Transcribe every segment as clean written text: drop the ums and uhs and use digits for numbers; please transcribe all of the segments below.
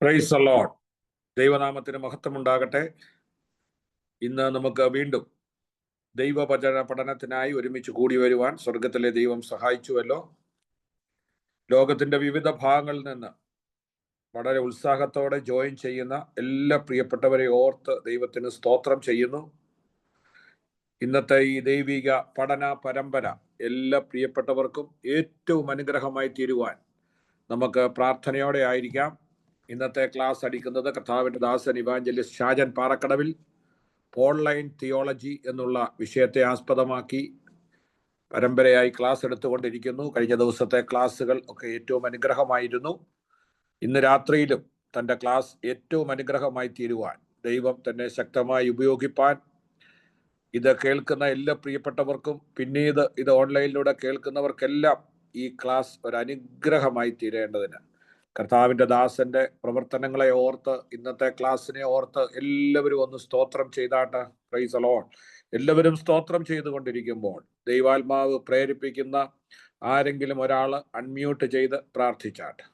Price the Lord. ദൈവനാമത്തിന് മഹത്വമുണ്ടാകട്ടെ. ഇന്ന് നമുക്ക് വീണ്ടും ദൈവവചന പഠനത്തിനായി ഒരുമിച്ച് കൂടി വരുവാൻ സ്വർഗത്തിലെ ദൈവം സഹായിച്ചുവല്ലോ. ലോകത്തിന്റെ വിവിധ ഭാഗങ്ങളിൽ നിന്ന് വളരെ ഉത്സാഹത്തോടെ ജോയിൻ ചെയ്യുന്ന എല്ലാ പ്രിയപ്പെട്ടവരെ ഓർത്ത് ദൈവത്തിന് സ്തോത്രം ചെയ്യുന്നു. ഇന്നത്തെ ഈ ദൈവിക പഠന പരമ്പര എല്ലാ പ്രിയപ്പെട്ടവർക്കും ഏറ്റവും അനുഗ്രഹമായി തീരുവാൻ നമുക്ക് പ്രാർത്ഥനയോടെ ആയിരിക്കാം. ഇന്നത്തെ ക്ലാസ് അടിക്കുന്നത് കർത്താവിൻ്റെ ദാസൻ ഇവാഞ്ചലിസ്റ്റ് ഷാജൻ പാറക്കടവിൽ ഓൺലൈൻ തിയോളജി എന്നുള്ള വിഷയത്തെ ആസ്പദമാക്കി പരമ്പരയായി ക്ലാസ് എടുത്തുകൊണ്ടിരിക്കുന്നു. കഴിഞ്ഞ ദിവസത്തെ ക്ലാസ്സുകൾ ഒക്കെ ഏറ്റവും അനുഗ്രഹമായിരുന്നു. ഇന്ന് രാത്രിയിലും തൻ്റെ ക്ലാസ് ഏറ്റവും അനുഗ്രഹമായി തീരുവാൻ ദൈവം തന്നെ ശക്തമായി ഉപയോഗിപ്പാൻ ഇത് കേൾക്കുന്ന എല്ലാ പ്രിയപ്പെട്ടവർക്കും പിന്നീട് ഇത് ഓൺലൈനിലൂടെ കേൾക്കുന്നവർക്കെല്ലാം ഈ ക്ലാസ് ഒരു അനുഗ്രഹമായി തീരേണ്ടതിന് കർത്താവിൻ്റെ ദാസന്റെ പ്രവർത്തനങ്ങളെ ഓർത്ത് ഇന്നത്തെ ക്ലാസ്സിനെ ഓർത്ത് എല്ലാവരും ഒന്ന് സ്തോത്രം ചെയ്താട്ട്. Price the Lord. എല്ലാവരും സ്തോത്രം ചെയ്തുകൊണ്ടിരിക്കുമ്പോൾ ദൈവാത്മാവ് പ്രേരിപ്പിക്കുന്ന ആരെങ്കിലും ഒരാൾ അൺമ്യൂട്ട് ചെയ്ത് പ്രാർത്ഥിച്ചാട്ട്.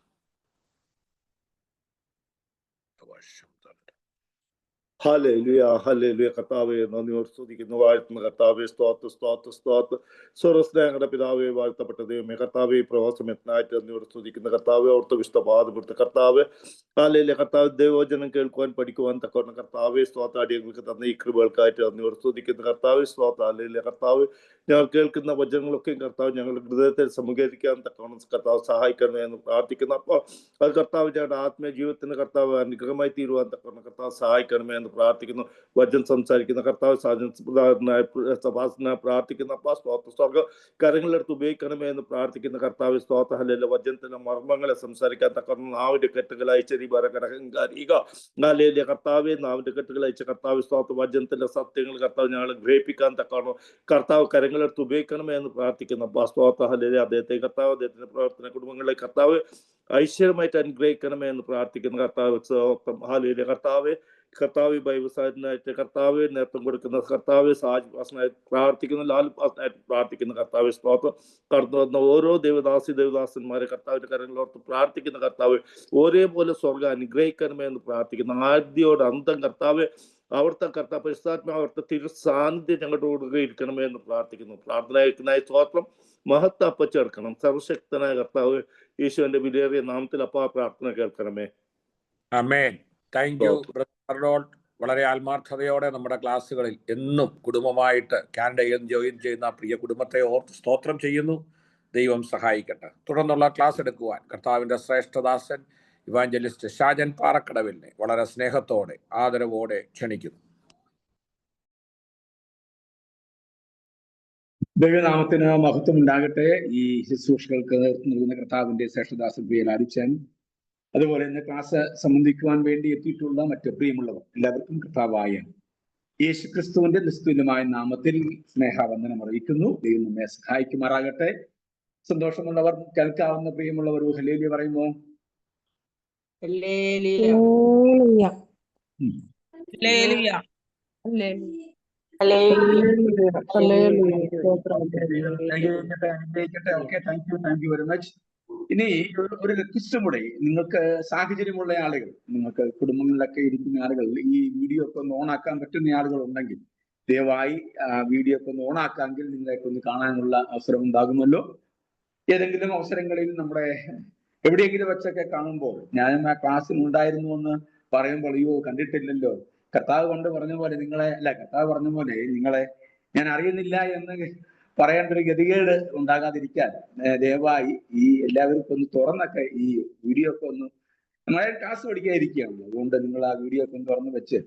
Hallelujah hallelujah. കർത്താവേ നന്ദിയോട് സ്തുതിക്കുന്നു, വാഴ്ത്തുന്ന കർത്താവേ. സ്തോത്ര സ്തോത്ര സ്തോത്ര സ്വർഗ്ഗസ്നേഹങ്ങളുടെ പിതാവേ, വാഴ്ത്തപ്പെട്ട ദൈവമേ. കർത്താവേ പ്രവാസം എത്താനായിട്ട് നന്ദിയോട് സ്തുതിക്കുന്ന കർത്താവേ. ഓർത്ത് വിശുദ്ധ പാദപ്പെടുത്ത കർത്താവേ. ഹല്ലേലൂയ. കർത്താവ് ദൈവവചനം കേൾക്കുവാൻ പഠിക്കുവാൻ തക്കവണ്ണം കർത്താവേ സ്തോത്ര അടിയങ്ങൾക്ക് തന്ന ഈ കൃപകൾക്കായിട്ട് നന്ദിയോട് സ്തുതിക്കുന്ന കർത്താവേ. സ്തോത്ര ഹല്ലേലൂയ. കർത്താവ് ഞങ്ങൾ കേൾക്കുന്ന വചനങ്ങളൊക്കെയും കർത്താവ് ഞങ്ങളുടെ ഹൃദയത്തിൽ സമീകരിക്കാൻ തക്കവണ്ണം കർത്താവ് സഹായിക്കണമേ എന്ന് പ്രാർത്ഥിക്കുന്നു. അപ്പോൾ അത് കർത്താവ് ഞങ്ങളുടെ ആത്മീയ ജീവിതത്തിന് കർത്താവ് അനുഗ്രഹമായി തീരുവാൻ തക്കവണ്ണം കർത്താവ് സഹായിക്കണമേ എന്ന് പ്രാർത്ഥിക്കുന്നു. വചനം സംസാരിക്കുന്ന കർത്താവ് സഭാസന പ്രാർത്ഥിക്കുന്ന സ്വർഗ കരങ്ങളെടുത്ത് ഉപയോഗിക്കണമേ എന്ന് പ്രാർത്ഥിക്കുന്ന കർത്താവ്. സ്തോത്ര ഹല്ലേലൂയ. വചനത്തിന്റെ മർമ്മങ്ങളെ സംസാരിക്കാൻ തക്കവണ്ണം നാവിന്റെ കെട്ടുകൾ അയച്ച കർത്താവെ, നാവിന്റെ കെട്ടുകൾ അയച്ച കർത്താവ്. സ്തോത്ര വചനത്തിന്റെ സത്യങ്ങൾ കർത്താവ് ഞങ്ങളെ ഗ്രഹിപ്പിക്കാൻ തക്കവണ്ണം കർത്താവ് കരങ്ങളെടുത്ത് ഉപയോഗിക്കണമേ എന്ന് പ്രാർത്ഥിക്കുന്ന സ്തോത്ര ഹല്ലേലൂയ. അദ്ദേഹത്തെ കർത്താവ് അദ്ദേഹത്തിന്റെ പ്രവർത്തന കുടുംബങ്ങളെ കർത്താവ് ഐശ്വര്യമായിട്ട് അനുഗ്രഹിക്കണമേ എന്ന് പ്രാർത്ഥിക്കുന്ന കർത്താവ്. ഹല്ലേലൂയ. കർത്താവ് ബൈബിൾ സാഹിത്യനായിട്ട് കർത്താവ് നേതൃത്വം കൊടുക്കുന്ന കർത്താവ്, സാജിനായിട്ട് പ്രാർത്ഥിക്കുന്ന ലാൽ പാസനായിട്ട് പ്രാർത്ഥിക്കുന്ന കർത്താവ്. സ്തോത്രം. കടന്നു വന്ന ഓരോ ദേവദാസന്മാരെ കർത്താവിന്റെ കരങ്ങളോർത്ത് പ്രാർത്ഥിക്കുന്ന കർത്താവ്. ഒരേപോലെ സ്വർഗ്ഗം അനുഗ്രഹിക്കണമേ എന്ന് പ്രാർത്ഥിക്കുന്ന ആദ്യോട് അന്തം കർത്താവ്. അവിടുത്തെ കർത്താവ് പരിശുദ്ധാത്മാവ് അവിടുത്തെ തിരു സാന്നിധ്യം ഞങ്ങളുടെ ഇരിക്കണമേ എന്ന് പ്രാർത്ഥിക്കുന്നു. പ്രാർത്ഥനയ്ക്കായി സ്തോത്രം. മഹത്വം അപ്പച്ചേർക്കണം. സർവശക്തനായ കർത്താവ് യേശുവിന്റെ വിലയേറിയ നാമത്തിൽ പ്രാർത്ഥന കേൾക്കണമേ. ആമേൻ. Thank you brother Arnold. വളരെ ആത്മാർത്ഥതയോടെ നമ്മുടെ ക്ലാസ്സുകളിൽ എന്നും കുടുംബമായിട്ട് കാനഡയിൽ ജോയിൻ ചെയ്യുന്ന പ്രിയ കുടുംബത്തെ ഓർത്ത് സ്തോത്രം ചെയ്യുന്നു. ദൈവം സഹായിക്കട്ടെ. തുടർന്നുള്ള ക്ലാസ് എടുക്കുവാൻ കർത്താവിൻ്റെ ശ്രേഷ്ഠദാസൻ ഇവാഞ്ചലിസ്റ്റ് ഷാജൻ പാറക്കടവിനെ വളരെ സ്നേഹത്തോടെ ആദരവോടെ ക്ഷണിക്കുന്നു. ദൈവനാമത്തിന് മഹത്വം ഉണ്ടാകട്ടെ. ഈ ശുശ്രൂഷകൾക്ക് നൽകുന്ന കർത്താവിന്റെ ശ്രേഷ്ഠദാസൻ അടിച്ചാൻ, അതുപോലെ ഇന്ന് ക്ലാസ് സംബന്ധിക്കുവാൻ വേണ്ടി എത്തിയിട്ടുള്ള മറ്റു പ്രിയമുള്ളവർ എല്ലാവർക്കും കർത്താവായ യേശുക്രിസ്തുവിന്റെ നിസ്തുല്യമായ നാമത്തിൽ സ്നേഹവന്ദനം അറിയിക്കുന്നു. ദൈവം നമ്മെ സഹായിക്കുമാറാകട്ടെ. സന്തോഷമുള്ളവർ കേൾക്കാവുന്ന പ്രിയമുള്ളവർ ഹല്ലേലൂയ പറയുമോ? Thank you very much. ഇനി ഒരു റിക്വസ്റ്റും കൂടെ, നിങ്ങൾക്ക് സാഹചര്യമുള്ള ആളുകൾ, നിങ്ങൾക്ക് കുടുംബങ്ങളിലൊക്കെ ഇരിക്കുന്ന ആളുകൾ, ഈ വീഡിയോ ഒക്കെ ഒന്ന് ഓണാക്കാൻ പറ്റുന്ന ആളുകൾ ഉണ്ടെങ്കിൽ ദയവായി വീഡിയോ ഒക്കെ ഒന്ന് ഓണാക്കാമെങ്കിൽ നിങ്ങളെയൊക്കെ ഒന്ന് കാണാനുള്ള അവസരം ഉണ്ടാകുമല്ലോ. ഏതെങ്കിലും അവസരങ്ങളിൽ നമ്മുടെ എവിടെയെങ്കിലും വെച്ചൊക്കെ കാണുമ്പോൾ ഞാൻ ആ ക്ലാസ്സിൽ ഉണ്ടായിരുന്നു എന്ന് പറയുമ്പോൾ അയ്യോ കണ്ടിട്ടില്ലല്ലോ, കർത്താവ് കൊണ്ട് പറഞ്ഞ പോലെ നിങ്ങളെ കർത്താവ് പറഞ്ഞ പോലെ നിങ്ങളെ ഞാൻ അറിയുന്നില്ല എന്ന് പറയേണ്ട ഒരു ഗതികേട് ഉണ്ടാകാതിരിക്കാൻ ദയവായി ഈ എല്ലാവർക്കും ഒന്ന് തുറന്നൊക്കെ ഈ വീഡിയോ ഒക്കെ ഒന്ന്, നമ്മളെ ക്ലാസ് പഠിക്കാതിരിക്കുകയാണ്. അതുകൊണ്ട് നിങ്ങൾ ആ വീഡിയോ ഒക്കെ ഒന്ന് തുറന്ന് വെച്ച്,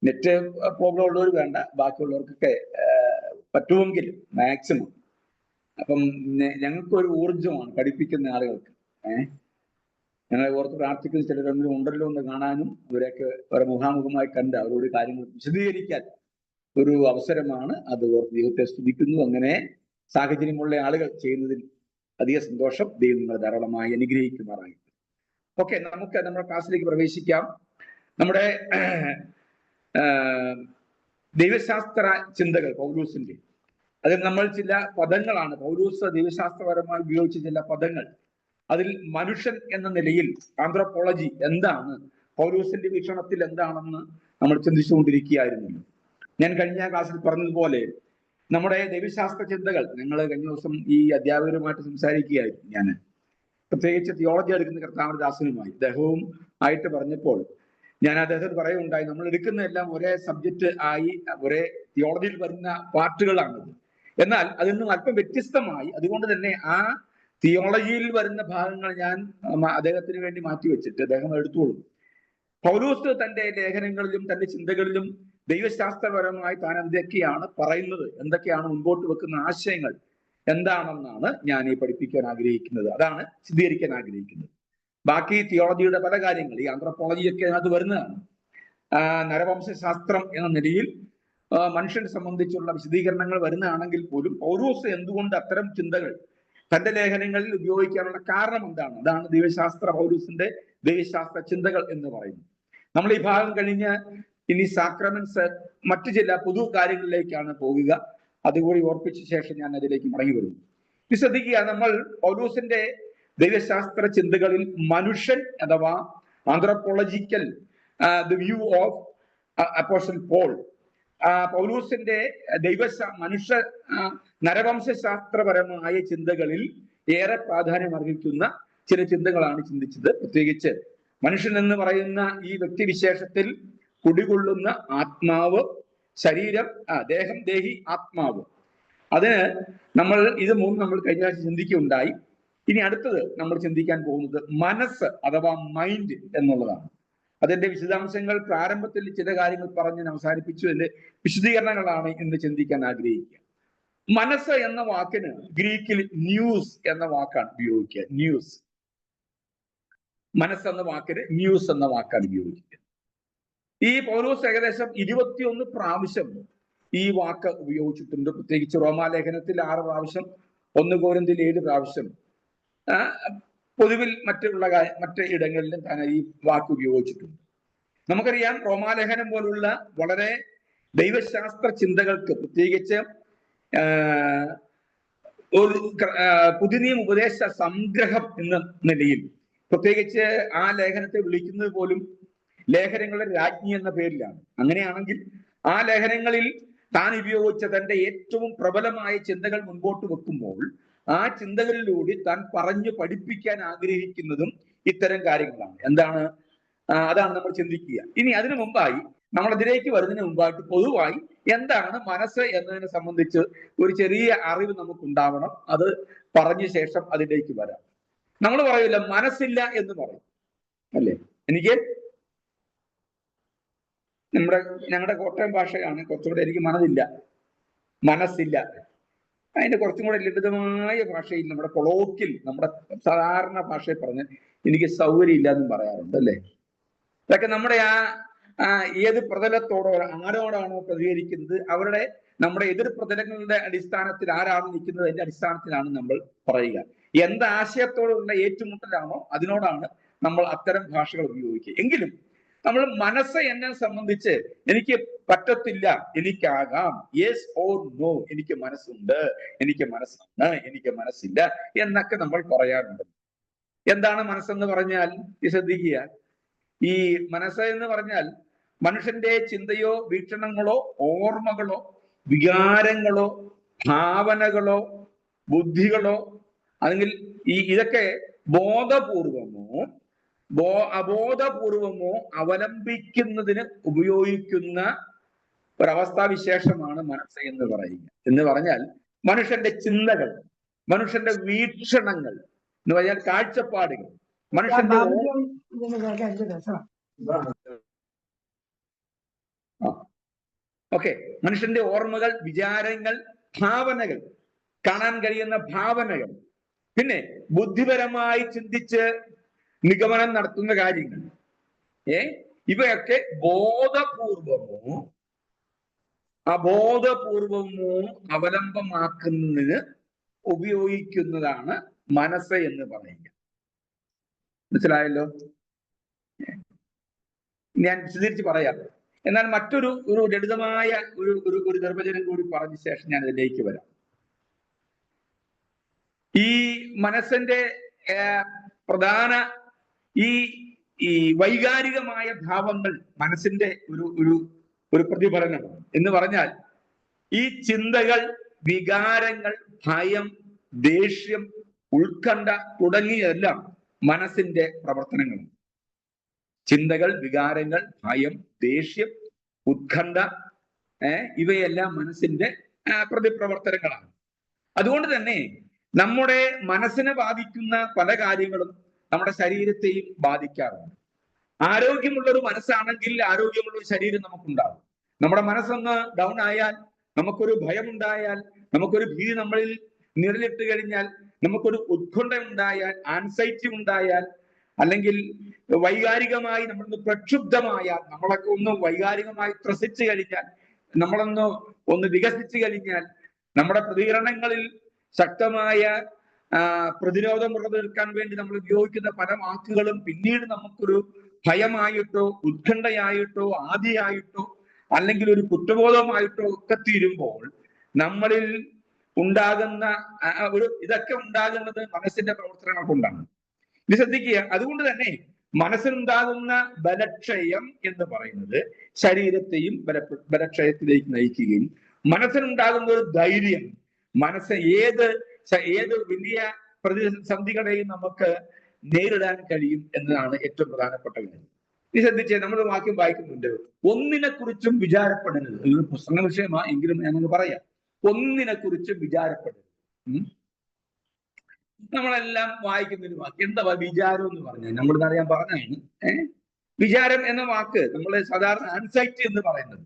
നെറ്റ് പ്രോബ്ലം ഉള്ളവർ വേണ്ട, ബാക്കിയുള്ളവർക്കൊക്കെ പറ്റുമെങ്കിൽ മാക്സിമം. അപ്പം ഞങ്ങൾക്കൊരു ഊർജമാണ് പഠിപ്പിക്കുന്ന ആളുകൾക്ക്. ഞങ്ങളെ ഓർത്ത് പ്രാർത്ഥിക്കുന്ന ചിലരെങ്കിലും ഉണ്ടല്ലോ എന്ന് കാണാനും അവരെയൊക്കെ അവരെ മുഖാമുഖമായി കണ്ട് അവരോട് കാര്യങ്ങൾ വിശദീകരിക്കാൻ ഒരു അവസരമാണ്. അത് ഓർത്ത് ദൈവത്തെ സ്തുതിക്കുന്നു. അങ്ങനെ സാഹചര്യമുള്ള ആളുകൾ ചെയ്യുന്നതിൽ അധിക സന്തോഷം. ദൈവം നിങ്ങളെ ധാരാളമായി അനുഗ്രഹിക്കുമാറായി. ഓക്കെ, നമുക്ക് നമ്മുടെ ക്ലാസ്സിലേക്ക് പ്രവേശിക്കാം. നമ്മുടെ ദൈവശാസ്ത്ര ചിന്തകൾ പൗലൂസിന്റെ, അതിൽ നമ്മൾ ചില പദങ്ങളാണ് പൗലൂസ് ദൈവശാസ്ത്രപരമായി ഉപയോഗിച്ച ചില പദങ്ങൾ അതിൽ മനുഷ്യൻ എന്ന നിലയിൽ ആന്ത്രോപോളജി എന്താണ്, പൗലോസിന്റെ വീക്ഷണത്തിൽ എന്താണെന്ന് നമ്മൾ ചിന്തിച്ചുകൊണ്ടിരിക്കുകയായിരുന്നല്ലോ. ഞാൻ കഴിഞ്ഞ ക്ലാസ്സിൽ പറഞ്ഞതുപോലെ നമ്മുടെ ദൈവശാസ്ത്ര ചിന്തകൾ, ഞങ്ങൾ കഴിഞ്ഞ ദിവസം ഈ അധ്യാപകരുമായിട്ട് സംസാരിക്കുകയായിരുന്നു. ഞാൻ പ്രത്യേകിച്ച് തിയോളജി എടുക്കുന്ന കർത്താവിന്റെ ദാസനുമായി അദ്ദേഹവും ആയിട്ട് പറഞ്ഞപ്പോൾ ഞാൻ അദ്ദേഹത്തിന് പറയുകയുണ്ടായി, നമ്മൾ എടുക്കുന്ന എല്ലാം ഒരേ സബ്ജക്റ്റ് ആയി ഒരേ തിയോളജിയിൽ വരുന്ന പാർട്ടുകളാണത്. എന്നാൽ അതിൽ നിന്നും അല്പം വ്യത്യസ്തമായി, അതുകൊണ്ട് തന്നെ ആ തിയോളജിയിൽ വരുന്ന ഭാഗങ്ങൾ ഞാൻ അദ്ദേഹത്തിന് വേണ്ടി മാറ്റിവെച്ചിട്ട് അദ്ദേഹം എടുത്തോളും. പൗലോസ് തന്റെ ലേഖനങ്ങളിലും തന്റെ ചിന്തകളിലും ദൈവശാസ്ത്രപരമായി താൻ എന്തൊക്കെയാണ് പറയുന്നത്, എന്തൊക്കെയാണ് മുൻപോട്ട് വെക്കുന്ന ആശയങ്ങൾ എന്താണെന്നാണ് ഞാൻ ഈ പഠിപ്പിക്കാൻ ആഗ്രഹിക്കുന്നത്, അതാണ് ചിത്രീകരിക്കാൻ ആഗ്രഹിക്കുന്നത്. ബാക്കി തിയോളജിയുടെ പല കാര്യങ്ങൾ, ഈ ആന്ത്രോപോളജിയൊക്കെ അതിനകത്ത് വരുന്നതാണ്. നരവംശാസ്ത്രം എന്ന നിലയിൽ മനുഷ്യനെ സംബന്ധിച്ചുള്ള വിശദീകരണങ്ങൾ വരുന്നതാണെങ്കിൽ പോലും പൗലോസ് എന്തുകൊണ്ട് അത്തരം ചിന്തകൾ തന്റെ ലേഖനങ്ങളിൽ ഉപയോഗിക്കാനുള്ള കാരണം എന്താണ്? അതാണ് പൗലോസിന്റെ ദൈവശാസ്ത്ര ചിന്തകൾ എന്ന് പറയുന്നത്. നമ്മൾ ഈ ഭാഗം കഴിഞ്ഞ് ഇനി സാക്രമെന്റ്സ്, മറ്റു ചില പൊതു കാര്യങ്ങളിലേക്കാണ് പോകുക. അതുകൂടി ഓർപ്പിച്ച ശേഷം ഞാൻ അതിലേക്ക് മടങ്ങി വരുന്നു. ശ്രദ്ധിക്കുക, നമ്മൾ പൗലോസിന്റെ ദൈവശാസ്ത്ര ചിന്തകളിൽ മനുഷ്യൻ അഥവാ anthropological the view of apostle Paul, പൗലോസിന്റെ മനുഷ്യ നരവംശാസ്ത്രപരമായ ചിന്തകളിൽ ഏറെ പ്രാധാന്യം അർഹിക്കുന്ന ചില ചിന്തകളാണ് ചിന്തിച്ചത്. പ്രത്യേകിച്ച് മനുഷ്യൻ എന്ന് പറയുന്ന ഈ വ്യക്തിവിശേഷത്തിൽ കുടികൊള്ളുന്ന ആത്മാവ്, ശരീരം, ദേഹം, ദേഹി, ആത്മാവ്, അതിന് ഇത് മൂന്നും നമ്മൾ കഴിഞ്ഞ ആഴ്ച ചിന്തിക്കുകയുണ്ടായി. ഇനി അടുത്തത് നമ്മൾ ചിന്തിക്കാൻ പോകുന്നത് മനസ്സ് അഥവാ മൈൻഡ് എന്നുള്ളതാണ്. അതിന്റെ വിശദാംശങ്ങൾ പ്രാരംഭത്തിൽ ചില കാര്യങ്ങൾ പറഞ്ഞ് അവസാനിപ്പിച്ചു. അതിന്റെ വിശദീകരണങ്ങളാണ് ഇന്ന് ചിന്തിക്കാൻ ആഗ്രഹിക്കുക. മനസ്സ് എന്ന വാക്കിന് ഗ്രീക്കിൽ ന്യൂസ് എന്ന വാക്കാണ് ഉപയോഗിക്കുക. ന്യൂസ്, മനസ്സെന്ന വാക്കിന് ന്യൂസ് എന്ന വാക്കാണ് ഉപയോഗിക്കുക. ഈ പൗലോസ് ഏകദേശം 21 പ്രാവശ്യം ഈ വാക്ക് ഉപയോഗിച്ചിട്ടുണ്ട്. പ്രത്യേകിച്ച് റോമാലേഖനത്തിൽ 6 പ്രാവശ്യം, 1 കൊരിന്ത്യയിൽ 7 പ്രാവശ്യം, പൊതുവിൽ മറ്റ് ഇടങ്ങളിലും താൻ ഈ വാക്ക് ഉപയോഗിച്ചിട്ടുണ്ട്. നമുക്കറിയാം, റോമാലേഖനം പോലുള്ള വളരെ ദൈവശാസ്ത്ര ചിന്തകൾക്ക്, പ്രത്യേകിച്ച് പുതിയ നിയമ ഉപദേശ സംഗ്രഹം എന്ന നിലയിൽ, പ്രത്യേകിച്ച് ആ ലേഖനത്തെ വിളിക്കുന്നത് പോലും ലേഖനങ്ങളുടെ രാജ്ഞി എന്ന പേരിലാണ്. അങ്ങനെയാണെങ്കിൽ ആ ലേഖനങ്ങളിൽ താൻ ഉപയോഗിച്ച തന്റെ ഏറ്റവും പ്രബലമായ ചിന്തകൾ മുൻപോട്ട് വെക്കുമ്പോൾ ആ ചിന്തകളിലൂടെ താൻ പറഞ്ഞു പഠിപ്പിക്കാൻ ആഗ്രഹിക്കുന്നതും ഇത്തരം കാര്യങ്ങളാണ്. അതാണ് നമ്മൾ ചിന്തിക്കുക. ഇനി അതിനു മുമ്പായി, നമ്മൾ അതിലേക്ക് വരുന്നതിന് മുമ്പായിട്ട് പൊതുവായി എന്താണ് മനസ്സ് എന്നതിനെ സംബന്ധിച്ച് ഒരു ചെറിയ അറിവ് നമുക്കുണ്ടാവണം. അത് പറഞ്ഞ ശേഷം അതിലേക്ക് വരാം. നമ്മൾ പറയില്ല മനസ്സില്ല എന്ന് പറയും, അല്ലേ? ഞങ്ങളുടെ കോട്ടയം ഭാഷയാണ് കുറച്ചുകൂടെ, എനിക്ക് മനസ്സില്ല. അതിന്റെ കുറച്ചും കൂടെ ലളിതമായ ഭാഷയിൽ, നമ്മുടെ കൊളോക്കിൽ, നമ്മുടെ സാധാരണ ഭാഷയിൽ പറഞ്ഞ് എനിക്ക് സൗകര്യം ഇല്ല എന്നും പറയാറുണ്ട്, അല്ലേ? ഇതൊക്കെ നമ്മുടെ ഏത് പ്രതലത്തോടോ ആരോടാണോ പ്രതികരിക്കുന്നത് അവരുടെ നമ്മുടെ എതിർ പ്രതലങ്ങളുടെ അടിസ്ഥാനത്തിൽ ആരാണ് നിൽക്കുന്നത് അതിന്റെ അടിസ്ഥാനത്തിലാണ് നമ്മൾ പറയുക. എന്ത് ആശയത്തോടുള്ള ഏറ്റുമുട്ടലാണോ അതിനോടാണ് നമ്മൾ അത്തരം ഭാഷകൾ ഉപയോഗിക്കുക. എങ്കിലും നമ്മൾ മനസ്സ് എന്നെ സംബന്ധിച്ച് എനിക്ക് പറ്റത്തില്ല, എനിക്കാകാം, യെസ് ഓർ നോ, എനിക്ക് മനസ്സുണ്ട്, എനിക്ക് മനസ്സാണ്, എനിക്ക് മനസ്സില്ല എന്നൊക്കെ നമ്മൾ പറയാറുണ്ട്. എന്താണ് മനസ്സെന്ന് പറഞ്ഞാൽ? ശ്രദ്ധിക്കുക, ഈ മനസ്സ് എന്ന് പറഞ്ഞാൽ മനുഷ്യന്റെ ചിന്തയോ വീക്ഷണങ്ങളോ ഓർമ്മകളോ വികാരങ്ങളോ ഭാവനകളോ ബുദ്ധികളോ, അല്ലെങ്കിൽ ഇതൊക്കെ ബോധപൂർവമോ അബോധപൂർവമോ അവലംബിക്കുന്നതിന് ഉപയോഗിക്കുന്ന ഒരവസ്ഥാവിശേഷമാണ് മനസ്സ് എന്ന് പറയുക. എന്ന് പറഞ്ഞാൽ മനുഷ്യന്റെ ചിന്തകൾ, മനുഷ്യന്റെ വീക്ഷണങ്ങൾ എന്ന് പറഞ്ഞാൽ കാഴ്ചപ്പാടുകൾ, മനുഷ്യന്റെ മനുഷ്യന്റെ ഓർമ്മകൾ, വിചാരങ്ങൾ, ഭാവനകൾ, കാണാൻ കഴിയുന്ന ഭാവനകൾ, പിന്നെ ബുദ്ധിപരമായി ചിന്തിച്ച് നിഗമനം നടത്തുന്ന കാര്യങ്ങൾ, ഇവയൊക്കെ ബോധപൂർവമോ അബോധപൂർവമോ അവലംബമാക്കുന്നതിന് ഉപയോഗിക്കുന്നതാണ് മനസ്സ് എന്ന് പറയുക. മനസ്സിലായല്ലോ? ഞാൻ വിശദീകരിച്ച് പറയാം. എന്നാൽ മറ്റൊരു ലളിതമായ ഒരു നിർവചനം കൂടി പറഞ്ഞ ശേഷം ഞാൻ അതിലേക്ക് വരാം. ഈ മനസ്സിന്റെ പ്രധാന ഈ ഈ വൈകാരികമായ ഭാവങ്ങൾ മനസ്സിന്റെ ഒരു പ്രതിഫലനമാണ്. എന്ന് പറഞ്ഞാൽ ഈ ചിന്തകൾ, വികാരങ്ങൾ, ഭയം, ദേഷ്യം, ഉത്കണ്ഠ തുടങ്ങിയതെല്ലാം മനസ്സിന്റെ പ്രവർത്തനങ്ങളാണ്. ചിന്തകൾ, വികാരങ്ങൾ, ഭയം, ദേഷ്യം, ഉത്കണ്ഠ ഇവയെല്ലാം മനസ്സിന്റെ പ്രതിപ്രവർത്തനങ്ങളാണ്. അതുകൊണ്ട് തന്നെ നമ്മുടെ മനസ്സിനെ ബാധിക്കുന്ന പല കാര്യങ്ങളും നമ്മുടെ ശരീരത്തെയും ബാധിക്കാറുണ്ട്. ആരോഗ്യമുള്ള ഒരു മനസ്സാണെങ്കിൽ ആരോഗ്യമുള്ള ഒരു ശരീരം നമുക്കുണ്ടാകും. നമ്മുടെ മനസ്സൊന്ന് ഡൗൺ ആയാൽ, നമുക്കൊരു ഭയമുണ്ടായാൽ, നമുക്കൊരു ഭീതി നമ്മളിൽ നിഴലിട്ട് കഴിഞ്ഞാൽ, നമുക്കൊരു ഉത്കണ്ഠ ഉണ്ടായാൽ, ആൻസൈറ്റി ഉണ്ടായാൽ, അല്ലെങ്കിൽ വൈകാരികമായി നമ്മളൊന്ന് പ്രക്ഷുബ്ധമായാൽ, നമ്മളൊക്കെ ഒന്ന് വൈകാരികമായി ത്രസിച്ചു കഴിഞ്ഞാൽ, നമ്മളൊന്ന് വികസിച്ചു കഴിഞ്ഞാൽ, നമ്മുടെ പ്രതികരണങ്ങളിൽ ശക്തമായ പ്രതിരോധം നിൽക്കാൻ വേണ്ടി നമ്മൾ ഉപയോഗിക്കുന്ന പല വാക്കുകളും പിന്നീട് നമുക്കൊരു ഭയമായിട്ടോ ഉത്കണ്ഠയായിട്ടോ ആദിയായിട്ടോ അല്ലെങ്കിൽ ഒരു കുറ്റബോധമായിട്ടോ ഒക്കെ തീരുമ്പോൾ നമ്മളിൽ ഉണ്ടാകുന്ന ഇതൊക്കെ ഉണ്ടാകുന്നത് മനസ്സിന്റെ പ്രവർത്തനങ്ങൾ കൊണ്ടാണ്. ഇത് ശ്രദ്ധിക്കുക. അതുകൊണ്ട് തന്നെ മനസ്സിനുണ്ടാകുന്ന ബലക്ഷയം എന്ന് പറയുന്നത് ശരീരത്തെയും ബലക്ഷയത്തിലേക്ക് നയിക്കുകയും, മനസ്സിനുണ്ടാകുന്ന ഒരു ധൈര്യം, മനസ്സ് ഏത് വലിയ പ്രതിസന്ധികളെയും നമുക്ക് നേരിടാൻ കഴിയും എന്നതാണ് ഏറ്റവും പ്രധാനപ്പെട്ട കാര്യം. ഇത് ശ്രദ്ധിച്ചേ, നമ്മൾ വാക്യം വായിക്കുന്നുണ്ട്, ഒന്നിനെ കുറിച്ചും വിചാരപ്പെടരുത്. ഒരു പുസ്തക വിഷയമാ, എങ്കിലും ഞാനൊന്ന് പറയാം. ഒന്നിനെ കുറിച്ചും വിചാരപ്പെടരുത്. നമ്മളെല്ലാം വായിക്കുന്ന ഒരു വാക്ക് എന്താ വിചാരം എന്ന് പറഞ്ഞാൽ, നമ്മളിന്നറിയാൻ പറഞ്ഞാണ് വിചാരം എന്ന വാക്ക് നമ്മൾ സാധാരണ ആൻസൈറ്റി എന്ന് പറയുന്നത്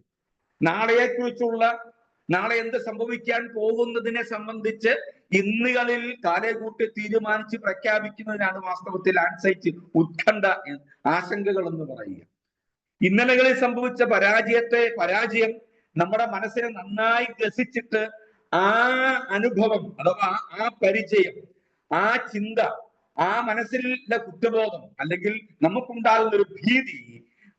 നാളെ എന്ത് സംഭവിക്കാൻ പോകുന്നതിനെ സംബന്ധിച്ച് ഇന്നുകളിൽ കാലേകൂട്ടി തീരുമാനിച്ച് പ്രഖ്യാപിക്കുന്നതിനാണ് വാസ്തവത്തിൽ ആൻസൈറ്റി, ഉത്കണ്ഠ, ആശങ്കകൾ എന്ന് പറയുക. ഇന്നലകളിൽ സംഭവിച്ച പരാജയം നമ്മുടെ മനസ്സിനെ നന്നായി ഗ്രസിച്ചിട്ട് ആ അനുഭവം അഥവാ ആ പരിചയം, ആ ചിന്ത, ആ മനസ്സിലെ കുറ്റബോധം അല്ലെങ്കിൽ നമുക്കുണ്ടാകുന്ന ഒരു ഭീതി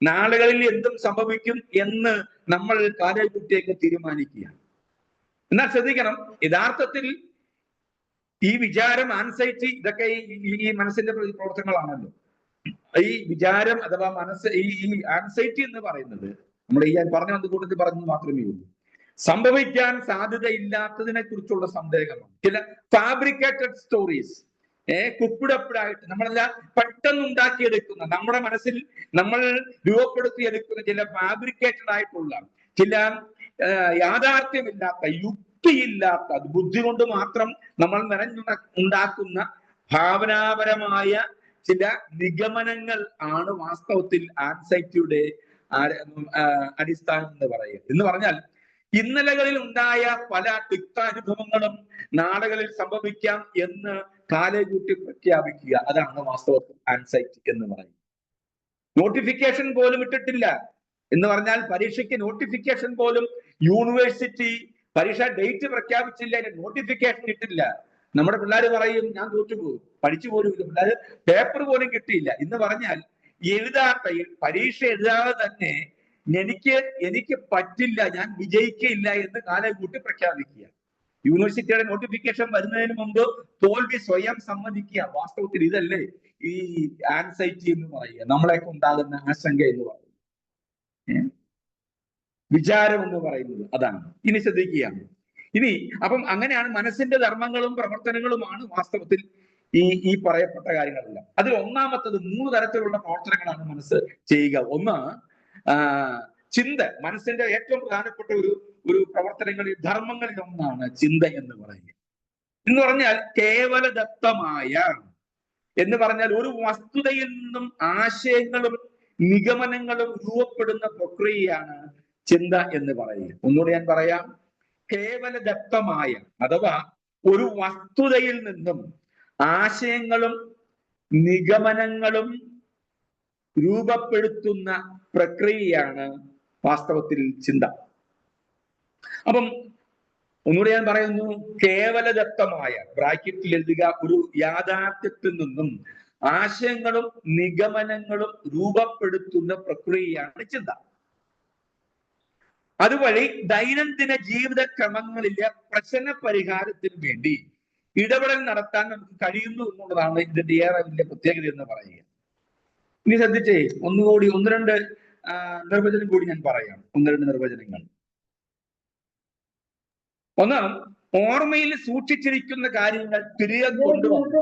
നാളുകളിൽ എന്തും സംഭവിക്കും എന്ന് നമ്മൾ കാലേകുട്ടിയൊക്കെ തീരുമാനിക്കുകയാണ്. എന്നാൽ ശ്രദ്ധിക്കണം, യഥാർത്ഥത്തിൽ ഈ വിചാരം, ആൻസൈറ്റി ഇതൊക്കെ ഈ മനസ്സിന്റെ പ്രവർത്തനങ്ങളാണല്ലോ. ഈ വിചാരം അഥവാ മനസ്സ്, ഈ ആൻസൈറ്റി എന്ന് പറയുന്നത് നമ്മൾ ഞാൻ പറഞ്ഞ കൂട്ടത്തിൽ പറഞ്ഞു മാത്രമേ ഉള്ളൂ. സംഭവിക്കാൻ സാധ്യതയില്ലാത്തതിനെ കുറിച്ചുള്ള സന്ദേഹമാണ്. ചില ഫാബ്രിക്കേറ്റഡ് സ്റ്റോറീസ്, കുപ്പിടപ്പിടായിട്ട് നമ്മളെല്ലാം പെട്ടെന്ന് ഉണ്ടാക്കിയെടുക്കുന്ന, നമ്മുടെ മനസ്സിൽ നമ്മൾ രൂപപ്പെടുത്തിയെടുക്കുന്ന ചില ഫാബ്രിക്കേറ്റഡ് ആയിട്ടുള്ള, ചില യാഥാർത്ഥ്യമില്ലാത്ത, യുക്തിയില്ലാത്ത, ബുദ്ധി കൊണ്ട് മാത്രം നമ്മൾ ഉണ്ടാക്കുന്ന ഭാവനാപരമായ ചില നിഗമനങ്ങൾ ആണ് വാസ്തവത്തിൽ ആൻസൈറ്റിയുടെ അടിസ്ഥാനം എന്ന് പറയുക. എന്ന് പറഞ്ഞാൽ ഇന്നലകളിൽ ഉണ്ടായ പല തിക്താനുഭവങ്ങളും നാളുകളിൽ സംഭവിക്കാം എന്ന് കാലേകൂട്ടി പ്രഖ്യാപിക്കുക. അതാണ് വാസ്തവത്തിൽ ആൻസൈറ്റി എന്ന് പറയുന്നത്. നോട്ടിഫിക്കേഷൻ പോലും ഇട്ടിട്ടില്ല എന്ന് പറഞ്ഞാൽ, പരീക്ഷയ്ക്ക് നോട്ടിഫിക്കേഷൻ പോലും യൂണിവേഴ്സിറ്റി പരീക്ഷ ഡേറ്റ് പ്രഖ്യാപിച്ചില്ല, അതിന്റെ നോട്ടിഫിക്കേഷൻ ഇട്ടില്ല. നമ്മുടെ പിള്ളേർ പറയും ഞാൻ തോറ്റുപോകും, പഠിച്ചു പോലും ഇല്ല, പിള്ളേർ പേപ്പർ പോലും കിട്ടിയില്ല എന്ന് പറഞ്ഞാൽ, പരീക്ഷ എഴുതാതെ തന്നെ എനിക്ക് പറ്റില്ല, ഞാൻ വിജയിക്കില്ല എന്ന് കാലേകൂട്ടി പ്രഖ്യാപിക്കുക. യൂണിവേഴ്സിറ്റിയുടെ നോട്ടിഫിക്കേഷൻ വരുന്നതിന് മുമ്പ് തോൽവി സ്വയം സമ്മതിക്കുക. വാസ്തവത്തിൽ ഇതല്ലേ ഈ ആൻസൈറ്റി എന്ന് പറയുക, നമ്മളെയൊക്കെ ഉണ്ടാകുന്ന ആശങ്ക എന്ന് പറയുന്നത്, വിചാരം എന്ന് പറയുന്നത് അതാണ്. ഇനി ശ്രദ്ധിക്കുകയാണ്. അപ്പം അങ്ങനെയാണ് മനസ്സിന്റെ ധർമ്മങ്ങളും പ്രവർത്തനങ്ങളുമാണ് വാസ്തവത്തിൽ ഈ പറയപ്പെട്ട കാര്യങ്ങളെല്ലാം. അതിൽ ഒന്നാമത്തത് 3 തരത്തിലുള്ള പ്രവർത്തനങ്ങളാണ് മനസ്സ് ചെയ്യുക. ഒന്ന് ചിന്ത. മനസ്സിന്റെ ഏറ്റവും പ്രധാനപ്പെട്ട ഒരു പ്രവർത്തനങ്ങളിൽ, ധർമ്മങ്ങളിൽ ഒന്നാണ് ചിന്ത എന്ന് പറയുക. എന്ന് പറഞ്ഞാൽ കേവലദത്തമായ, എന്ന് പറഞ്ഞാൽ ഒരു വസ്തുതയിൽ നിന്നും ആശയങ്ങളും നിഗമനങ്ങളും രൂപപ്പെടുന്ന പ്രക്രിയയാണ് ചിന്ത എന്ന് പറയുക. ഒന്നുകൂടി ഞാൻ പറയാം, കേവലദത്തമായ അഥവാ ഒരു വസ്തുതയിൽ നിന്നും ആശയങ്ങളും നിഗമനങ്ങളും രൂപപ്പെടുത്തുന്ന പ്രക്രിയയാണ് വാസ്തവത്തിൽ ചിന്ത. അപ്പം ഒന്നുകൂടി ഞാൻ പറയുന്നു, കേവലദത്തമായ, ബ്രാക്കറ്റിൽ എഴുതുക, ഒരു യാഥാർത്ഥ്യത്തിൽ നിന്നും ആശയങ്ങളും നിഗമനങ്ങളും രൂപപ്പെടുത്തുന്ന പ്രക്രിയയാണ് ചിന്ത. അതുവഴി ദൈനംദിന ജീവിത ക്രമങ്ങളിലെ പ്രശ്ന പരിഹാരത്തിന് വേണ്ടി ഇടപെടൽ നടത്താൻ നമുക്ക് കഴിയുന്നു എന്നുള്ളതാണ് ഇതിന്റെ ഏറെ വലിയ പ്രത്യേകത എന്ന് പറയുക. ഇനി ശ്രദ്ധിച്ചേ, ഒന്ന് രണ്ട് നിർവചനം കൂടി ഞാൻ പറയാം. ഒന്ന് രണ്ട് നിർവചനങ്ങൾ. ഒന്ന്, ഓർമ്മയിൽ സൂക്ഷിച്ചിരിക്കുന്ന കാര്യങ്ങൾ തിരികെ കൊണ്ടുവന്ന്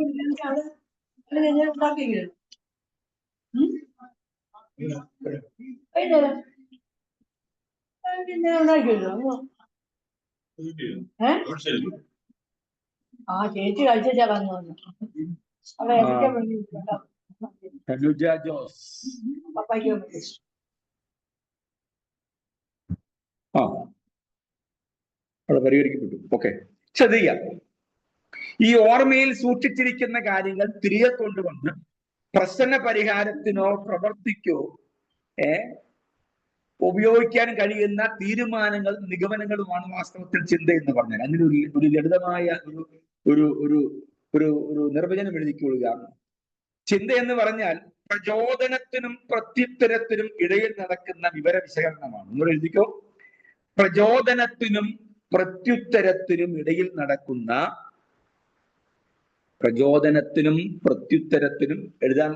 ചേച്ചി കഴിച്ചാ വന്നു അവിടെ പരിഹരിക്കപ്പെട്ടു. ഓക്കെ, ശ്രദ്ധിക്കുക. ഈ ഓർമ്മയിൽ സൂക്ഷിച്ചിരിക്കുന്ന കാര്യങ്ങൾ തിരികെ കൊണ്ടുവന്ന് പ്രശ്ന പരിഹാരത്തിനോ പ്രവർത്തിക്കോ ഉപയോഗിക്കാൻ കഴിയുന്ന തീരുമാനങ്ങൾ, നിഗമനങ്ങളുമാണ് വാസ്തവത്തിൽ ചിന്ത എന്ന് പറഞ്ഞാൽ. അതിന് ഒരു ലളിതമായ ഒരു ഒരു ഒരു ഒരു നിർവചനം എഴുതിക്കൊള്ളുക. ചിന്ത എന്ന് പറഞ്ഞാൽ പ്രചോദനത്തിനും പ്രത്യുത്തരത്തിനും ഇടയിൽ നടക്കുന്ന വിവര വിശകലനമാണ്. നിങ്ങൾ എഴുതിക്കോ, പ്രചോദനത്തിനും പ്രത്യുത്തരത്തിനും ഇടയിൽ നടക്കുന്ന, പ്രചോദനത്തിനും പ്രത്യുത്തരത്തിനും എഴുതാൻ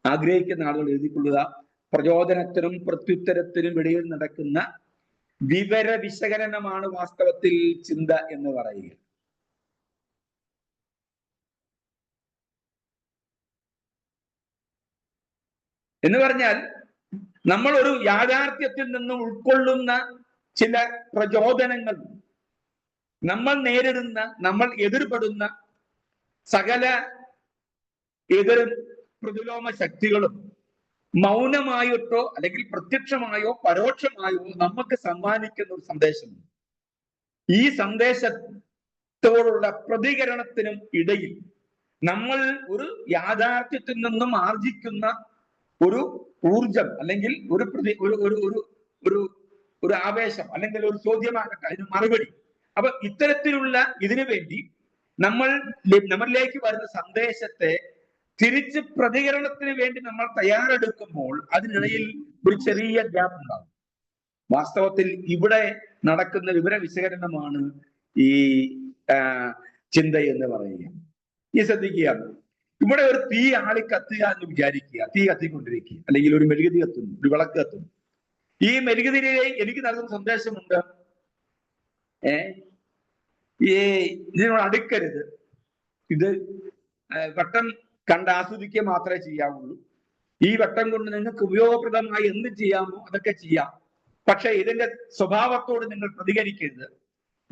ആഗ്രഹിക്കുന്ന ആളുകൾ എഴുതിക്കൊള്ളുക. പ്രചോദനത്തിനും പ്രത്യുത്തരത്തിനും ഇടയിൽ നടക്കുന്ന വിവര വിശകലനമാണ് വാസ്തവത്തിൽ ചിന്ത എന്ന് പറയുക. എന്ന് പറഞ്ഞാൽ നമ്മൾ ഒരു യാഥാർത്ഥ്യത്തിൽ നിന്ന് ഉൾക്കൊള്ളുന്ന ചില പ്രചോദനങ്ങൾ, നമ്മൾ നേരിടുന്ന, നമ്മൾ എതിർപ്പെടുന്ന സകല എതിർ പ്രതിലോമ ശക്തികളും മൗനമായിട്ടോ അല്ലെങ്കിൽ പ്രത്യക്ഷമായോ പരോക്ഷമായോ നമുക്ക് സമ്മാനിക്കുന്ന ഒരു സന്ദേശമുണ്ട്. ഈ സന്ദേശത്തോടുള്ള പ്രതികരണത്തിനും ഇടയിൽ നമ്മൾ ഒരു യാഥാർത്ഥ്യത്തിൽ നിന്നും ആർജിക്കുന്ന ഒരു ഊർജം അല്ലെങ്കിൽ ഒരു ആവേശം അല്ലെങ്കിൽ ഒരു ചോദ്യമാകട്ടെ, അതിന് മറുപടി. അപ്പൊ ഇത്തരത്തിലുള്ള ഇതിനു വേണ്ടി നമ്മളിലേക്ക് വരുന്ന സന്ദേശത്തെ തിരിച്ച് പ്രതികരണത്തിന് വേണ്ടി നമ്മൾ തയ്യാറെടുക്കുമ്പോൾ അതിനിടയിൽ ഒരു ചെറിയ ഗ്യാപ്പ് ഉണ്ടാകും. വാസ്തവത്തിൽ ഇവിടെ നടക്കുന്ന വിവര വിശകലനമാണ് ഈ ചിന്ത എന്ന് പറയുക. ഈ ശ്രദ്ധിക്കുക, ഇവിടെ ഒരു തീ ആളി കത്തുക എന്ന് വിചാരിക്കുക. തീ കത്തിക്കൊണ്ടിരിക്കുക, അല്ലെങ്കിൽ ഒരു മെഴുകുതിരി കത്തുന്നു, ഒരു വിളക്ക് കത്തുന്നു. ഈ മെഴുകുതിരിയെ എനിക്ക് നൽകുന്ന സന്ദേശമുണ്ട്, ഇതിനോട് അടുക്കരുത്, ഇത് വട്ടം കണ്ട് ആസ്വദിക്കുക മാത്രമേ ചെയ്യാവുള്ളൂ. ഈ വട്ടം കൊണ്ട് നിങ്ങൾക്ക് ഉപയോഗപ്രദമായി എന്ത് ചെയ്യാമോ അതൊക്കെ ചെയ്യാം. പക്ഷെ ഇതിന്റെ സ്വഭാവത്തോട് നിങ്ങൾ പ്രതികരിക്കരുത്,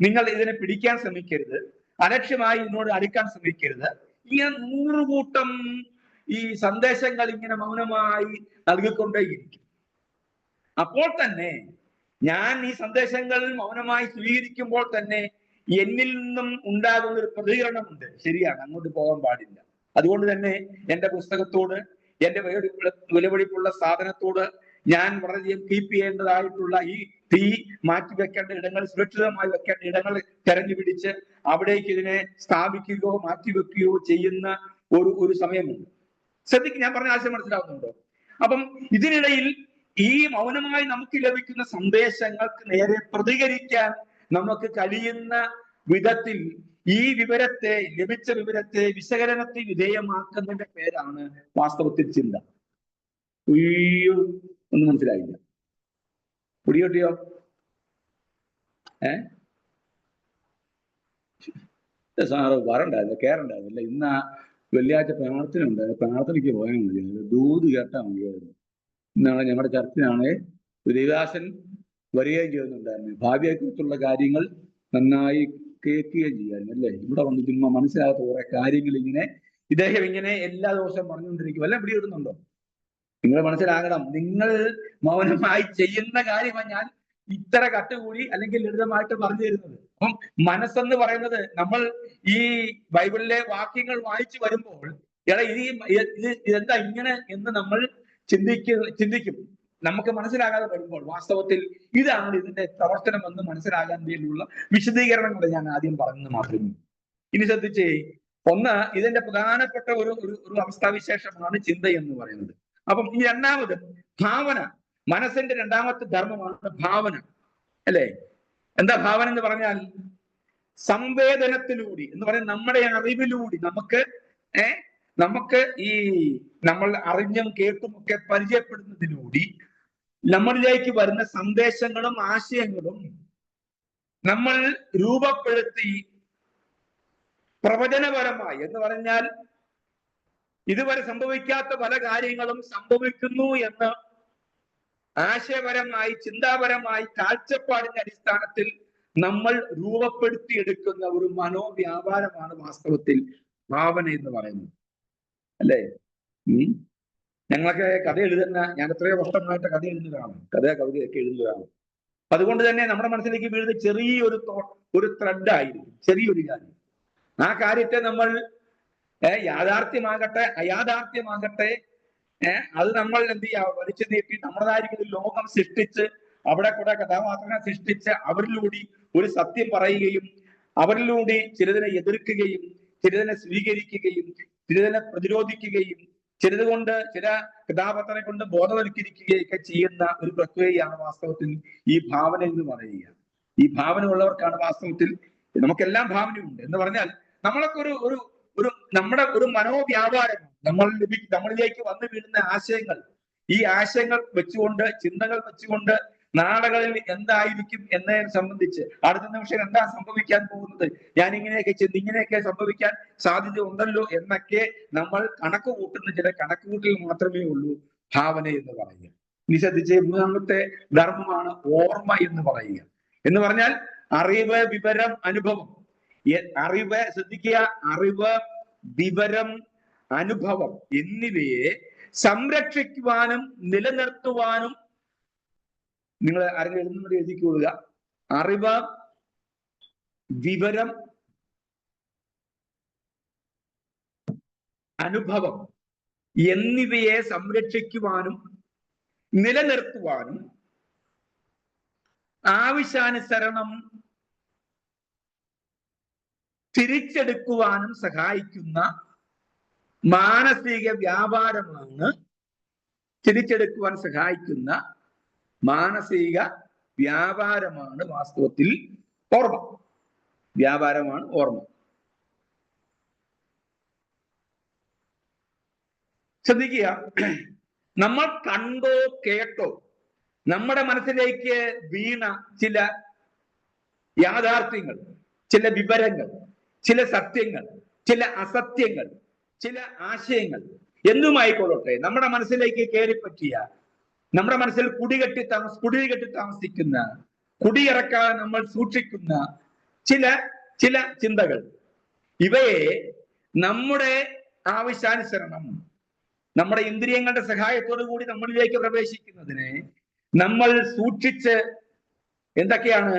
നിങ്ങൾ ഇതിനെ പിടിക്കാൻ ശ്രമിക്കരുത്, അലക്ഷ്യമായി ഇതിനോട് അടുക്കാൻ ശ്രമിക്കരുത്. ഇങ്ങനെ 100 കൂട്ടം ഈ സന്ദേശങ്ങൾ ഇങ്ങനെ മൗനമായി നൽകിക്കൊണ്ടേയിരിക്കും. അപ്പോൾ തന്നെ ഞാൻ ഈ സന്ദേശങ്ങൾ മൗനമായി സ്വീകരിക്കുമ്പോൾ തന്നെ എന്നിൽ നിന്നും ഉണ്ടാകുന്ന ഒരു പ്രതികരണമുണ്ട്. ശരിയാണ്, അങ്ങോട്ട് പോകാൻ പാടില്ല. അതുകൊണ്ട് തന്നെ എന്റെ പുസ്തകത്തോട്, എന്റെ വിലപിടിപ്പുള്ള സാധനത്തോട് ഞാൻ വളരെയധികം കീപ്പ് ചെയ്യേണ്ടതായിട്ടുള്ള ഈ തീ മാറ്റിവെക്കേണ്ട ഇടങ്ങൾ, സുരക്ഷിതമായി വെക്കേണ്ട ഇടങ്ങൾ തെരഞ്ഞു പിടിച്ച് അവിടേക്ക് ഇതിനെ സ്ഥാപിക്കുകയോ മാറ്റിവെക്കുകയോ ചെയ്യുന്ന ഒരു സമയമുണ്ട്. ശ്രദ്ധിക്ക്, ഞാൻ പറഞ്ഞ ആശയം മനസ്സിലാവുന്നുണ്ടോ? അപ്പം ഇതിനിടയിൽ ഈ മൗനമായി നമുക്ക് ലഭിക്കുന്ന സന്ദേശങ്ങൾക്ക് നേരെ പ്രതികരിക്കാൻ നമുക്ക് കഴിയുന്ന വിധത്തിൽ ഈ വിവരത്തെ, ലഭിച്ച വിവരത്തെ വിശകലനത്തിന് വിധേയമാക്കുന്നതിന്റെ പേരാണ് വാസ്തവത്തിൽ ചിന്ത. ഒന്നും മനസ്സിലായില്ല? പിടിയോട്ടിയോ? സാറ് വരണ്ടായിരുന്നു, കയറണ്ടായിരുന്നില്ല. ഇന്ന് വെള്ളിയാഴ്ച പ്രാർത്ഥന ഉണ്ടായിരുന്നു. പ്രാർത്ഥനയ്ക്ക് പോയാൽ മതിയായിരുന്നു, ദൂത് കേട്ടാൽ മതിയായിരുന്നു. ഇന്നാണ് ഞങ്ങളുടെ ചർച്ചിലാണ് ദേവദാസൻ വരികയും ചെയ്യുന്നുണ്ടായിരുന്നു. ഭാവിയെക്കുറിച്ചുള്ള കാര്യങ്ങൾ നന്നായി കേൾക്കുകയും ചെയ്യായിരുന്നു, അല്ലേ? ഇവിടെ വന്ന് ചുമ്മാ മനസ്സിലാകാത്ത കുറെ കാര്യങ്ങൾ ഇദ്ദേഹം ഇങ്ങനെ എല്ലാ ദിവസവും പറഞ്ഞുകൊണ്ടിരിക്കും. വല്ല പിടികിട്ടുന്നുണ്ടോ? നിങ്ങൾ മനസ്സിലാകണം, നിങ്ങൾ മൗനമായി ചെയ്യുന്ന കാര്യമാണ് ഞാൻ ഇത്ര കട്ടുകൂടി അല്ലെങ്കിൽ ലളിതമായിട്ട് പറഞ്ഞു തരുന്നത്. അപ്പം മനസ്സെന്ന് പറയുന്നത്, നമ്മൾ ഈ ബൈബിളിലെ വാക്യങ്ങൾ വായിച്ചു വരുമ്പോൾ ഇതെന്താ ഇങ്ങനെ എന്ന് നമ്മൾ ചിന്തിക്കും. നമുക്ക് മനസ്സിലാകാതെ വരുമ്പോൾ വാസ്തവത്തിൽ ഇതാണ് ഇതിന്റെ പ്രവർത്തനം എന്ന് മനസ്സിലാകാൻ വേണ്ടിയുള്ള വിശദീകരണങ്ങൾ ഞാൻ ആദ്യം പറഞ്ഞത് മാത്രമേ. ഇനി ശ്രദ്ധിച്ചേ, ഒന്ന്, ഇതിന്റെ പ്രധാനപ്പെട്ട ഒരു അവസ്ഥാവിശേഷമാണ് ചിന്ത എന്ന് പറയുന്നത്. അപ്പം ഈ രണ്ടാമത് ഭാവന, മനസ്സിന്റെ രണ്ടാമത്തെ ധർമ്മമാണ് ഭാവന, അല്ലേ? എന്താ ഭാവന എന്ന് പറഞ്ഞാൽ? സംവേദനത്തിലൂടെ എന്ന് പറയുന്നത് നമ്മുടെ അറിവിലൂടെ നമുക്ക് ഈ നമ്മൾ അറിഞ്ഞും കേട്ടും ഒക്കെ പരിചയപ്പെടുന്നതിലൂടെ നമ്മളിലേക്ക് വരുന്ന സന്ദേശങ്ങളും ആശയങ്ങളും നമ്മൾ രൂപപ്പെടുത്തി പ്രവചനപരമായി എന്ന് പറഞ്ഞാൽ ഇതുവരെ സംഭവിക്കാത്ത പല കാര്യങ്ങളും സംഭവിക്കുന്നു എന്ന് ആശയപരമായി ചിന്താപരമായി കാഴ്ചപ്പാടിന്റെ അടിസ്ഥാനത്തിൽ നമ്മൾ രൂപപ്പെടുത്തിയെടുക്കുന്ന ഒരു മനോവ്യാപാരമാണ് വാസ്തവത്തിൽ ഭാവന എന്ന് പറയുന്നത്, അല്ലേ? ഞങ്ങളൊക്കെ കഥ എഴുതുന്ന, ഞാൻ എത്രയോ വർഷമായിട്ട് കഥ എഴുതുന്നതാണ്, കവിതയൊക്കെ എഴുതുന്നതാണ്. അതുകൊണ്ട് തന്നെ നമ്മുടെ മനസ്സിലേക്ക് വീഴുന്ന ചെറിയൊരു ത്രെഡ് ആയിരിക്കും, ചെറിയൊരു കാര്യം. ആ കാര്യത്തെ നമ്മൾ യാഥാർത്ഥ്യമാകട്ടെ അയാഥാർത്ഥ്യമാകട്ടെ അത് നമ്മൾ എന്ത് ചെയ്യുക, വലിച്ചു നീട്ടി നമ്മുടേതായിരിക്കും ലോകം സൃഷ്ടിച്ച് അവിടെ കൂടെ കഥാപാത്രങ്ങളെ സൃഷ്ടിച്ച് അവരിലൂടെ ഒരു സത്യം പറയുകയും അവരിലൂടെ ചിലതിനെ എതിർക്കുകയും ചിലതിനെ സ്വീകരിക്കുകയും ചിലതിനെ പ്രതിരോധിക്കുകയും ചിലത് കൊണ്ട് ചില കഥാപാത്രങ്ങളെ കൊണ്ട് ബോധവൽക്കരിക്കുകയൊക്കെ ചെയ്യുന്ന ഒരു പ്രക്രിയയാണ് വാസ്തവത്തിൽ ഈ ഭാവന എന്ന് പറയുക. ഈ ഭാവന ഉള്ളവർക്കാണ് വാസ്തവത്തിൽ, നമുക്കെല്ലാം ഭാവനയുണ്ട് എന്ന് പറഞ്ഞാൽ നമ്മളൊക്കെ നമ്മുടെ ഒരു മനോവ്യാപാരം, നമ്മളിലേക്ക് വന്നു വീഴുന്ന ആശയങ്ങൾ, ഈ ആശയങ്ങൾ വെച്ചുകൊണ്ട് ചിന്തകൾ വെച്ചുകൊണ്ട് നാളുകളിൽ എന്തായിരിക്കും എന്നതിനെ സംബന്ധിച്ച് അടുത്ത നിമിഷം എന്താ സംഭവിക്കാൻ പോകുന്നത്, ഞാൻ ഇങ്ങനെയൊക്കെ സംഭവിക്കാൻ സാധ്യത ഉണ്ടല്ലോ എന്നൊക്കെ നമ്മൾ കണക്ക് കൂട്ടുന്ന ചില കണക്കുകൂട്ടൽ മാത്രമേ ഉള്ളൂ ഭാവന എന്ന് പറയുക. ഇനി ശ്രദ്ധിച്ച്, മൂന്നാമത്തെ ധർമ്മമാണ് ഓർമ്മ എന്ന് പറയുക. എന്ന് പറഞ്ഞാൽ അറിവ്, വിവരം, അനുഭവം. അറിവ്, ശ്രദ്ധിക്കുക, അറിവ്, വിവരം, അനുഭവം എന്നിവയെ സംരക്ഷിക്കുവാനും നിലനിർത്തുവാനും, നിങ്ങൾ ആരെങ്കിലും എഴുതുന്നത് എഴുതിക്കൊള്ളുക, അറിവ്, വിവരം, അനുഭവം എന്നിവയെ സംരക്ഷിക്കുവാനും നിലനിർത്തുവാനും ആവശ്യാനുസരണം തിരിച്ചെടുക്കുവാനും സഹായിക്കുന്ന മാനസിക വ്യാപാരമാണ്, തിരിച്ചെടുക്കുവാൻ സഹായിക്കുന്ന മാനസിക വ്യാപാരമാണ് വാസ്തവത്തിൽ ഓർമ്മ. വ്യാപാരമാണ് ഓർമ്മ. ശ്രദ്ധിക്കുക, നമ്മൾ കണ്ടോ കേട്ടോ നമ്മുടെ മനസ്സിലേക്ക് വീണ ചില യാഥാർത്ഥ്യങ്ങൾ, ചില വിവരങ്ങൾ, ചില സത്യങ്ങൾ, ചില അസത്യങ്ങൾ, ചില ആശയങ്ങൾ എന്തുമായിക്കൊള്ളട്ടെ, നമ്മുടെ മനസ്സിലേക്ക് കയറിപ്പറ്റിയ, നമ്മുടെ മനസ്സിൽ കുടികെട്ടി താമസിക്കുന്ന, കുടിയിറക്കാൻ നമ്മൾ സൂക്ഷിക്കുന്ന ചില ചിന്തകൾ, ഇവയെ നമ്മുടെ ആവശ്യാനുസരണം നമ്മുടെ ഇന്ദ്രിയങ്ങളുടെ സഹായത്തോടു കൂടി നമ്മളിലേക്ക് പ്രവേശിക്കുന്നതിന് നമ്മൾ സൂക്ഷിച്ച് എന്തൊക്കെയാണ്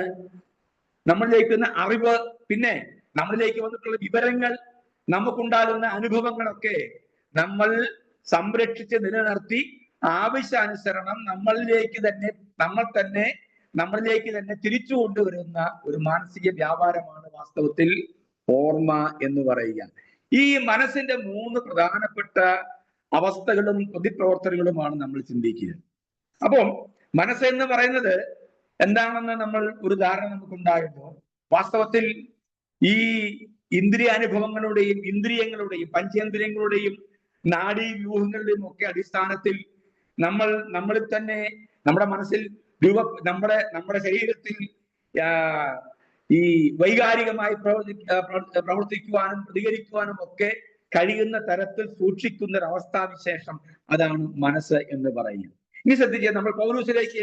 നമ്മളിലേക്ക് അറിവ്, പിന്നെ നമ്മളിലേക്ക് വന്നിട്ടുള്ള വിവരങ്ങൾ, നമുക്കുണ്ടാകുന്ന അനുഭവങ്ങളൊക്കെ നമ്മൾ സംരക്ഷിച്ച് നിലനിർത്തി ആവശ്യാനുസരണം നമ്മളിലേക്ക് തന്നെ തിരിച്ചു കൊണ്ടുവരുന്ന ഒരു മാനസിക വ്യാപാരമാണ് വാസ്തവത്തിൽ ഓർമ്മ എന്ന് പറയുക. ഈ മനസ്സിന്റെ 3 പ്രധാനപ്പെട്ട അവസ്ഥകളും പ്രതിപ്രവർത്തനങ്ങളുമാണ് നമ്മൾ ചിന്തിക്കുക. അപ്പം മനസ്സെന്ന് പറയുന്നത് എന്താണെന്ന് നമ്മൾ ഒരു ധാരണ നമുക്കുണ്ടാകുമ്പോൾ വാസ്തവത്തിൽ ഈ ഇന്ദ്രിയാനുഭവങ്ങളുടെയും പഞ്ചേന്ദ്രിയങ്ങളുടെയും നാഡീവ്യൂഹങ്ങളുടെയും ഒക്കെ അടിസ്ഥാനത്തിൽ നമ്മളിൽ തന്നെ നമ്മുടെ മനസ്സിൽ നമ്മുടെ ശരീരത്തിൽ ഈ വൈകാരികമായി പ്രവർത്തിക്കുവാനും പ്രതികരിക്കുവാനും ഒക്കെ കഴിയുന്ന തരത്തിൽ സൂക്ഷിക്കുന്ന ഒരു അവസ്ഥാവിശേഷം, അതാണ് മനസ്സ് എന്ന് പറയുന്നത്. ഇനി ശ്രദ്ധിക്കുക, നമ്മൾ പൗലൂസിലേക്ക്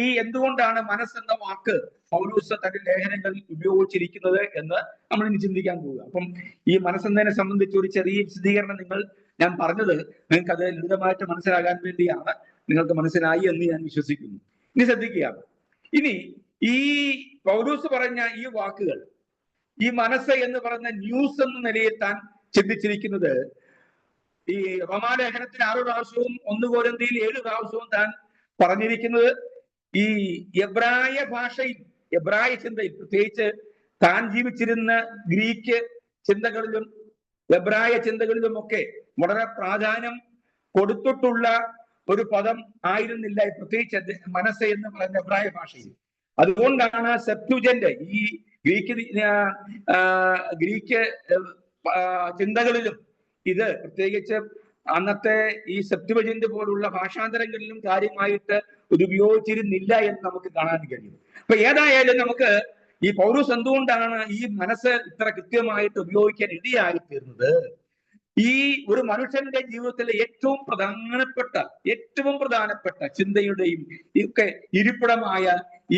ഈ എന്തുകൊണ്ടാണ് മനസ്സെന്ന വാക്ക് പൗലൂസ് തന്റെ ലേഖനങ്ങളിൽ ഉപയോഗിച്ചിരിക്കുന്നത് എന്ന് നമ്മൾ ഇനി ചിന്തിക്കാൻ പോവുക. അപ്പം ഈ മനസ്സെന്നതിനെ സംബന്ധിച്ച് ഒരു ചെറിയ വിശദീകരണം ഞാൻ പറഞ്ഞത് നിങ്ങൾക്ക് അത് ലളിതമായിട്ട് മനസ്സിലാകാൻ വേണ്ടിയാണ്. നിങ്ങൾക്ക് മനസ്സിലായി എന്ന് ഞാൻ വിശ്വസിക്കുന്നു. ഇനി ശ്രദ്ധിക്കുക, ഇനി ഈ പൗലൂസ് പറഞ്ഞ ഈ വാക്കുകൾ, ഈ മനസ്സ് എന്ന് പറഞ്ഞ ന്യൂസ് എന്ന നിലയിൽ താൻ ചിന്തിച്ചിരിക്കുന്നത്, ഈ റോമാലേഖനത്തിൽ 6 പ്രാവശ്യവും 1 കൊരിന്ത്യയിൽ 7 പ്രാവശ്യവും താൻ പറഞ്ഞിരിക്കുന്നത് ഈ എബ്രായ ഭാഷയിൽ, എബ്രായ ചിന്തയിൽ, പ്രത്യേകിച്ച് താൻ ജീവിച്ചിരുന്ന ഗ്രീക്ക് ചിന്തകളിലും എബ്രായ ചിന്തകളിലും ഒക്കെ വളരെ പ്രാധാന്യം കൊടുത്തിട്ടുള്ള ഒരു പദം ആയിരുന്നില്ല, പ്രത്യേകിച്ച് മനസ്സ് എന്ന് പറയുന്ന എബ്രായ ഭാഷയിൽ. അതുകൊണ്ടാണ് സെപ്റ്റുജന്റ്, ഈ ഗ്രീക്ക് ചിന്തകളിലും ഇത് പ്രത്യേകിച്ച് അന്നത്തെ ഈ സെപ്റ്റുവജിന്റ് പോലുള്ള ഭാഷാന്തരങ്ങളിലും കാര്യമായിട്ട് ഇത് ഉപയോഗിച്ചിരുന്നില്ല എന്ന് നമുക്ക് കാണാൻ കഴിയും. അപ്പൊ ഏതായാലും നമുക്ക് ഈ പൗലോസ് എന്തുകൊണ്ടാണ് ഈ മനസ്സ് ഇത്ര കൃത്യമായിട്ട് ഉപയോഗിക്കാൻ ഇടയായി തീർന്നത്? ഈ ഒരു മനുഷ്യന്റെ ജീവിതത്തിലെ ഏറ്റവും പ്രധാനപ്പെട്ട ചിന്തയുടെയും ഒക്കെ ഇരിപ്പിടമായ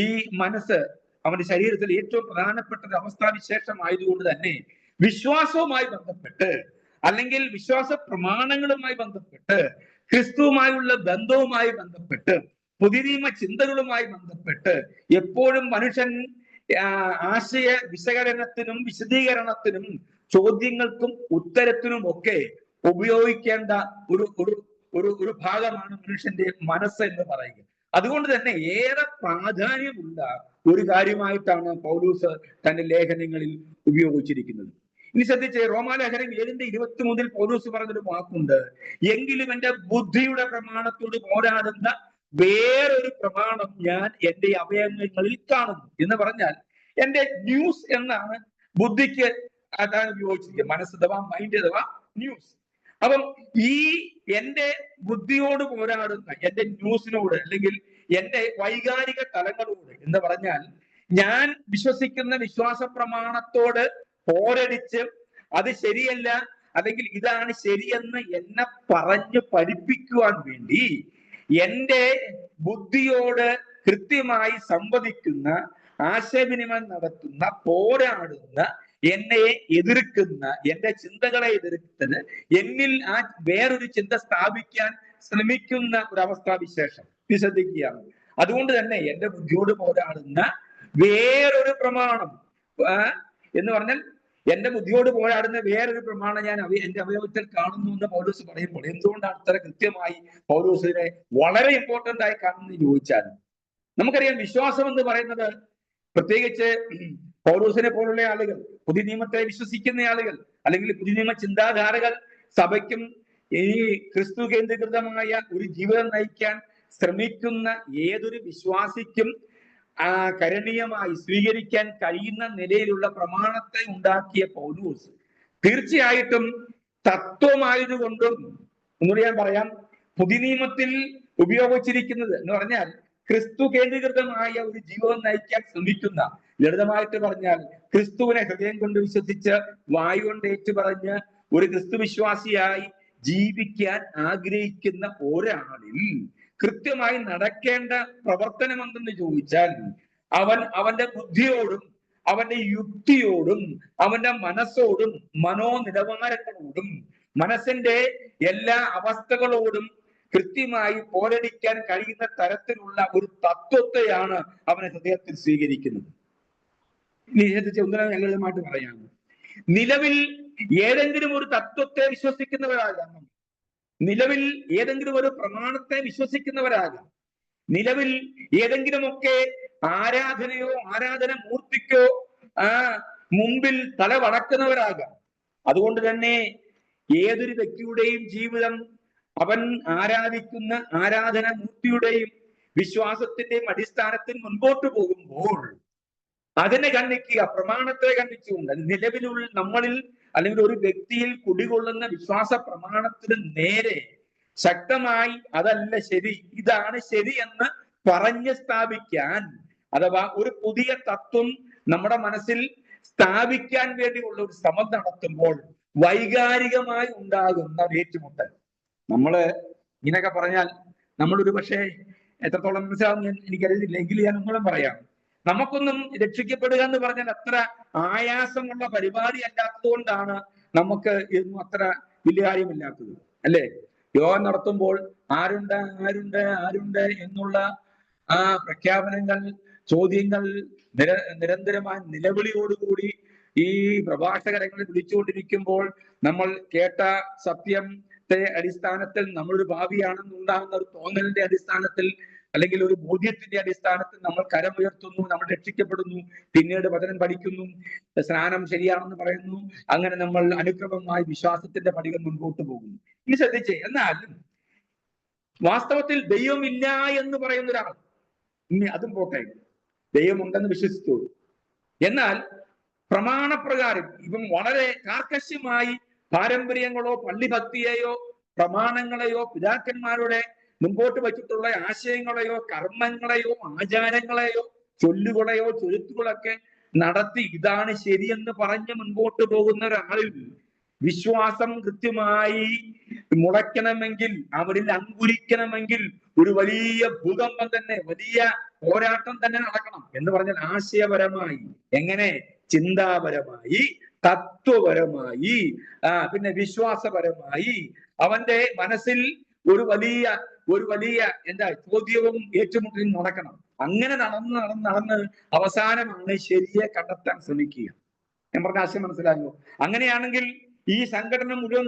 ഈ മനസ്സ് അവന്റെ ശരീരത്തിൽ ഏറ്റവും പ്രധാനപ്പെട്ട ഒരു അവസ്ഥാവിശേഷമായതുകൊണ്ട് തന്നെ വിശ്വാസവുമായി ബന്ധപ്പെട്ട്, അല്ലെങ്കിൽ വിശ്വാസ പ്രമാണങ്ങളുമായി ബന്ധപ്പെട്ട്, ക്രിസ്തുവുമായുള്ള ബന്ധവുമായി ബന്ധപ്പെട്ട്, പുതിയ നിയമ ചിന്തകളുമായി ബന്ധപ്പെട്ട് എപ്പോഴും മനുഷ്യൻ ആശയ വിശകലനത്തിനും വിശദീകരണത്തിനും ചോദ്യങ്ങൾക്കും ഉത്തരത്തിനും ഒക്കെ ഉപയോഗിക്കേണ്ട ഒരു ഭാഗമാണ് മനുഷ്യന്റെ മനസ്സ് എന്ന് പറയുക. അതുകൊണ്ട് തന്നെ ഏറെ പ്രാധാന്യമുള്ള ഒരു കാര്യമായിട്ടാണ് പൗലോസ് തന്റെ ലേഖനങ്ങളിൽ ഉപയോഗിച്ചിരിക്കുന്നത്. ഇനി ശ്രദ്ധിച്ച് റോമാലേഖനം 7:23 പൗലോസ് പറഞ്ഞൊരു വാക്കുണ്ട്, എങ്കിലും എന്റെ ബുദ്ധിയുടെ പ്രമാണത്തോട് പോരാടുന്ന വേറൊരു പ്രമാണം ഞാൻ എന്റെ അവയവങ്ങളിൽ കാണുന്നു എന്ന് പറഞ്ഞാൽ എന്റെ ന്യൂസ് എന്നാണ് ബുദ്ധിക്ക് അതാണ് ഉപയോഗിച്ചിരിക്കുക. മനസ്സ് അഥവാ മൈൻഡ് അഥവാ ന്യൂസ്. അപ്പം ഈ എന്റെ ബുദ്ധിയോട് പോരാടുന്ന എന്റെ ന്യൂസിനോട്, അല്ലെങ്കിൽ എന്റെ വൈകാരിക തലങ്ങളോട് എന്ന് പറഞ്ഞാൽ ഞാൻ വിശ്വസിക്കുന്ന വിശ്വാസ പ്രമാണത്തോട് പോരടിച്ച് അത് ശരിയല്ല അല്ലെങ്കിൽ ഇതാണ് ശരിയെന്ന് എന്നെ പറഞ്ഞു പഠിപ്പിക്കുവാൻ വേണ്ടി എന്റെ ബുദ്ധിയോട് കൃത്യമായി സംവദിക്കുന്ന, ആശയവിനിമയം നടത്തുന്ന, പോരാടുന്ന, എന്നെ എതിർക്കുന്ന, എന്റെ ചിന്തകളെ എതിർക്കുന്ന, എന്നിൽ ആ വേറൊരു ചിന്ത സ്ഥാപിക്കാൻ ശ്രമിക്കുന്ന ഒരവസ്ഥാവിശേഷം ശ്രദ്ധിക്കുകയാണ്. അതുകൊണ്ട് തന്നെ എന്റെ ബുദ്ധിയോട് പോരാടുന്ന വേറൊരു പ്രമാണം എന്ന് പറഞ്ഞാൽ എന്റെ ബുദ്ധിയോട് പോരാടുന്ന വേറൊരു പ്രമാണം ഞാൻ എന്റെ അവയവത്തിൽ കാണുന്നു എന്ന് പൗലോസ് പറയുമ്പോൾ എന്തുകൊണ്ടാണ് അത്ര കൃത്യമായി പൗലോസിനെ വളരെ ഇമ്പോർട്ടന്റ് ആയി കാണുന്നത് ചോദിച്ചാൽ, നമുക്കറിയാം വിശ്വാസം എന്ന് പറയുന്നത് പ്രത്യേകിച്ച് പൗലോസിനെ പോലുള്ള ആളുകൾ, പുതിയ നിയമത്തെ വിശ്വസിക്കുന്ന ആളുകൾ, അല്ലെങ്കിൽ പുതിയ നിയമ ചിന്താധാരകൾ സഭയ്ക്കും ഈ ക്രിസ്തു കേന്ദ്രീകൃതമായ ഒരു ജീവിതം നയിക്കാൻ ശ്രമിക്കുന്ന ഏതൊരു വിശ്വാസിക്കും കരണീയമായി സ്വീകരിക്കാൻ കഴിയുന്ന നിലയിലുള്ള പ്രമാണത്തെ ഉണ്ടാക്കിയ പൗലോസ് തീർച്ചയായിട്ടും തത്വമായതുകൊണ്ടും, ഒന്നുകൂടി ഞാൻ പറയാം, പുതിയ നിയമത്തിൽ ഉപയോഗിച്ചിരിക്കുന്നത് എന്ന് പറഞ്ഞാൽ ക്രിസ്തു കേന്ദ്രീകൃതമായ ഒരു ജീവിതം നയിക്കാൻ ശ്രമിക്കുന്ന, ലളിതമായിട്ട് പറഞ്ഞാൽ ക്രിസ്തുവിനെ ഹൃദയം കൊണ്ട് വിശ്വസിച്ച് വായു കൊണ്ട് ഏറ്റുപറഞ്ഞ് ഒരു ക്രിസ്തു വിശ്വാസിയായി ജീവിക്കാൻ ആഗ്രഹിക്കുന്ന ഒരാളിൽ കൃത്യമായി നടക്കേണ്ട പ്രവർത്തനം എന്തെന്ന് ചോദിച്ചാൽ അവന്റെ ബുദ്ധിയോടും അവന്റെ യുക്തിയോടും അവന്റെ മനസ്സോടും മനോനിലവാരങ്ങളോടും മനസ്സിന്റെ എല്ലാ അവസ്ഥകളോടും കൃത്യമായി പോരടിക്കാൻ കഴിയുന്ന തരത്തിലുള്ള ഒരു തത്വത്തെയാണ് അവനെ ഹൃദയത്തിൽ സ്വീകരിക്കുന്നത്. ലളിതമായിട്ട് പറയാം, നിലവിൽ ഏതെങ്കിലും ഒരു തത്വത്തെ വിശ്വസിക്കുന്നവരാകാം, നിലവിൽ ഏതെങ്കിലും ഒരു പ്രമാണത്തെ വിശ്വസിക്കുന്നവരാകാം, നിലവിൽ ഏതെങ്കിലുമൊക്കെ ആരാധനയോ ആരാധന മൂർത്തിക്കോ മുമ്പിൽ തല വണക്കുന്നവരാകാം. അതുകൊണ്ട് തന്നെ ഏതൊരു വ്യക്തിയുടെയും ജീവിതം അവൻ ആരാധിക്കുന്ന ആരാധന മൂർത്തിയുടെയും വിശ്വാസത്തിന്റെയും അടിസ്ഥാനത്തിൽ മുൻപോട്ട് പോകുമ്പോൾ അതിനെ ഖണ്ഡിക്കുക, പ്രമാണത്തെ ഖണ്ഡിച്ചുകൊണ്ട് നിലവിലുള്ള നമ്മളിൽ അല്ലെങ്കിൽ ഒരു വ്യക്തിയിൽ കുടികൊള്ളുന്ന വിശ്വാസ പ്രമാണത്തിന് നേരെ ശക്തമായി അതല്ല ശരി, ഇതാണ് ശരി എന്ന് പറഞ്ഞ് സ്ഥാപിക്കാൻ, അഥവാ ഒരു പുതിയ തത്വം നമ്മുടെ മനസ്സിൽ സ്ഥാപിക്കാൻ വേണ്ടിയുള്ള ഒരു ശ്രമം നടത്തുമ്പോൾ വൈകാരികമായി ഉണ്ടാകുന്ന ഏറ്റുമുട്ടൽ. നമ്മള് ഇങ്ങനെയൊക്കെ പറഞ്ഞാൽ നമ്മളൊരു പക്ഷേ എത്രത്തോളം മനസ്സിലാവുന്ന എനിക്കറിയില്ല, എങ്കിലും ഞാൻ ഒന്നും പറയാം. നമുക്കൊന്നും രക്ഷിക്കപ്പെടുക എന്ന് പറഞ്ഞാൽ അത്ര ആയാസമുള്ള പരിപാടി അല്ലാത്തത് കൊണ്ടാണ് നമുക്ക് ഇതൊന്നും അത്ര വലിയ കാര്യമില്ലാത്തത്, അല്ലേ? യോഗം നടത്തുമ്പോൾ ആരുണ്ട് ആരുണ്ട് ആരുണ്ട് എന്നുള്ള പ്രഖ്യാപനങ്ങൾ, ചോദ്യങ്ങൾ, നിരന്തരമായ നിലവിളിയോടുകൂടി ഈ പ്രഭാഷകരങ്ങളെ വിളിച്ചുകൊണ്ടിരിക്കുമ്പോൾ നമ്മൾ കേട്ട സത്യത്തെ അടിസ്ഥാനത്തിൽ നമ്മളൊരു ഭാവിയാണെന്നുണ്ടാകുന്ന ഒരു തോന്നലിന്റെ അടിസ്ഥാനത്തിൽ അല്ലെങ്കിൽ ഒരു ബോധ്യത്തിന്റെ അടിസ്ഥാനത്തിൽ നമ്മൾ കരമുയർത്തുന്നു, നമ്മൾ രക്ഷിക്കപ്പെടുന്നു, പിന്നീട് വചനം പഠിക്കുന്നു, സ്നാനം ശരിയാണെന്ന് പറയുന്നു, അങ്ങനെ നമ്മൾ അനുക്രമമായി വിശ്വാസത്തിന്റെ പടികൾ മുൻപോട്ട് പോകുന്നു. ഇനി ശ്രദ്ധിച്ചേ, എന്നാൽ വാസ്തവത്തിൽ ദൈവമില്ല എന്ന് പറയുന്ന ഒരാൾ, ഇനി അതും പോട്ടെ, ദൈവമുണ്ടെന്ന് വിശ്വസിച്ചോളൂ, എന്നാൽ പ്രമാണപ്രകാരം ഇപ്പം വളരെ കാർക്കശ്യമായി പാരമ്പര്യങ്ങളോ പള്ളിഭക്തിയെയോ പ്രമാണങ്ങളെയോ പിതാക്കന്മാരുടെ മുമ്പോട്ട് വച്ചിട്ടുള്ള ആശയങ്ങളെയോ കർമ്മങ്ങളെയോ ആചാരങ്ങളെയോ ചൊല്ലുകളെയോ ചൊരുത്തുകളൊക്കെ നടത്തി ഇതാണ് ശരിയെന്ന് പറഞ്ഞ് മുൻപോട്ട് പോകുന്ന ഒരാളിൽ വിശ്വാസം കൃത്യമായി മുളയ്ക്കണമെങ്കിൽ, അവരിൽ അങ്കുരിക്കണമെങ്കിൽ ഒരു വലിയ ഭൂകമ്പം തന്നെ, വലിയ പോരാട്ടം തന്നെ നടക്കണം. എന്ന് പറഞ്ഞാൽ ആശയപരമായി, എങ്ങനെ? ചിന്താപരമായി, തത്വപരമായി, പിന്നെ വിശ്വാസപരമായി അവന്റെ മനസ്സിൽ ഒരു വലിയ എന്താ ചോദ്യവും ഏറ്റുമുട്ടലും നടക്കണം. അങ്ങനെ നടന്ന് അവസാനമാണ് ശരിയെ കണ്ടെത്താൻ ശ്രമിക്കുക. ഞാൻ പറഞ്ഞ ആശയം മനസ്സിലായോ? അങ്ങനെയാണെങ്കിൽ ഈ സംഘടന മുഴുവൻ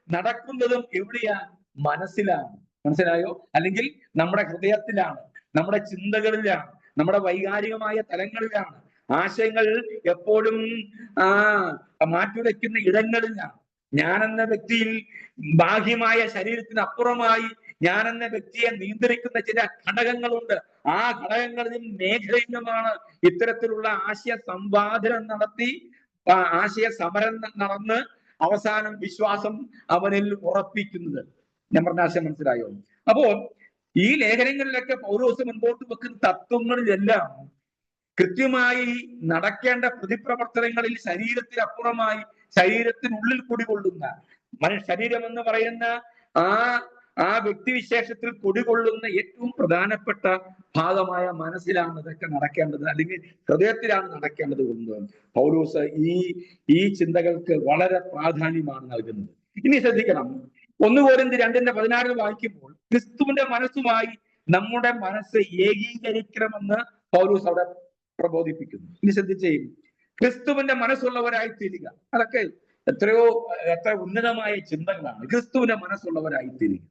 നടക്കുന്നതും എവിടെയാ? മനസ്സിലാണ്. മനസ്സിലായോ? അല്ലെങ്കിൽ നമ്മുടെ ഹൃദയത്തിലാണ്, നമ്മുടെ ചിന്തകളിലാണ്, നമ്മുടെ വൈകാരികമായ തലങ്ങളിലാണ്. ആശയങ്ങൾ എപ്പോഴും മാറ്റിവെക്കുന്ന ഇടങ്ങളിലാണ്. ഞാനെന്ന വ്യക്തിയിൽ ബാഹ്യമായ ശരീരത്തിന് അപ്പുറമായി ഞാനെന്ന വ്യക്തിയെ നിയന്ത്രിക്കുന്ന ചില ഘടകങ്ങളുണ്ട്. ആ ഘടകങ്ങളിലും മേഖലയിലുമാണ് ഇത്തരത്തിലുള്ള ആശയ സംവാദനം നടത്തി ആശയ സമരം നടന്ന് അവസാനം വിശ്വാസം അവനിൽ ഉറപ്പിക്കുന്നത്. ഞാൻ പറഞ്ഞ ആശയം മനസ്സിലായോ? അപ്പോൾ ഈ ലേഖനങ്ങളിലൊക്കെ പൗലോസ് മുൻപോട്ട് വെക്കുന്ന തത്വങ്ങളിലെല്ലാം കൃത്യമായി നടക്കേണ്ട പ്രതിപ്രവർത്തനങ്ങളിൽ ശരീരത്തിനപ്പുറമായി ശരീരത്തിനുള്ളിൽ കുടികൊള്ളുന്ന ശരീരം എന്ന് പറയുന്ന ആ വ്യക്തിവിശേഷത്തിൽ കുടികൊള്ളുന്ന ഏറ്റവും പ്രധാനപ്പെട്ട ഭാഗമായ മനസ്സിലാണ് ഇതൊക്കെ നടക്കേണ്ടത്, അല്ലെങ്കിൽ ഹൃദയത്തിലാണ് നടക്കേണ്ടത് കൊണ്ട് പൗലോസ് ഈ ചിന്തകൾക്ക് വളരെ പ്രാധാന്യമാണ് നൽകുന്നത്. ഇനി ശ്രദ്ധിക്കണം, 1 Corinthians 2:16 വായിക്കുമ്പോൾ ക്രിസ്തുവിന്റെ മനസ്സുമായി നമ്മുടെ മനസ്സ് ഏകീകരിക്കണമെന്ന് പൗലോസ് അവിടെ പ്രബോധിപ്പിക്കുന്നു. ഇനി ശ്രദ്ധിച്ചേ, ക്രിസ്തുവിന്റെ മനസ്സുള്ളവരായി തീരുക. അതൊക്കെ എത്ര ഉന്നതമായ ചിന്തകളാണ്. ക്രിസ്തുവിന്റെ മനസ്സുള്ളവരായി തീരുക.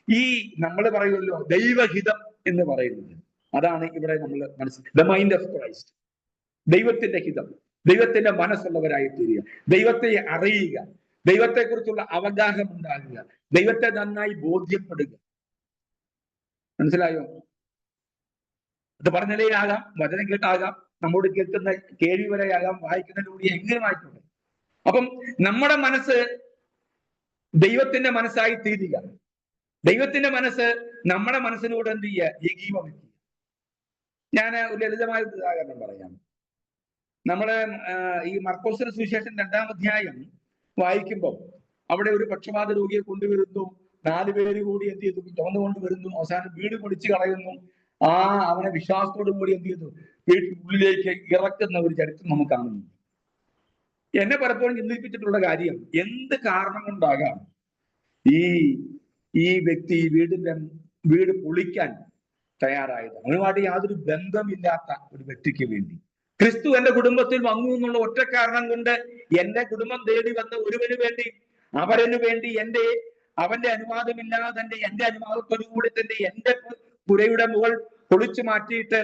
ഈ നമ്മൾ പറയുമല്ലോ ദൈവഹിതം എന്ന് പറയുന്നത്, അതാണ് ഇവിടെ നമ്മൾ ദ മൈൻഡ് ഓഫ് ക്രൈസ്റ്റ്. ദൈവത്തിന്റെ ഹിതം, ദൈവത്തിന്റെ മനസ്സുള്ളവരായി തീരുക, ദൈവത്തെ അറിയുക, ദൈവത്തെക്കുറിച്ചുള്ള അവഗാഹം ഉണ്ടാകുക, ദൈവത്തെ നന്നായി ബോധ്യപ്പെടുക. മനസ്സിലായോ? അത് പറഞ്ഞിലേയാകാം, വചനം കേട്ടാകാം, നമ്മോട് കേൾക്കുന്ന കേൾവി വരെയാകാം, വായിക്കുന്നതിലൂടെ എങ്ങനെ ആയിക്കോട്ടെ. അപ്പം നമ്മുടെ മനസ്സ് ദൈവത്തിന്റെ മനസ്സായി തീരുക. ദൈവത്തിന്റെ മനസ്സ് നമ്മുടെ മനസ്സിനോട് എന്ത് ചെയ്യുക? ഏകീഭവിക്കുക. ഞാൻ ഒരു ലളിതമായ ഉദാഹരണം പറയാം. നമ്മള് ഈ മർക്കോസിന്റെ സുവിശേഷം 2-ാം അധ്യായം വായിക്കുമ്പോൾ അവിടെ ഒരു പക്ഷപാത രോഗിയെ കൊണ്ടുവരുന്നു. 4 പേര് കൂടി എന്ത് ചെയ്തു? ചുമന്നുകൊണ്ട് വരുന്നു. അവസാനം വീട് പൊളിച്ചു കളയുന്നു. അവനെ വിശ്വാസത്തോടു കൂടി എന്ത് ചെയ്തു? വീട്ടിനുള്ളിലേക്ക് ഇറക്കുന്ന ഒരു ചരിത്രം നമുക്ക് കാണുന്നു. എന്നെ പലപ്പോഴും ചിന്തിപ്പിച്ചിട്ടുള്ള കാര്യം, എന്ത് കാരണം കൊണ്ടാകാം ഈ വ്യക്തി വീട് പൊളിക്കാൻ തയ്യാറായത്? അവനുമായിട്ട് യാതൊരു ബന്ധമില്ലാത്ത ഒരു വ്യക്തിക്ക് വേണ്ടി ക്രിസ്തു എന്റെ കുടുംബത്തിൽ വന്നു എന്നുള്ള ഒറ്റ കാരണം കൊണ്ട് എന്റെ കുടുംബം തേടി വന്ന ഒരുവന് വേണ്ടി, അവരന് വേണ്ടി അവന്റെ അനുവാദമില്ലാതെ എന്റെ അനുവാദത്തോടുകൂടി തന്നെ എന്റെ പുരയുടെ മുകൾ പൊളിച്ചു മാറ്റിയിട്ട്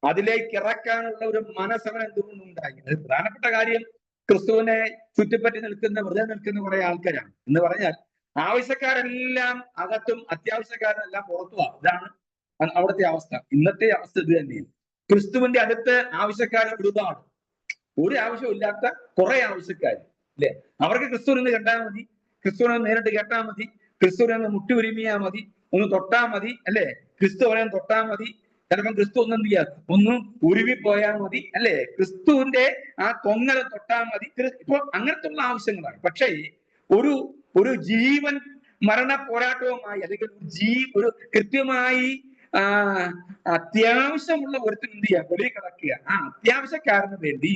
അതിലേക്ക് ഇറക്കാനുള്ള ഒരു മനസ്സവൻ എന്തുകൊണ്ടുണ്ടായി? അത് പ്രധാനപ്പെട്ട കാര്യം, ക്രിസ്തുവിനെ ചുറ്റിപ്പറ്റി വെറുതെ നിൽക്കുന്ന കുറെ ആൾക്കാരാണ്. എന്ന് പറഞ്ഞാൽ ആവശ്യക്കാരെല്ലാം അകത്തും അത്യാവശ്യക്കാരെല്ലാം പുറത്തുമാണ്. ഇതാണ് അവിടുത്തെ അവസ്ഥ. ഇന്നത്തെ അവസ്ഥ ഇത് തന്നെയാണ്. ക്രിസ്തുവിന്റെ അടുത്ത് ആവശ്യക്കാരെ ഒരുപാട്, ഒരു ആവശ്യമില്ലാത്ത കുറെ ആവശ്യക്കാർ, അല്ലെ? അവർക്ക് ക്രിസ്തുവിനെ കണ്ടാൽ മതി, ക്രിസ്തുവിനെ നേരിട്ട് കേട്ടാൽ മതി, ക്രിസ്തുവിനെ മുട്ടി ഒരുമിയാൽ മതി, ഒന്ന് തൊട്ടാൽ മതി, അല്ലെ? ക്രിസ്തുവിനെ തൊട്ടാൽ മതി, ചിലപ്പം ക്രിസ്തു ഒന്നും ചെയ്യാ ഒന്ന് ഉരുവിപ്പോയാൽ മതി, അല്ലെ? ക്രിസ്തുവിന്റെ ആ തൊങ്ങലെ തൊട്ടാൽ മതി. ഇപ്പൊ അങ്ങനത്തെ ഉള്ള ആവശ്യങ്ങളാണ്. പക്ഷേ ഒരു ജീവൻ മരണ പോരാട്ടവുമായി, അല്ലെങ്കിൽ ഒരു കൃത്യമായി അത്യാവശ്യമുള്ള ഒരുത്തിന് എന്ത് ചെയ്യാം? വെളിയിൽ കിടക്കുക. ആ അത്യാവശ്യക്കാരന് വേണ്ടി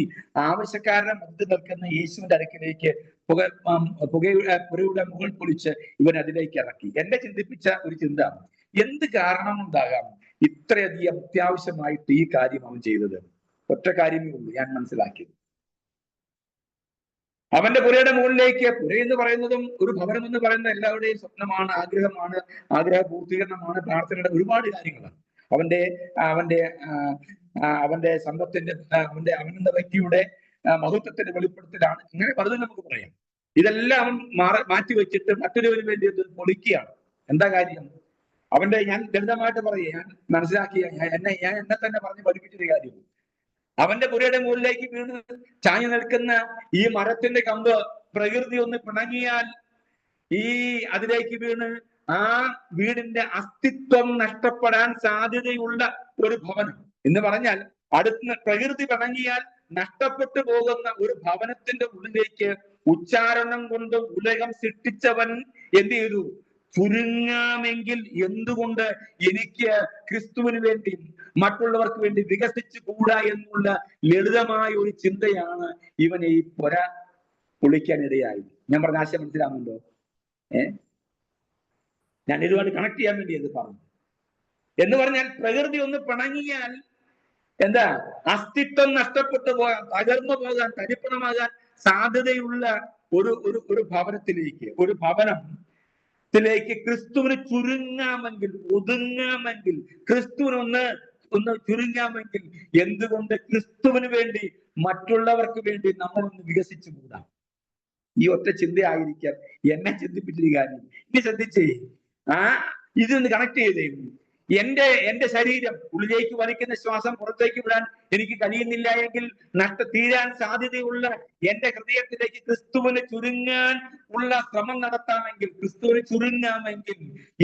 ആവശ്യക്കാരനെ മധ്യ നിൽക്കുന്ന യേശുവിന്റെ അടുക്കിലേക്ക് പുരയുടെ മുകൾ പൊളിച്ച് ഇവൻ അതിലേക്ക് ഇറക്കി. എന്നെ ചിന്തിപ്പിച്ച ഒരു ചിന്ത, എന്ത് കാരണം കൊണ്ടാകാം ഇത്രയധികം അത്യാവശ്യമായിട്ട് ഈ കാര്യം അവൻ ചെയ്തത്? ഒറ്റ കാര്യമേ ഉള്ളൂ ഞാൻ മനസ്സിലാക്കിയത്. അവന്റെ പുരയുടെ മുകളിലേക്ക്, പുര എന്ന് പറയുന്നതും ഒരു ഭവനം എന്ന് പറയുന്നത് എല്ലാവരുടെയും സ്വപ്നമാണ്, ആഗ്രഹമാണ്, ആഗ്രഹ പൂർത്തീകരണമാണ്, പ്രാർത്ഥനയുടെ ഒരുപാട് കാര്യങ്ങളാണ്. അവന്റെ സമ്പത്തിന്റെ, അവന്റെ വ്യക്തിയുടെ മഹത്വത്തിന്റെ വെളിപ്പെടുത്തലാണ്. അങ്ങനെ പലതും നമുക്ക് പറയാം. ഇതെല്ലാം അവൻ മാറ്റിവെച്ചിട്ട് മറ്റൊരുവന് വേണ്ടി പൊളിക്കുകയാണ്. എന്താ കാര്യം? ഞാൻ ലളിതമായിട്ട് പറയുക, ഞാൻ മനസ്സിലാക്കിയ, ഞാൻ എന്നെ തന്നെ പറഞ്ഞ് പഠിപ്പിച്ചൊരു കാര്യം, അവന്റെ പുരയുടെ മുകളിലേക്ക് വീണ് ചാഞ്ഞു നിൽക്കുന്ന ഈ മരത്തിന്റെ കമ്പ് പ്രകൃതി ഒന്ന് പിണങ്ങിയാൽ അതിലേക്ക് വീണ് ആ വീടിന്റെ അസ്തിത്വം നഷ്ടപ്പെടാൻ സാധ്യതയുള്ള ഒരു ഭവനം എന്ന് പറഞ്ഞാൽ, പ്രകൃതി പിണങ്ങിയാൽ നഷ്ടപ്പെട്ടു പോകുന്ന ഒരു ഭവനത്തിന്റെ ഉള്ളിലേക്ക് ഉച്ചാരണം കൊണ്ട് ഉലകം സൃഷ്ടിച്ചവൻ എന്ത് ചെയ്തു? ചുരുങ്ങാമെങ്കിൽ എന്തുകൊണ്ട് എനിക്ക് ക്രിസ്തുവിന് വേണ്ടി മറ്റുള്ളവർക്ക് വേണ്ടി വികസിച്ചു കൂടാ എന്നുള്ള ലളിതമായ ഒരു ചിന്തയാണ് ഇവൻ ഈ പുര പൊളിക്കാനിടയായത്. ഞാൻ പറഞ്ഞ ആശയം മനസ്സിലാവുന്നുണ്ടോ? ഞാൻ ഇതുമായിട്ട് കണക്ട് ചെയ്യാൻ വേണ്ടി അത് പറഞ്ഞു. എന്ന് പറഞ്ഞാൽ പ്രകൃതി ഒന്ന് പിണങ്ങിയാൽ എന്താ? അസ്തിത്വം നഷ്ടപ്പെട്ടു പോകാൻ, തകർന്നു പോകാൻ, തരിപ്പണമാകാൻ സാധ്യതയുള്ള ഒരു ഭവനത്തിലേക്ക്, ഒരു ഭവനത്തിലേക്ക് ക്രിസ്തുവിന് ചുരുങ്ങാമെങ്കിൽ, ഒതുങ്ങാമെങ്കിൽ, ക്രിസ്തുവിനൊന്ന് ചുരുങ്ങാമെങ്കിൽ എന്തുകൊണ്ട് ക്രിസ്തുവിന് വേണ്ടി മറ്റുള്ളവർക്ക് വേണ്ടി നമ്മളൊന്ന് വികസിച്ചു കൂടാം? ഈ ഒറ്റ ചിന്തയായിരിക്കാം എന്നെ ചിന്തിപ്പിച്ചൊരു കാര്യം. ഇനി ശ്രദ്ധിച്ചേ, ഇതൊന്ന് കണക്ട് ചെയ്തേ. എന്റെ ശരീരം ഉള്ളിലേക്ക് വലിക്കുന്ന ശ്വാസം പുറത്തേക്ക് വിടാൻ എനിക്ക് കഴിയുന്നില്ല എങ്കിൽ തീരാൻ സാധ്യതയുള്ള എന്റെ ഹൃദയത്തിലേക്ക് ക്രിസ്തുവിന് ചുരുങ്ങാൻ ഉള്ള ശ്രമം നടത്താമെങ്കിൽ, ക്രിസ്തുവിന് ചുരുങ്ങാമെങ്കിൽ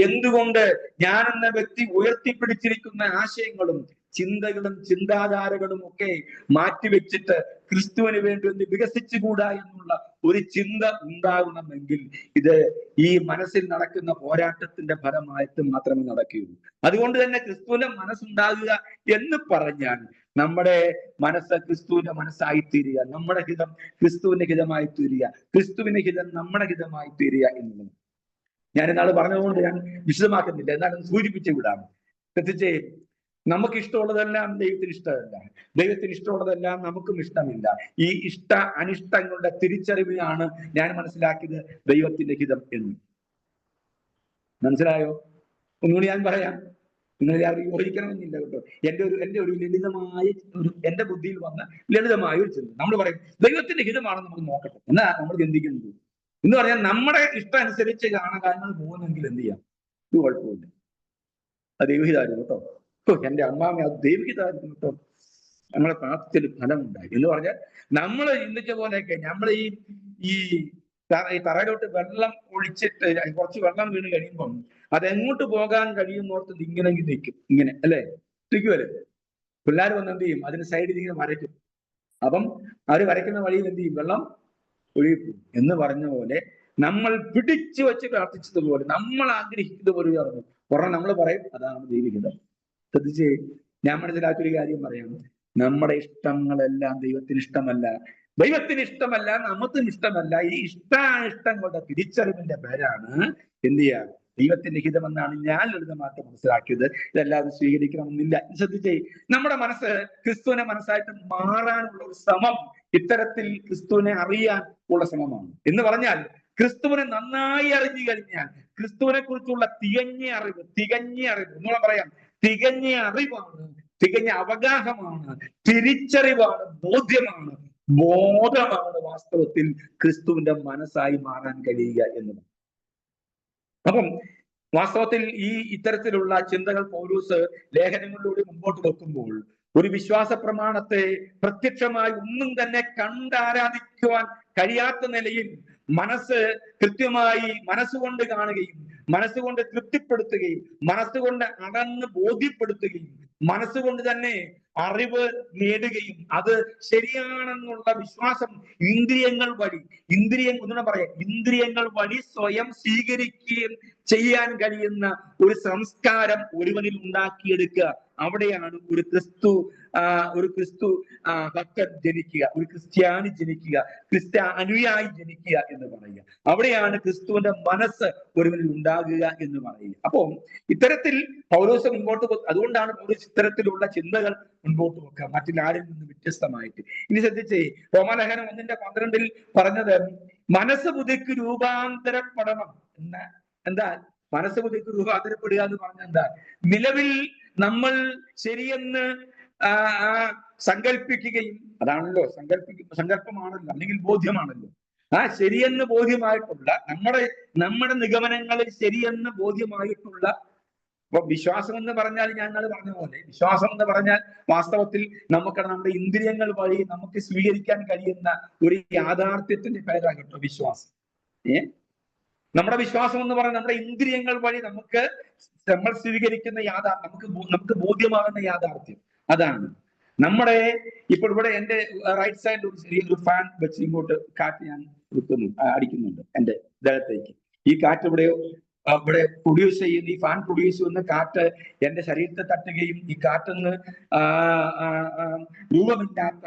എന്തുകൊണ്ട് ഞാനെന്ന വ്യക്തി ഉയർത്തിപ്പിടിച്ചിരിക്കുന്ന ആശയങ്ങളും ചിന്തകളും ചിന്താധാരകളും ഒക്കെ മാറ്റിവെച്ചിട്ട് ക്രിസ്തുവിന് വേണ്ടി ഒന്ന് വികസിച്ചുകൂടാ എന്നുള്ള ഒരു ചിന്ത ഉണ്ടാകണമെങ്കിൽ ഇത് ഈ മനസ്സിൽ നടക്കുന്ന പോരാട്ടത്തിന്റെ ഫലമായിട്ട് മാത്രമേ നടക്കുകയുള്ളൂ. അതുകൊണ്ട് തന്നെ ക്രിസ്തുവിന്റെ മനസ്സുണ്ടാകുക എന്ന് പറഞ്ഞാൽ നമ്മുടെ മനസ്സ് ക്രിസ്തുവിന്റെ മനസ്സായി തീരുക, നമ്മുടെ ഹിതം ക്രിസ്തുവിന്റെ ഹിതമായി തീരുക, ക്രിസ്തുവിന്റെ ഹിതം നമ്മുടെ ഹിതമായി തീരുക എന്നുള്ളത് ഞാൻ ഇന്നാള് പറഞ്ഞതുകൊണ്ട് ഞാൻ വിശദമാക്കുന്നില്ല, എന്നാലും സൂചിപ്പിച്ചു വിടാം. ശ്രദ്ധിച്ചേ, നമുക്ക് ഇഷ്ടമുള്ളതെല്ലാം ദൈവത്തിന് ഇഷ്ടമല്ല, ദൈവത്തിന് ഇഷ്ടമുള്ളതെല്ലാം നമുക്കും ഇഷ്ടമില്ല. ഈ അനിഷ്ടങ്ങളുടെ തിരിച്ചറിവിനാണ് ഞാൻ മനസ്സിലാക്കിയത് ദൈവത്തിന്റെ ഹിതം എന്ന്. മനസ്സിലായോ? ഒന്നുകൂടി ഞാൻ പറയാം, നിങ്ങൾ യോജിക്കണമെന്നില്ല കേട്ടോ. എന്റെ ഒരു ലളിതമായ എന്റെ ബുദ്ധിയിൽ വന്ന ലളിതമായ ഒരു ചിന്ത. നമ്മൾ പറയും ദൈവത്തിന്റെ ഹിതമാണെന്ന് നമുക്ക് നോക്കട്ടെ എന്നാ നമ്മൾ ചിന്തിക്കുന്നത് എന്ന് പറഞ്ഞാൽ നമ്മുടെ ഇഷ്ടം അനുസരിച്ച് കാണാൻ പോകുന്നെങ്കിൽ എന്ത് ചെയ്യാം? ഇത് കുഴപ്പമില്ല, അത് ദൈവഹിതായിരുന്നു കേട്ടോ. എന്റെ അമ്മാമ അത് ദൈവഹിതായിരുന്നു കേട്ടോ, നമ്മളെ പ്രാർത്ഥിച്ചൊരു ഫലമുണ്ടായി എന്ന് പറഞ്ഞാൽ നമ്മൾ ചിന്തിച്ച പോലെയൊക്കെ നമ്മൾ ഈ തറയിലോട്ട് വെള്ളം ഒഴിച്ചിട്ട് കുറച്ച് വെള്ളം വീണ് കഴിയുമ്പം അതെങ്ങോട്ട് പോകാൻ കഴിയുന്നോർത്ത് ഇങ്ങനെ നിൽക്കും, ഇങ്ങനെ അല്ലേ, നിൽക്കുമല്ലേ? പിള്ളേർ വന്ന് എന്ത് ചെയ്യും? അതിന് സൈഡിൽ ഇങ്ങനെ വരയ്ക്കും. അപ്പം അവർ വരയ്ക്കുന്ന വഴിയിൽ എന്ത് ചെയ്യും? വെള്ളം ഒഴുകും എന്ന് പറഞ്ഞ പോലെ നമ്മൾ പിടിച്ചു വെച്ച് പ്രാർത്ഥിച്ചതുപോലെ, നമ്മൾ ആഗ്രഹിക്കുന്നത് പോലെ പറഞ്ഞു ഉടനെ നമ്മൾ പറയും അതാണ് ദൈവഹിതം. ശ്രദ്ധിച്ച്, ഞാൻ മനസ്സിലാക്കിയൊരു കാര്യം പറയാം. നമ്മുടെ ഇഷ്ടങ്ങളെല്ലാം ദൈവത്തിന് ഇഷ്ടമല്ല, ദൈവത്തിന് ഇഷ്ടമല്ല, നമുക്കും ഇഷ്ടമല്ല. ഈ ഇഷ്ടാനിഷ്ടങ്ങളുടെ തിരിച്ചറിവിന്റെ പേരാണ് എന്ത് ചെയ്യുക? ദൈവത്തിന്റെ ഹിതമെന്നാണ് ഞാൻ ലളിതമായിട്ട് മനസ്സിലാക്കിയത്. ഇതെല്ലാവരും സ്വീകരിക്കണമെന്നില്ല. ശ്രദ്ധിച്ചേ, നമ്മുടെ മനസ്സ് ക്രിസ്തുവിനെ മനസ്സായിട്ട് മാറാനുള്ള ഒരു ശ്രമം ഇത്തരത്തിൽ ക്രിസ്തുവിനെ അറിയാൻ ഉള്ള ശ്രമമാണ്. എന്ന് പറഞ്ഞാൽ ക്രിസ്തുവിനെ നന്നായി അറിഞ്ഞു കഴിഞ്ഞാൽ ക്രിസ്തുവിനെ കുറിച്ചുള്ള തികഞ്ഞ അറിവ് ഒന്നുകൂടെ പറയാം, തികഞ്ഞ അറിവാണ്, തികഞ്ഞ അവഗാഹമാണ്, തിരിച്ചറിവാണ്, ബോധ്യമാണ്, ബോധമാണ് വാസ്തവത്തിൽ ക്രിസ്തുവിന്റെ മനസ്സായി മാറാൻ കഴിയുക എന്നത്. അപ്പം വാസ്തവത്തിൽ ഇത്തരത്തിലുള്ള ചിന്തകൾ പൗലോസ് ലേഖനങ്ങളിലൂടെ മുമ്പോട്ട് വെക്കുമ്പോൾ ഒരു വിശ്വാസ പ്രമാണത്തെ പ്രത്യക്ഷമായി ഒന്നും തന്നെ കണ്ടാരാധിക്കുവാൻ കഴിയാത്ത നിലയിൽ മനസ്സ് കൃത്യമായി മനസ്സുകൊണ്ട് കാണുകയും മനസ്സുകൊണ്ട് തൃപ്തിപ്പെടുത്തുകയും മനസ്സുകൊണ്ട് അടന്ന് ബോധ്യപ്പെടുത്തുകയും മനസ്സുകൊണ്ട് തന്നെ അറിവ് നേടുകയും അത് ശരിയാണെന്നുള്ള വിശ്വാസം ഇന്ദ്രിയങ്ങൾ വഴി സ്വയം സ്വീകരിക്കുകയും ചെയ്യാൻ കഴിയുന്ന ഒരു സംസ്കാരം ഒരുവനിൽ ഉണ്ടാക്കിയെടുക്കുക. അവിടെയാണ് ഒരു ക്രിസ്തു ഭക്തൻ ജനിക്കുക, ഒരു ക്രിസ്ത്യാനി ജനിക്കുക, അനുയായി ജനിക്കുക എന്ന് പറയുക. അവിടെയാണ് ക്രിസ്തുവിന്റെ മനസ്സ് ഒരുവനിൽ ഉണ്ടാകുക എന്ന് പറയുക. അപ്പോൾ ഇത്തരത്തിൽ പൗലോസ് മുൻപോട്ട് അതുകൊണ്ടാണ് പൗലോസ് ഇത്തരത്തിലുള്ള ചിന്തകൾ മുൻപോട്ട് വെക്കുക, മറ്റിലാരിൽ നിന്ന് വ്യത്യസ്തമായിട്ട്. ഇനി ശ്രദ്ധിച്ചേ, റോമാലേഖനം 1:12 പറഞ്ഞത് മനസ്സ് ബുദ്ധിക്ക് രൂപാന്തരപ്പെടണം എന്ന്. എന്താ മനസ്സ് ബുദ്ധിക്ക് രൂപാന്തരപ്പെടുക എന്ന് പറഞ്ഞാൽ എന്താ? നിലവിൽ നമ്മൾ ശരിയെന്ന് സങ്കല്പിക്കുകയും, അതാണല്ലോ സങ്കല്പമാണല്ലോ, അല്ലെങ്കിൽ ബോധ്യമാണല്ലോ, ശരിയെന്ന് ബോധ്യമായിട്ടുള്ള നമ്മുടെ നിഗമനങ്ങളിൽ ശരിയെന്ന് ബോധ്യമായിട്ടുള്ള അപ്പൊ വിശ്വാസം എന്ന് പറഞ്ഞാൽ ഞാൻ അത് പറഞ്ഞ പോലെ വിശ്വാസം എന്ന് പറഞ്ഞാൽ വാസ്തവത്തിൽ നമുക്ക് നമ്മുടെ ഇന്ദ്രിയങ്ങൾ വഴി നമുക്ക് സ്വീകരിക്കാൻ കഴിയുന്ന ഒരു യാഥാർത്ഥ്യത്തിന്റെ പേരാണ് കേട്ടോ വിശ്വാസം. നമ്മുടെ വിശ്വാസം എന്ന് പറഞ്ഞാൽ നമ്മുടെ ഇന്ദ്രിയങ്ങൾ വഴി നമ്മൾ സ്വീകരിക്കുന്ന നമുക്ക് ബോധ്യമാകുന്ന യാഥാർത്ഥ്യം അതാണ്. നമ്മുടെ ഇപ്പോൾ ഇവിടെ എന്റെ റൈറ്റ് സൈഡിൽ ഒരു ചെറിയൊരു ഫാൻ വെച്ച് ഇങ്ങോട്ട് കാറ്റ് ഞാൻ അടിക്കുന്നുണ്ട് എന്റെ ദേഹത്തേക്ക്. ഈ കാറ്റ് ഇവിടെ പ്രൊഡ്യൂസ് ചെയ്യുന്ന ഈ ഫാൻ പ്രൊഡ്യൂസ് ചെയ്യുന്ന കാറ്റ് എന്റെ ശരീരത്തെ തട്ടുകയും ഈ കാറ്റൊന്ന് രൂപമില്ലാത്ത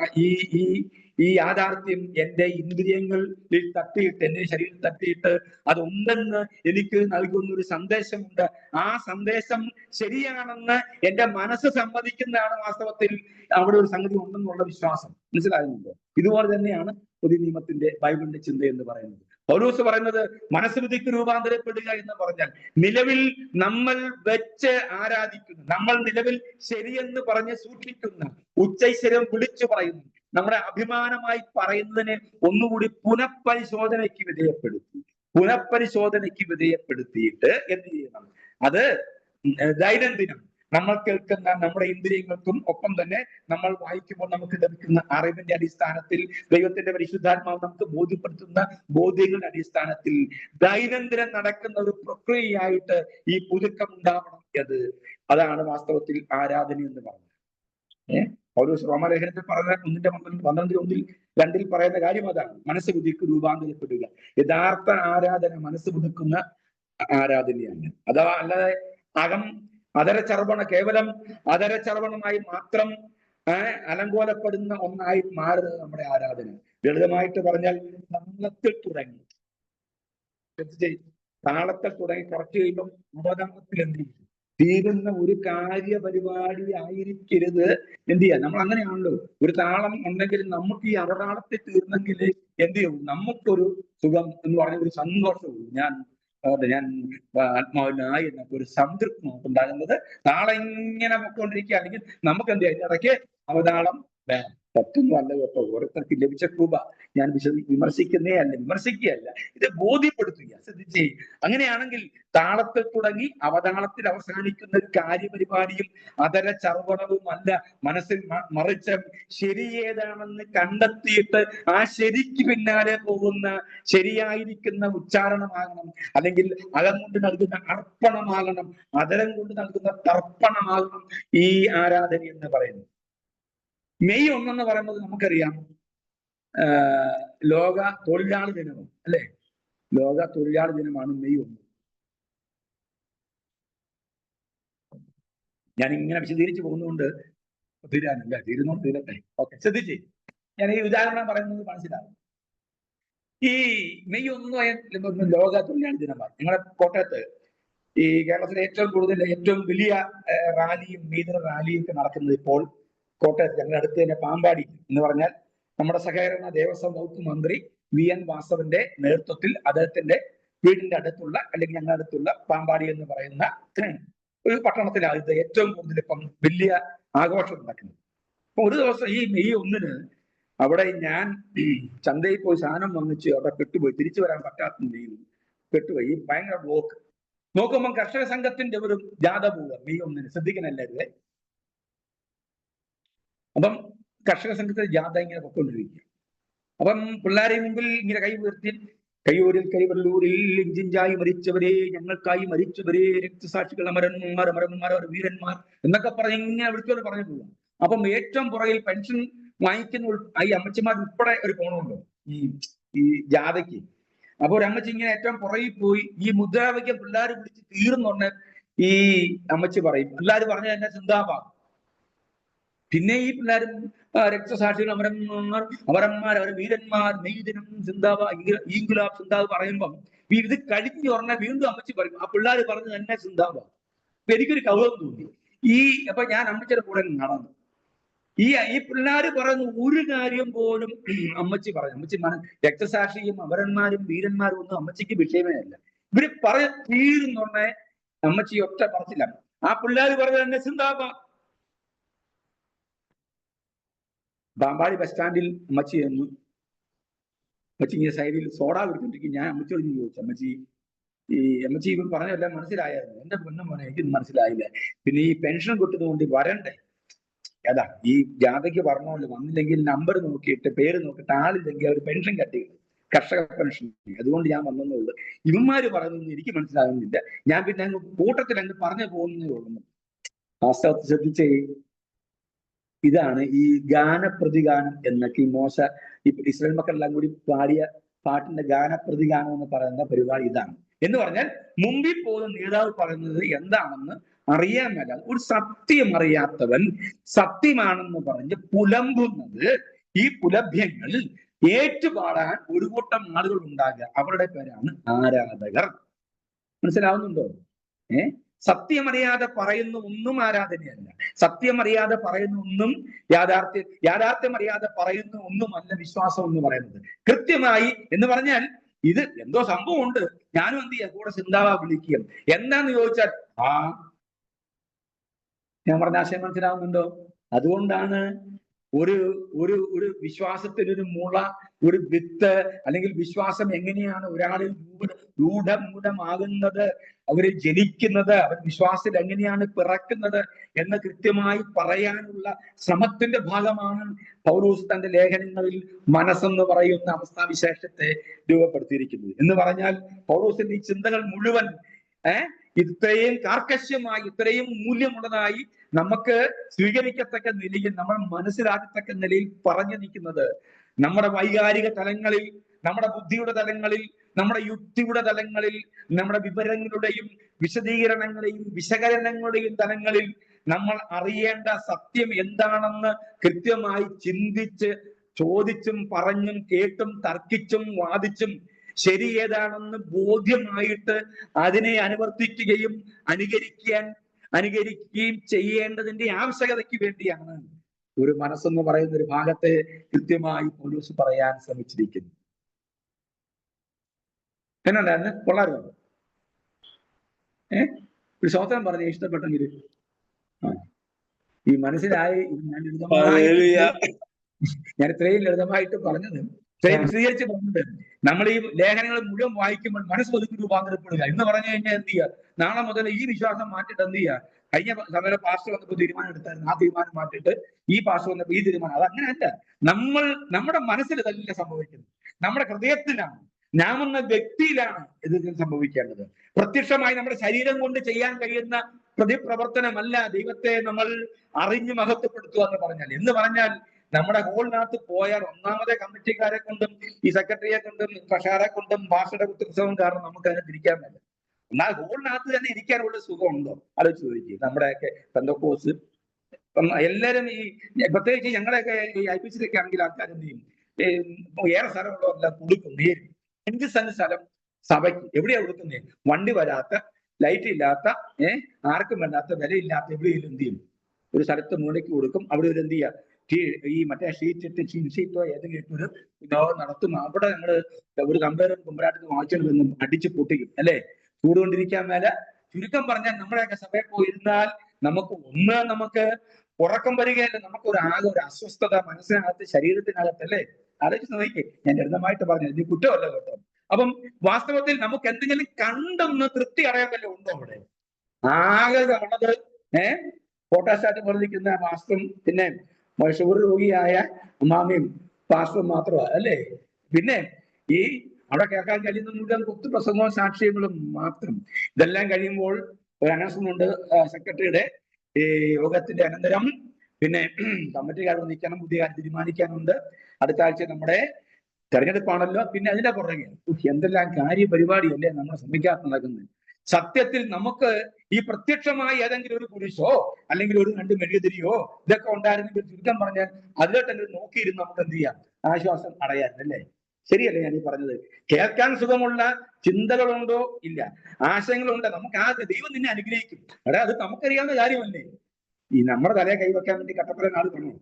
ഈ യാഥാർത്ഥ്യം എന്റെ ഇന്ദ്രിയങ്ങളിൽ തട്ടിയിട്ട് എന്റെ ശരീരത്തിൽ തട്ടിയിട്ട് അതുണ്ടെന്ന് എനിക്ക് നൽകുന്ന ഒരു സന്ദേശമുണ്ട്. ആ സന്ദേശം ശരിയാണെന്ന് എന്റെ മനസ്സ് സമ്മതിക്കുന്നതാണ് വാസ്തവത്തിൽ അവിടെ ഒരു സംഗതി ഉണ്ടെന്നുള്ള വിശ്വാസം. മനസ്സിലാകുന്നുണ്ടോ? ഇതുപോലെ തന്നെയാണ് പുതിയ നിയമത്തിന്റെ ബൈബിളിന്റെ ചിന്ത എന്ന് പറയുന്നത്. പൗലോസ് പറയുന്നത് മനസ്സുബുദ്ധിക്ക് രൂപാന്തരപ്പെടുക എന്ന് പറഞ്ഞാൽ നിലവിൽ നമ്മൾ വെച്ച് ആരാധിക്കുന്ന, നമ്മൾ നിലവിൽ ശരിയെന്ന് പറഞ്ഞ് സൂക്ഷിക്കുന്ന, ഉച്ചൈശ്വര്യം വിളിച്ചു പറയുന്നു, നമ്മുടെ അഭിമാനമായി പറയുന്നതിനെ ഒന്നുകൂടി പുനഃപരിശോധനയ്ക്ക് വിധേയപ്പെടുത്തിയിട്ട് എന്ത് ചെയ്യണം? അത് ദൈനംദിനം നമ്മൾ കേൾക്കുന്ന നമ്മുടെ ഇന്ദ്രിയങ്ങൾക്കും ഒപ്പം തന്നെ നമ്മൾ വായിക്കുമ്പോൾ നമുക്ക് ലഭിക്കുന്ന അറിവിന്റെ അടിസ്ഥാനത്തിൽ ദൈവത്തിന്റെ പരിശുദ്ധാത്മാവ് നമുക്ക് ബോധ്യപ്പെടുത്തുന്ന ബോധ്യങ്ങളുടെ അടിസ്ഥാനത്തിൽ ദൈനംദിനം നടക്കുന്ന ഒരു പ്രക്രിയയായിട്ട് ഈ പുതുക്കം ഉണ്ടാവണം. അതാണ് വാസ്തവത്തിൽ ആരാധന എന്ന് പറയുന്നത്. പൗലോസ് റോമാലേഖനത്തിൽ പറഞ്ഞ 1:12-1 പറയുന്ന കാര്യം അതാണ്. മനസ്സ് ബുദ്ധിക്ക് രൂപാന്തരപ്പെടുക. യഥാർത്ഥ ആരാധന മനസ്സ് പുതുക്കുന്ന ആരാധനയാണ്. അഥവാ അല്ലാതെ കേവലം അതരചർവണമായി മാത്രം അലങ്കോലപ്പെടുന്ന ഒന്നായി മാറുന്നത് നമ്മുടെ ആരാധന. ലളിതമായിട്ട് പറഞ്ഞാൽ താളത്തിൽ തുടങ്ങി കുറച്ച് കഴിയുമ്പം ഉപതാളത്തിൽ എന്ത് ചെയ്യും? തീരുന്ന ഒരു കാര്യപരിപാടി ആയിരിക്കരുത് എന്ത് ചെയ്യാം. നമ്മൾ അങ്ങനെയാണല്ലോ. ഒരു താളം ഉണ്ടെങ്കിൽ നമുക്ക് ഈ അവതാളത്തിൽ തീർന്നെങ്കിൽ എന്ത് ചെയ്യും? നമുക്കൊരു സുഖം എന്ന് പറഞ്ഞ ഒരു സന്തോഷവും ഞാൻ ആത്മാവിനായി എന്നൊക്കെ ഒരു സംതൃപ്തി നമുക്കുണ്ടാകുന്നത് താളം ഇങ്ങനെ പൊക്കൊണ്ടിരിക്കുക. അല്ലെങ്കിൽ നമുക്ക് എന്ത് ചെയ്യാം? ഇടയ്ക്ക് അവതാളം വേണം. തെറ്റൊന്നും അല്ല കേട്ടോ. ഓരോരുത്തർക്ക് ലഭിച്ച കൃപ ഞാൻ വിമർശിക്കുകയല്ല, ഇത് ബോധ്യപ്പെടുത്തുക. ശ്രദ്ധിച്ചേ. അങ്ങനെയാണെങ്കിൽ താളത്തിൽ തുടങ്ങി അവതാളത്തിൽ അവസാനിക്കുന്ന ഒരു കാര്യപരിപാടിയും അതര ചർവണവും അല്ല മനസ്സിൽ, മറിച്ച് ശരിയേതാണെന്ന് കണ്ടെത്തിയിട്ട് ആ ശരിക്ക് പിന്നാലെ പോകുന്ന ശരിയായിരിക്കുന്ന ഉച്ചാരണമാകണം, അല്ലെങ്കിൽ അകം കൊണ്ട് നൽകുന്ന അർപ്പണമാകണം, അതരം കൊണ്ട് നൽകുന്ന തർപ്പണമാകണം ഈ ആരാധന എന്ന് പറയുന്നത്. മെയ് 1 എന്ന് പറയുന്നത് നമുക്കറിയാം ലോക തൊഴിലാളി ദിനമാണ്, അല്ലെ? ലോക തൊഴിലാളി ദിനമാണ് മെയ് 1. ഞാൻ ഇങ്ങനെ വിശദീകരിച്ച് പോകുന്നതുകൊണ്ട് തീരട്ടെ. ഓക്കെ, ശ്രദ്ധിച്ചേ. ഞാൻ ഈ ഉദാഹരണം പറയുന്നത് മനസ്സിലാവും. ഈ മെയ് 1 ലോക തൊഴിലാളി ദിനമാണ്. നിങ്ങളുടെ കോട്ടയത്ത് ഈ കേരളത്തിലെ ഏറ്റവും വലിയ റാലിയും മീതർ റാലിയും ഒക്കെ നടക്കുന്നത് ഇപ്പോൾ കോട്ടയത്ത് ഞങ്ങളുടെ അടുത്ത് തന്നെ പാമ്പാടി എന്ന് പറഞ്ഞാൽ നമ്മുടെ സഹകരണ ദേവസ്വം വകുപ്പ് മന്ത്രി VN വാസവന്റെ നേതൃത്വത്തിൽ അദ്ദേഹത്തിന്റെ വീടിന്റെ അടുത്തുള്ള അല്ലെങ്കിൽ ഞങ്ങളുടെ അടുത്തുള്ള പാമ്പാടി എന്ന് പറയുന്ന ഒരു പട്ടണത്തിലാണ് ഇത് ഏറ്റവും കൂടുതൽ ഇപ്പം വലിയ ആഘോഷം നടക്കുന്നത്. അപ്പൊ ഒരു ദിവസം ഈ മെയ് 1 അവിടെ ഞാൻ ചന്തയിൽ പോയി സാധനം വാങ്ങിച്ച് അവിടെ പെട്ടുപോയി, തിരിച്ചു വരാൻ പറ്റാത്ത പെട്ടുപോയി. ഈ ഭയങ്കര ബ്ലോക്ക്. നോക്കുമ്പോൾ കർഷക സംഘത്തിന്റെ ഒരു ജാഥ പോവുക മെയ് 1. ശ്രദ്ധിക്കണല്ലേ? അപ്പം കർഷക സംഘത്തിന്റെ ജാഥ ഇങ്ങനെ പൊക്കൊണ്ടിരിക്കുക. അപ്പം പിള്ളേരെ മുമ്പിൽ ഇങ്ങനെ കയ്യൂരിൽ കരിവല്ലൂരിൽ ഇഞ്ചിഞ്ചായി മരിച്ചവരെ, ഞങ്ങൾക്കായി മരിച്ചവരെ, രക്തസാക്ഷികൾ, അമരന്മാർ, വീരന്മാർ എന്നൊക്കെ പറഞ്ഞ് ഇങ്ങനെ വിളിച്ചോണ്ട് പറഞ്ഞു പോവാം. അപ്പം ഏറ്റവും പുറകിൽ പെൻഷൻ വാങ്ങിക്കുന്ന ഈ അമ്മച്ചിമാർ ഉൾപ്പെടെ ഒരു കോണമുണ്ടോ ഈ ജാഥയ്ക്ക്. അപ്പൊ ഒരു അമ്മച്ചി ഇങ്ങനെ ഏറ്റവും പുറകിൽ പോയി ഈ മുദ്രാവാക്യം പിള്ളേർ വിളിച്ച് തീർന്നുണ്ട് ഈ അമ്മച്ചി പറയും. പിള്ളേർ പറഞ്ഞ എന്നെ ചിന്താഭാഗം. പിന്നെ ഈ പിള്ളേരും രക്തസാക്ഷികൾ, അമരന്മാർ, വീരന്മാർ, മെയ്ദിനം സിന്ദാബാ, ഈങ്കുലാബ് സിന്ദാബ് പറയുമ്പം ഇത് കഴിഞ്ഞു പറഞ്ഞാൽ വീണ്ടും അമ്മച്ചി പറയും ആ പിള്ളേർ പറഞ്ഞു തന്നെ സിന്ദാബാ. എനിക്കൊരു കൗതുകം തോന്നി. അപ്പൊ ഞാൻ അമ്മച്ചിയുടെ കൂടെ നടന്നു. ഈ പിള്ളേർ പറയുന്ന ഒരു കാര്യം പോലും അമ്മച്ചി പറഞ്ഞു. അമ്മച്ചി രക്തസാക്ഷിയും അമരന്മാരും വീരന്മാരും ഒന്നും അമ്മച്ചിക്ക് വിഷയമേ അല്ല. ഇവര് തീരുന്നുണ്ടേ അമ്മച്ചി ഒറ്റ പറച്ചില്ല. ആ പിള്ളേർ പറഞ്ഞു തന്നെ സിന്ദാബാ. പാമ്പാടി ബസ് സ്റ്റാൻഡിൽ അമ്മച്ചി ചെന്നു. അമ്മച്ചി ഇങ്ങനെ സൈഡിൽ സോഡ കുടിച്ചോണ്ടിരിക്കും. ഞാൻ അമ്മച്ചിയോട് ചോദിച്ചു, അമ്മച്ചി ഈ എംഎച്ചി ഇവൻ പറഞ്ഞെല്ലാം മനസ്സിലായിരുന്നു. എന്റെ പൊന്നും മോനെ എനിക്ക് മനസ്സിലായില്ല. പിന്നെ ഈ പെൻഷൻ കിട്ടുന്നതുകൊണ്ട് വരണ്ടേ, അതാ ഈ ജാഥയ്ക്ക് പറഞ്ഞോളൂ, വന്നില്ലെങ്കിൽ നമ്പർ നോക്കിയിട്ട് പേര് നോക്കിയിട്ട് ആളില്ലെങ്കിൽ അവർ പെൻഷൻ കട്ടില്ല, കർഷക പെൻഷൻ. അതുകൊണ്ട് ഞാൻ വന്നതേ. ഇവന്മാര് പറയുന്നൊന്നും എനിക്ക് മനസ്സിലാകുന്നില്ല. ഞാൻ പിന്നെ അങ്ങ് കൂട്ടത്തിൽ അങ്ങ് പറഞ്ഞു പോകുന്നേ ഉള്ളൂ. വാസ്തവത്തിൽ ശ്രദ്ധിച്ചേ, ഇതാണ് ഈ ഗാനപ്രതിഗാനം എന്നൊക്കെ ഈ മോശ ഇസ്രായേൽ മക്കളെല്ലാം കൂടി പാടിയ പാട്ടിന്റെ ഗാനപ്രതിഗാനം എന്ന് പറയുന്ന പരിപാടി ഇതാണ്. എന്ന് പറഞ്ഞാൽ മുമ്പിൽ പോകുന്ന നേതാവ് പറയുന്നത് എന്താണെന്ന് അറിയാൻ മേല ഒരു സത്യം അറിയാത്തവൻ സത്യമാണെന്ന് പറഞ്ഞ് പുലമ്പുന്നത്, ഈ പുലഭ്യങ്ങൾ ഏറ്റുപാടാൻ ഒരു കൂട്ടം ആളുകൾ ഉണ്ടാകുക. അവരുടെ പേരാണ് ആരാധകർ. മനസ്സിലാവുന്നുണ്ടോ? സത്യമറിയാതെ പറയുന്ന ഒന്നും ആരാധനയല്ല. സത്യമറിയാതെ പറയുന്ന ഒന്നും യാഥാർത്ഥ്യം അറിയാതെ പറയുന്ന ഒന്നുമല്ല വിശ്വാസം എന്ന് പറയുന്നത്. കൃത്യമായി എന്ന് പറഞ്ഞാൽ ഇത് എന്തോ സംഭവമുണ്ട്, ഞാനും എന്ത് ചെയ്യാം കൂടെ ചിന്താവാ വിളിക്കുക. എന്താന്ന് ചോദിച്ചാൽ ഞാൻ പറഞ്ഞ ആശയം മനസ്സിലാവുന്നുണ്ടോ? അതുകൊണ്ടാണ് ഒരു ഒരു ഒരു വിശ്വാസത്തിനൊരു മുള, ഒരു വിത്ത്, അല്ലെങ്കിൽ വിശ്വാസം എങ്ങനെയാണ് ഒരാളിൽ രൂഢമൂഢമാകുന്നത്, അവര് ജനിക്കുന്നത്, അവർ വിശ്വാസത്തിൽ എങ്ങനെയാണ് പിറക്കുന്നത് എന്ന് കൃത്യമായി പറയാനുള്ള ശ്രമത്തിന്റെ ഭാഗമാണ് പൗലോസ് തന്റെ ലേഖനങ്ങളിൽ മനസ്സെന്ന് പറയുന്ന അവസ്ഥാവിശേഷത്തെ രൂപപ്പെടുത്തിയിരിക്കുന്നത്. എന്ന് പറഞ്ഞാൽ പൗലോസിന്റെ ഈ ചിന്തകൾ മുഴുവൻ ഇത്രയും കാർക്കശ്യമായി, ഇത്രയും മൂല്യമുള്ളതായി നമുക്ക് സ്വീകരിക്കത്തക്ക നിലയിൽ, നമ്മൾ മനസ്സിലാക്കത്തക്ക നിലയിൽ പറഞ്ഞു നിൽക്കുന്നത് നമ്മുടെ വൈകാരിക തലങ്ങളിൽ, നമ്മുടെ ബുദ്ധിയുടെ തലങ്ങളിൽ, നമ്മുടെ യുക്തിയുടെ തലങ്ങളിൽ, നമ്മുടെ വിവരങ്ങളുടെയും വിശദീകരണങ്ങളുടെയും വിശകലനങ്ങളുടെയും തലങ്ങളിൽ നമ്മൾ അറിയേണ്ട സത്യം എന്താണെന്ന് കൃത്യമായി ചിന്തിച്ച് ചോദിച്ചും പറഞ്ഞും കേട്ടും തർക്കിച്ചും വാദിച്ചും ശരി ഏതാണെന്ന് ബോധ്യമായിട്ട് അതിനെ അനുവർത്തിക്കുകയും അനുകരിക്കുകയും ചെയ്യേണ്ടതിന്റെ ആവശ്യകതയ്ക്ക് വേണ്ടിയാണ് ഒരു മനസ്സെന്ന് പറയുന്ന ഒരു ഭാഗത്തെ കൃത്യമായി പൗലോസ് പറയാൻ ശ്രമിച്ചിരിക്കുന്നു. എന്നുണ്ടായിരുന്നു കൊള്ളാറുണ്ട്. ഒരു സ്വതന്ത്രം പറഞ്ഞ ഇഷ്ടപ്പെട്ടെങ്കിൽ ഈ മനസ്സിലായി. ഞാൻ ഇത്രയും ലളിതമായിട്ട് പറഞ്ഞത്, ഇത്രയും വിശദീകരിച്ച് പറഞ്ഞത്, നമ്മൾ ഈ ലേഖനങ്ങൾ മുഴുവൻ വായിക്കുമ്പോൾ മനസ്സ് ഒതുക്കി രൂപാന്തരപ്പെടുക എന്ന് പറഞ്ഞു കഴിഞ്ഞാൽ എന്ത് ചെയ്യുക? നാളെ മുതൽ ഈ വിശ്വാസം മാറ്റിയിട്ട് എന്ത് ചെയ്യുക? കഴിഞ്ഞ സമയം പാസ്റ്റർ വന്നപ്പോൾ തീരുമാനം എടുത്തായിരുന്നു, ആ തീരുമാനം മാറ്റിയിട്ട് ഈ പാസ്റ്റർ വന്നപ്പോൾ ഈ തീരുമാനം. അതങ്ങനെയല്ല. നമ്മുടെ മനസ്സിൽ ഇതല്ല സംഭവിക്കുന്നത്, നമ്മുടെ ഹൃദയത്തിലാണ്, നാം എന്ന വ്യക്തിയിലാണ് ഇത് സംഭവിക്കേണ്ടത്. പ്രത്യക്ഷമായി നമ്മുടെ ശരീരം കൊണ്ട് ചെയ്യാൻ കഴിയുന്ന പ്രതിപ്രവർത്തനമല്ല ദൈവത്തെ നമ്മൾ അറിഞ്ഞു മഹത്വപ്പെടുത്തുക എന്ന് പറഞ്ഞാൽ നമ്മുടെ ഹോളിനകത്ത് പോയാൽ ഒന്നാമതെ കമ്മിറ്റിക്കാരെ കൊണ്ടും ഈ സെക്രട്ടറിയെ കൊണ്ടും ട്രഷറെ കൊണ്ടും ഭാഷയുടെ ഉത്സവം കാരണം നമുക്ക് അതിനെ തിരിക്കാൻ പറ്റില്ല. എന്നാൽ ഹോളിനകത്ത് തന്നെ ഇരിക്കാനുള്ള സുഖമുണ്ടോ ആലോചിച്ച് ചോദിക്കുക. നമ്മുടെയൊക്കെ പെന്തക്കോസ് എല്ലാവരും ഈ പ്രത്യേകിച്ച് ഞങ്ങളെയൊക്കെ ഈ IPC-യിലൊക്കെ ആണെങ്കിൽ ആൾക്കാർ എന്ത് ചെയ്യും? ഏറെ സ്ഥലമുള്ളവരെല്ലാം കൊടുക്കും, നേരും 5 സെന്റ് സ്ഥലം സഭയ്ക്ക്. എവിടെയാ കൊടുക്കുന്നേ? വണ്ടി വരാത്ത, ലൈറ്റ് ഇല്ലാത്ത, ആർക്കും വേണ്ടാത്ത, വിലയില്ലാത്ത എവിടെയെങ്കിലും എന്ത് ചെയ്യും? ഒരു സ്ഥലത്ത് മൂലയ്ക്ക് കൊടുക്കും. അവിടെ ഒരു എന്ത് ചെയ്യുക? ഈ മറ്റേ ഷീറ്റോ ഏതെങ്കിലും ഒരു വിനോദം നടത്തും. അവിടെ ഞങ്ങള് ഒരു കമ്പയറും കുമ്പരാട്ടിന് വാങ്ങിച്ചോണ്ട് അടിച്ച് പൊട്ടിക്കും, അല്ലെ? ചൂടുകൊണ്ടിരിക്കാൻ മേലെ. ചുരുക്കം പറഞ്ഞാൽ നമ്മുടെയൊക്കെ സഭയിൽ പോയിരുന്നാൽ നമുക്ക് ഉറക്കം വരികയല്ല, നമുക്കൊരു ആകെ ഒരു അസ്വസ്ഥത മനസ്സിനകത്ത്, ശരീരത്തിനകത്ത്, അല്ലേ? ആലോചിച്ച് നോക്കി. ഞാൻ ലളിതമായിട്ട് പറഞ്ഞു, ഇത് കുറ്റമല്ല കേട്ടോ. അപ്പം വാസ്തവത്തിൽ നമുക്ക് എന്തെങ്കിലും കണ്ടൊന്ന് തൃപ്തി അറിയാൻ വല്ല ഉണ്ടോ അവിടെ? ആകെ ഉള്ളത് ഫോട്ടോസ്റ്റാറ്റ് പറഞ്ഞിരിക്കുന്ന പാസ്റ്ററും പിന്നെ ഷുഗർ രോഗിയായ അമ്മാമയും പാസ്റ്ററും മാത്രമാണ്, അല്ലേ? പിന്നെ ഈ അവിടെ കേൾക്കാൻ കഴിയുന്ന മുഴുവൻ കുത്തുപ്രസംഗവും സാക്ഷ്യങ്ങളും മാത്രം. ഇതെല്ലാം കഴിയുമ്പോൾ ഒരു അനൗൺസ്മെന്റ് ഉണ്ട് സെക്രട്ടറിയുടെ ഈ യോഗത്തിന്റെ അനന്തരം. പിന്നെ കമ്മിറ്റിക്കാർ നിൽക്കണം, പുതിയ കാര്യം തീരുമാനിക്കാനുണ്ട്. അടുത്ത ആഴ്ച നമ്മുടെ തെരഞ്ഞെടുപ്പാണല്ലോ. പിന്നെ അതിന്റെ പുറകെ എന്തെല്ലാം കാര്യപരിപാടിയല്ലേ നമ്മുടെ സഭയ്ക്കകത്ത് നടക്കുന്നത്. സത്യത്തിൽ നമുക്ക് ഈ പ്രത്യക്ഷമായി ഏതെങ്കിലും ഒരു കുരിശോ അല്ലെങ്കിൽ ഒരു 2 മെഴുകുതിരിയോ ഇതൊക്കെ ഉണ്ടായിരുന്നെങ്കിൽ, ചുരുക്കം പറഞ്ഞാൽ അതിലോട്ടെങ്കിലും നോക്കിയിരുന്ന് നമുക്ക് എന്ത് ചെയ്യാം? ആശ്വാസം അടയാറുണ്ടല്ലേ? ശരിയല്ലേ ഞാൻ ഈ പറഞ്ഞത്? കേൾക്കാൻ സുഖമുള്ള ചിന്തകളുണ്ടോ? ഇല്ല. ആശയങ്ങളുണ്ട്. നമുക്ക് ആ ദൈവം നിന്നെ അനുഗ്രഹിക്കും. അത് നമുക്കറിയാവുന്ന കാര്യമല്ലേ? ഈ നമ്മുടെ തലയെ കൈവെക്കാൻ വേണ്ടി കട്ടപ്പുറ നാട് പറഞ്ഞു.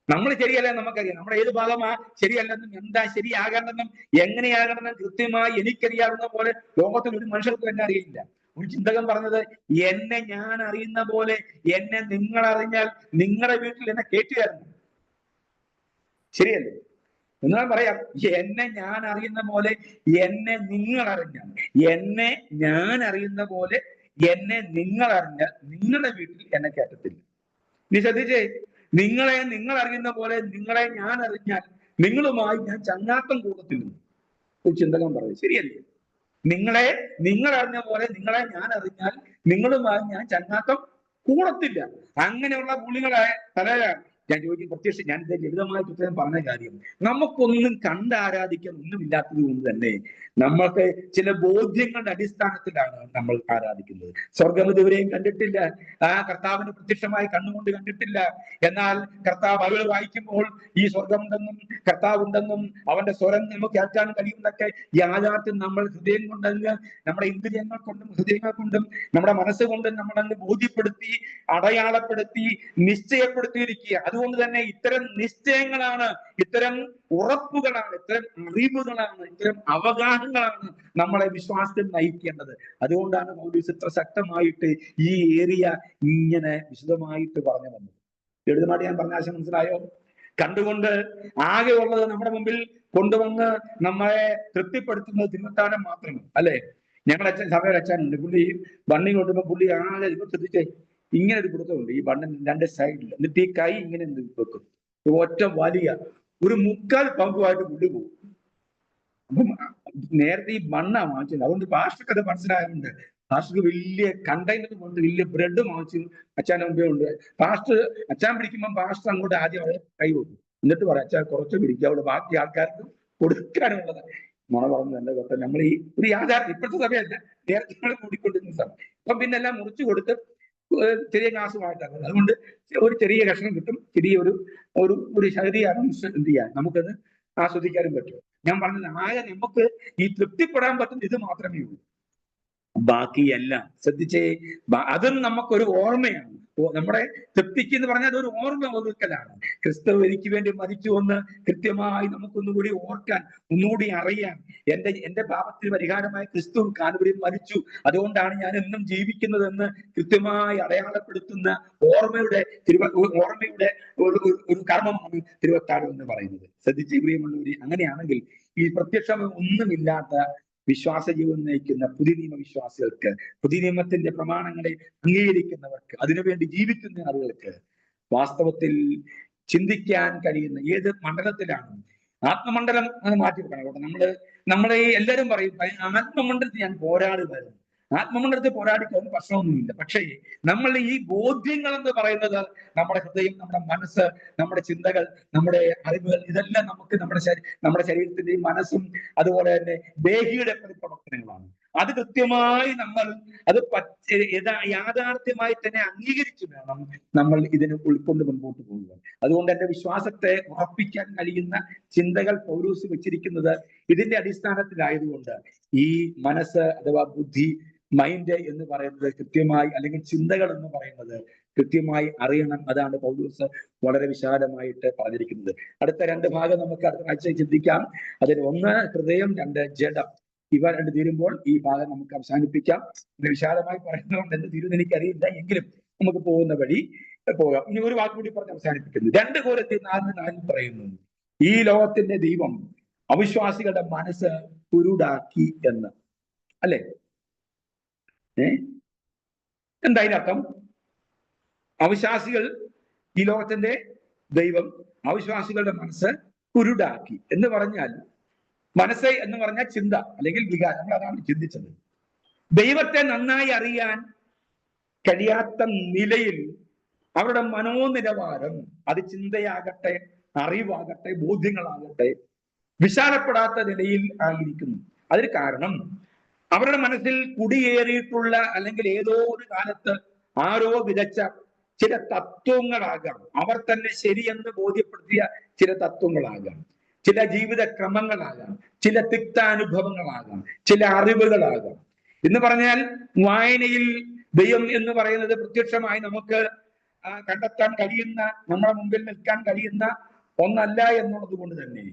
നമ്മൾ ശരിയല്ല നമുക്കറിയാം. നമ്മുടെ ഏത് ഭാഗമാ ശരിയല്ലെന്നും എന്താ ശരിയാകണമെന്നും എങ്ങനെയാകണമെന്നും കൃത്യമായി എനിക്കറിയാവുന്ന പോലെ ലോകത്തിൽ ഒരു മനുഷ്യർക്കും എന്നെ അറിയില്ല. ഒരു ചിന്തകൻ പറഞ്ഞത്, എന്നെ ഞാൻ അറിയുന്ന പോലെ എന്നെ നിങ്ങൾ അറിഞ്ഞാൽ നിങ്ങളുടെ വീട്ടിൽ എന്നെ കേട്ടുകയായിരുന്നു. ശരിയല്ലേ? എന്നാൽ പറയാം, എന്നെ ഞാൻ അറിയുന്ന പോലെ എന്നെ നിങ്ങൾ അറിഞ്ഞാൽ, എന്നെ ഞാൻ അറിയുന്ന പോലെ എന്നെ നിങ്ങൾ അറിഞ്ഞാൽ നിങ്ങളുടെ വീട്ടിൽ എന്നെ കയറ്റത്തില്ല. നീ ശ്രദ്ധിച്ചേ, നിങ്ങളെ നിങ്ങൾ അറിയുന്ന പോലെ നിങ്ങളെ ഞാൻ അറിഞ്ഞാൽ നിങ്ങളുമായി ഞാൻ ചങ്ങാത്തം കൂടത്തില്ല. ഒരു ചിന്തകൻ പറയും, ശരിയല്ലേ? നിങ്ങളെ നിങ്ങൾ അറിഞ്ഞ പോലെ നിങ്ങളെ ഞാൻ അറിഞ്ഞാൽ നിങ്ങളുമായി ഞാൻ ചങ്ങാത്തം കൂടത്തില്ല. അങ്ങനെയുള്ള പുള്ളികളായ പലരാണ്. ഞാൻ ചോദിക്കും, പ്രത്യക്ഷം ഞാൻ ഇത് ലളിതമായിട്ട് ഉത്തരം പറഞ്ഞ കാര്യം, നമുക്കൊന്നും കണ്ടാരാധിക്കാൻ ഒന്നുമില്ലാത്തത് കൊണ്ട് തന്നെ നമ്മൾക്ക് ചില ബോധ്യങ്ങളുടെ അടിസ്ഥാനത്തിലാണ് നമ്മൾ ആരാധിക്കുന്നത്. സ്വർഗം ഇതുവരെയും കണ്ടിട്ടില്ല, ആ കർത്താവിന് പ്രത്യക്ഷമായി കണ്ണുകൊണ്ട് കണ്ടിട്ടില്ല. എന്നാൽ കർത്താവ് ബൈബിൾ വായിക്കുമ്പോൾ ഈ സ്വർഗമുണ്ടെന്നും കർത്താവുണ്ടെന്നും അവന്റെ സ്വരം നമുക്ക് കേൾക്കാൻ കഴിയുന്നതൊക്കെ യാഥാർത്ഥ്യം നമ്മൾ ഹൃദയം കൊണ്ടല്ല, നമ്മുടെ ഇന്ദ്രിയങ്ങൾ കൊണ്ടും ഹൃദയങ്ങൾ കൊണ്ടും നമ്മുടെ മനസ്സുകൊണ്ടും നമ്മളങ്ങ് ബോധ്യപ്പെടുത്തി അടയാളപ്പെടുത്തി നിശ്ചയപ്പെടുത്തിയിരിക്കുക. അതുകൊണ്ട് തന്നെ ഇത്തരം നിശ്ചയങ്ങളാണ്, ഇത്തരം ഉറപ്പുകളാണ്, ഇത്തരം അറിവുകളാണ്, ഇത്തരം അവഗാഹങ്ങളാണ് നമ്മളെ വിശ്വാസത്തിൽ നയിക്കേണ്ടത്. അതുകൊണ്ടാണ് പൗലോസ് ഇത്ര ശക്തമായിട്ട് ഈ ഏരിയ ഇങ്ങനെ വിശദമായിട്ട് പറഞ്ഞു വന്നത്. ലളിതമായിട്ട് ഞാൻ പറഞ്ഞ ആശയം മനസ്സിലായോ? കണ്ടുകൊണ്ട് ആകെ ഉള്ളത് നമ്മുടെ മുമ്പിൽ കൊണ്ടുവന്ന് നമ്മളെ തൃപ്തിപ്പെടുത്തുന്നത് തിരുവത്താനം മാത്രമാണ്, അല്ലെ? ഞങ്ങളുടെ അച്ഛൻ, സഭയുടെ അച്ഛനുണ്ട്, പുള്ളി ബണ്ണി കൊണ്ടുമ്പോ പുള്ളി ആകെ ഇപ്പൊ ശ്രദ്ധിച്ചേ, ഇങ്ങനെ ഒരു പിടുത്തമുണ്ട് ഈ ബണ്ണിന് രണ്ട് സൈഡിൽ, എന്നിട്ട് ഈ കൈ ഇങ്ങനെ വെക്കും, ഒറ്റ വലിയ ഒരു 3/4 പങ്കുമായിട്ട് പുള്ളി പോകും. അപ്പം നേരത്തെ ഈ ബണ്ണാ വാങ്ങിച്ചത്, അതുകൊണ്ട് പാസ്റ്റർക്ക് അത് മനസ്സിലായതുകൊണ്ട് പാസ്റ്റർക്ക് വലിയ കണ്ടെയ്നർ കൊണ്ട് വലിയ ബ്രെഡ് വാങ്ങിച്ചു അച്ഛൻ്റെ മുമ്പേ ഉണ്ട്. പാസ്റ്റർ അച്ഛൻ പിടിക്കുമ്പോൾ പാസ്റ്റർ അങ്ങോട്ട് ആദ്യം അവിടെ കൈ വെക്കും, എന്നിട്ട് പറയാം അച്ഛൻ കുറച്ച് പിടിക്കുക, അവിടെ ബാക്കി ആൾക്കാർക്ക് കൊടുക്കാനുള്ളത്. മുള പറഞ്ഞു എന്റെ കൊട്ട, നമ്മൾ ഈ ഒരു യാഥാർത്ഥ്യം, ഇപ്പോഴത്തെ സഭയല്ല, നേരത്തെ നമ്മൾ കൂടിക്കൊണ്ടിരുന്ന സഭ. അപ്പം പിന്നെ എല്ലാം മുറിച്ചു കൊടുത്ത് ചെറിയ ഗ്ലാസുമായിട്ടാണ്. അതുകൊണ്ട് ഒരു ചെറിയ കഷ്ണം കിട്ടും, ചെറിയ ഒരു ശരീര എന്ത് ചെയ്യാൻ നമുക്കത് ആസ്വദിക്കാനും പറ്റും. ഞാൻ പറഞ്ഞത് ആകെ നമുക്ക് ഈ തൃപ്തിപ്പെടാൻ പറ്റുന്ന ഇത് മാത്രമേ ഉള്ളൂ, ബാക്കിയെല്ലാം ശ്രദ്ധിച്ചേ, അതും നമുക്കൊരു ഓർമ്മയാണ്. നമ്മുടെ തൃപ്തിക്ക് എന്ന് പറഞ്ഞാൽ അതൊരു ഓർമ്മ ഒതുക്കലാണ്. ക്രിസ്തു എനിക്ക് വേണ്ടി മരിച്ചു എന്ന് കൃത്യമായി നമുക്കൊന്നുകൂടി ഓർക്കാൻ, ഒന്നുകൂടി അറിയാൻ, എന്റെ പാപത്തിന് പരിഹാരമായി ക്രിസ്തു കാൽവരിയിൽ മരിച്ചു, അതുകൊണ്ടാണ് ഞാൻ എന്നും ജീവിക്കുന്നതെന്ന് കൃത്യമായി അടയാളപ്പെടുത്തുന്ന ഓർമ്മയുടെ ഒരു കർമ്മമാണ് തിരുവത്താഴം എന്ന് പറയുന്നത്. ശ്രദ്ധിച്ച് പ്രിയമുള്ളവര്, അങ്ങനെയാണെങ്കിൽ ഈ പ്രത്യക്ഷമ ഒന്നുമില്ലാത്ത വിശ്വാസ ജീവിതം നയിക്കുന്ന പുതിയ നിയമ വിശ്വാസികൾക്ക്, പുതിയ നിയമത്തിന്റെ പ്രമാണങ്ങളെ അംഗീകരിക്കുന്നവർക്ക്, അതിനുവേണ്ടി ജീവിക്കുന്ന ആളുകൾക്ക് വാസ്തവത്തിൽ ചിന്തിക്കാൻ കഴിയുന്ന ഏത് മണ്ഡലത്തിലാണ്, ആത്മമണ്ഡലം എന്ന് മാറ്റി പറയണം. നമ്മളെ എല്ലാവരും പറയും ആത്മമണ്ഡലത്തിൽ ഞാൻ പോരാടുമായിരുന്നു. ആത്മമണ്ഡലത്തിൽ പോരാടിക്കാൻ പ്രശ്നമൊന്നുമില്ല. പക്ഷേ നമ്മൾ ഈ ബോധ്യങ്ങൾ എന്ന് പറയുന്നത് നമ്മുടെ ഹൃദയം, നമ്മുടെ മനസ്സ്, നമ്മുടെ ചിന്തകൾ, നമ്മുടെ അറിവുകൾ, ഇതെല്ലാം നമുക്ക് നമ്മുടെ ശരീരത്തിന്റെയും മനസ്സും അതുപോലെ തന്നെ ദേഹിയുടെ പ്രവർത്തനങ്ങളാണ്. അത് കൃത്യമായി നമ്മൾ അത് യാഥാർത്ഥ്യമായി തന്നെ അംഗീകരിച്ചു വേണം നമ്മൾ ഇതിനെ ഉൾക്കൊണ്ട് മുൻപോട്ട് പോകുക. അതുകൊണ്ട് എന്റെ വിശ്വാസത്തെ ഉറപ്പിക്കാൻ കഴിയുന്ന ചിന്തകൾ പൗലോസ് വെച്ചിരിക്കുന്നത് ഇതിന്റെ അടിസ്ഥാനത്തിലായതുകൊണ്ട് ഈ മനസ്സ് അഥവാ ബുദ്ധി, മൈൻഡ് എന്ന് പറയുന്നത് കൃത്യമായി, അല്ലെങ്കിൽ ചിന്തകൾ എന്ന് പറയുന്നത് കൃത്യമായി അറിയണം. അതാണ് പൗലോസ് വളരെ വിശാലമായിട്ട് പറഞ്ഞിരിക്കുന്നത്. അടുത്ത 2 ഭാഗം നമുക്ക് അടുത്ത ആഴ്ച ചിന്തിക്കാം. അതിൽ 1 ഹൃദയം, 2 ജഡം. ഇവ 2 തീരുമ്പോൾ ഈ ഭാഗം നമുക്ക് അവസാനിപ്പിക്കാം. ഇത് വിശാലമായി പറയുന്നതുകൊണ്ട് എന്ത് തീരുമെന്ന് എനിക്കറിയില്ല, എങ്കിലും നമുക്ക് പോകുന്ന വഴി പോകാം. ഇനി ഒരു വാക്ക് കൂടി പറഞ്ഞ് അവസാനിപ്പിക്കുന്നു. 2 കൊരിന്ത്യർ 4:4 പറയുന്നു, ഈ ലോകത്തിന്റെ ദൈവം അവിശ്വാസികളുടെ മനസ്സ് കുരുടാക്കി എന്ന്. അല്ലെ? എന്താ അതിനർത്ഥം? അവിശ്വാസികൾ, ഈ ലോകത്തിന്റെ ദൈവം അവിശ്വാസികളുടെ മനസ്സ് കുരുടാക്കി എന്ന് പറഞ്ഞാൽ, മനസ്സ് എന്ന് പറഞ്ഞാൽ ചിന്ത അല്ലെങ്കിൽ വികാരം. നമ്മൾ അതാണ് ചിന്തിച്ചത്. ദൈവത്തെ നന്നായി അറിയാൻ കഴിയാത്ത നിലയിൽ അവരുടെ മനോനിലവാരം, അത് ചിന്തയാകട്ടെ, അറിവാകട്ടെ, ബോധ്യങ്ങളാകട്ടെ, വിശാലപ്പെടാത്ത നിലയിൽ ആയിരിക്കുന്നു. അതിന് കാരണം അവരുടെ മനസ്സിൽ കുടിയേറിയിട്ടുള്ള, അല്ലെങ്കിൽ ഏതോ ഒരു കാലത്ത് ആരോ വിതച്ച ചില തത്വങ്ങളാകാം, അവർ തന്നെ ശരിയെന്ന് ബോധ്യപ്പെടുത്തിയ ചില തത്വങ്ങളാകാം, ചില ജീവിത ക്രമങ്ങളാകാം, ചില തിക്താനുഭവങ്ങളാകാം, ചില അറിവുകളാകാം. എന്ന് പറഞ്ഞാൽ വായനയിൽ ദൈവം എന്ന് പറയുന്നത് പ്രത്യക്ഷമായി നമുക്ക് കണ്ടെത്താൻ കഴിയുന്ന, നമ്മുടെ മുമ്പിൽ നിൽക്കാൻ കഴിയുന്ന ഒന്നല്ല എന്നുള്ളത് കൊണ്ട് തന്നെ,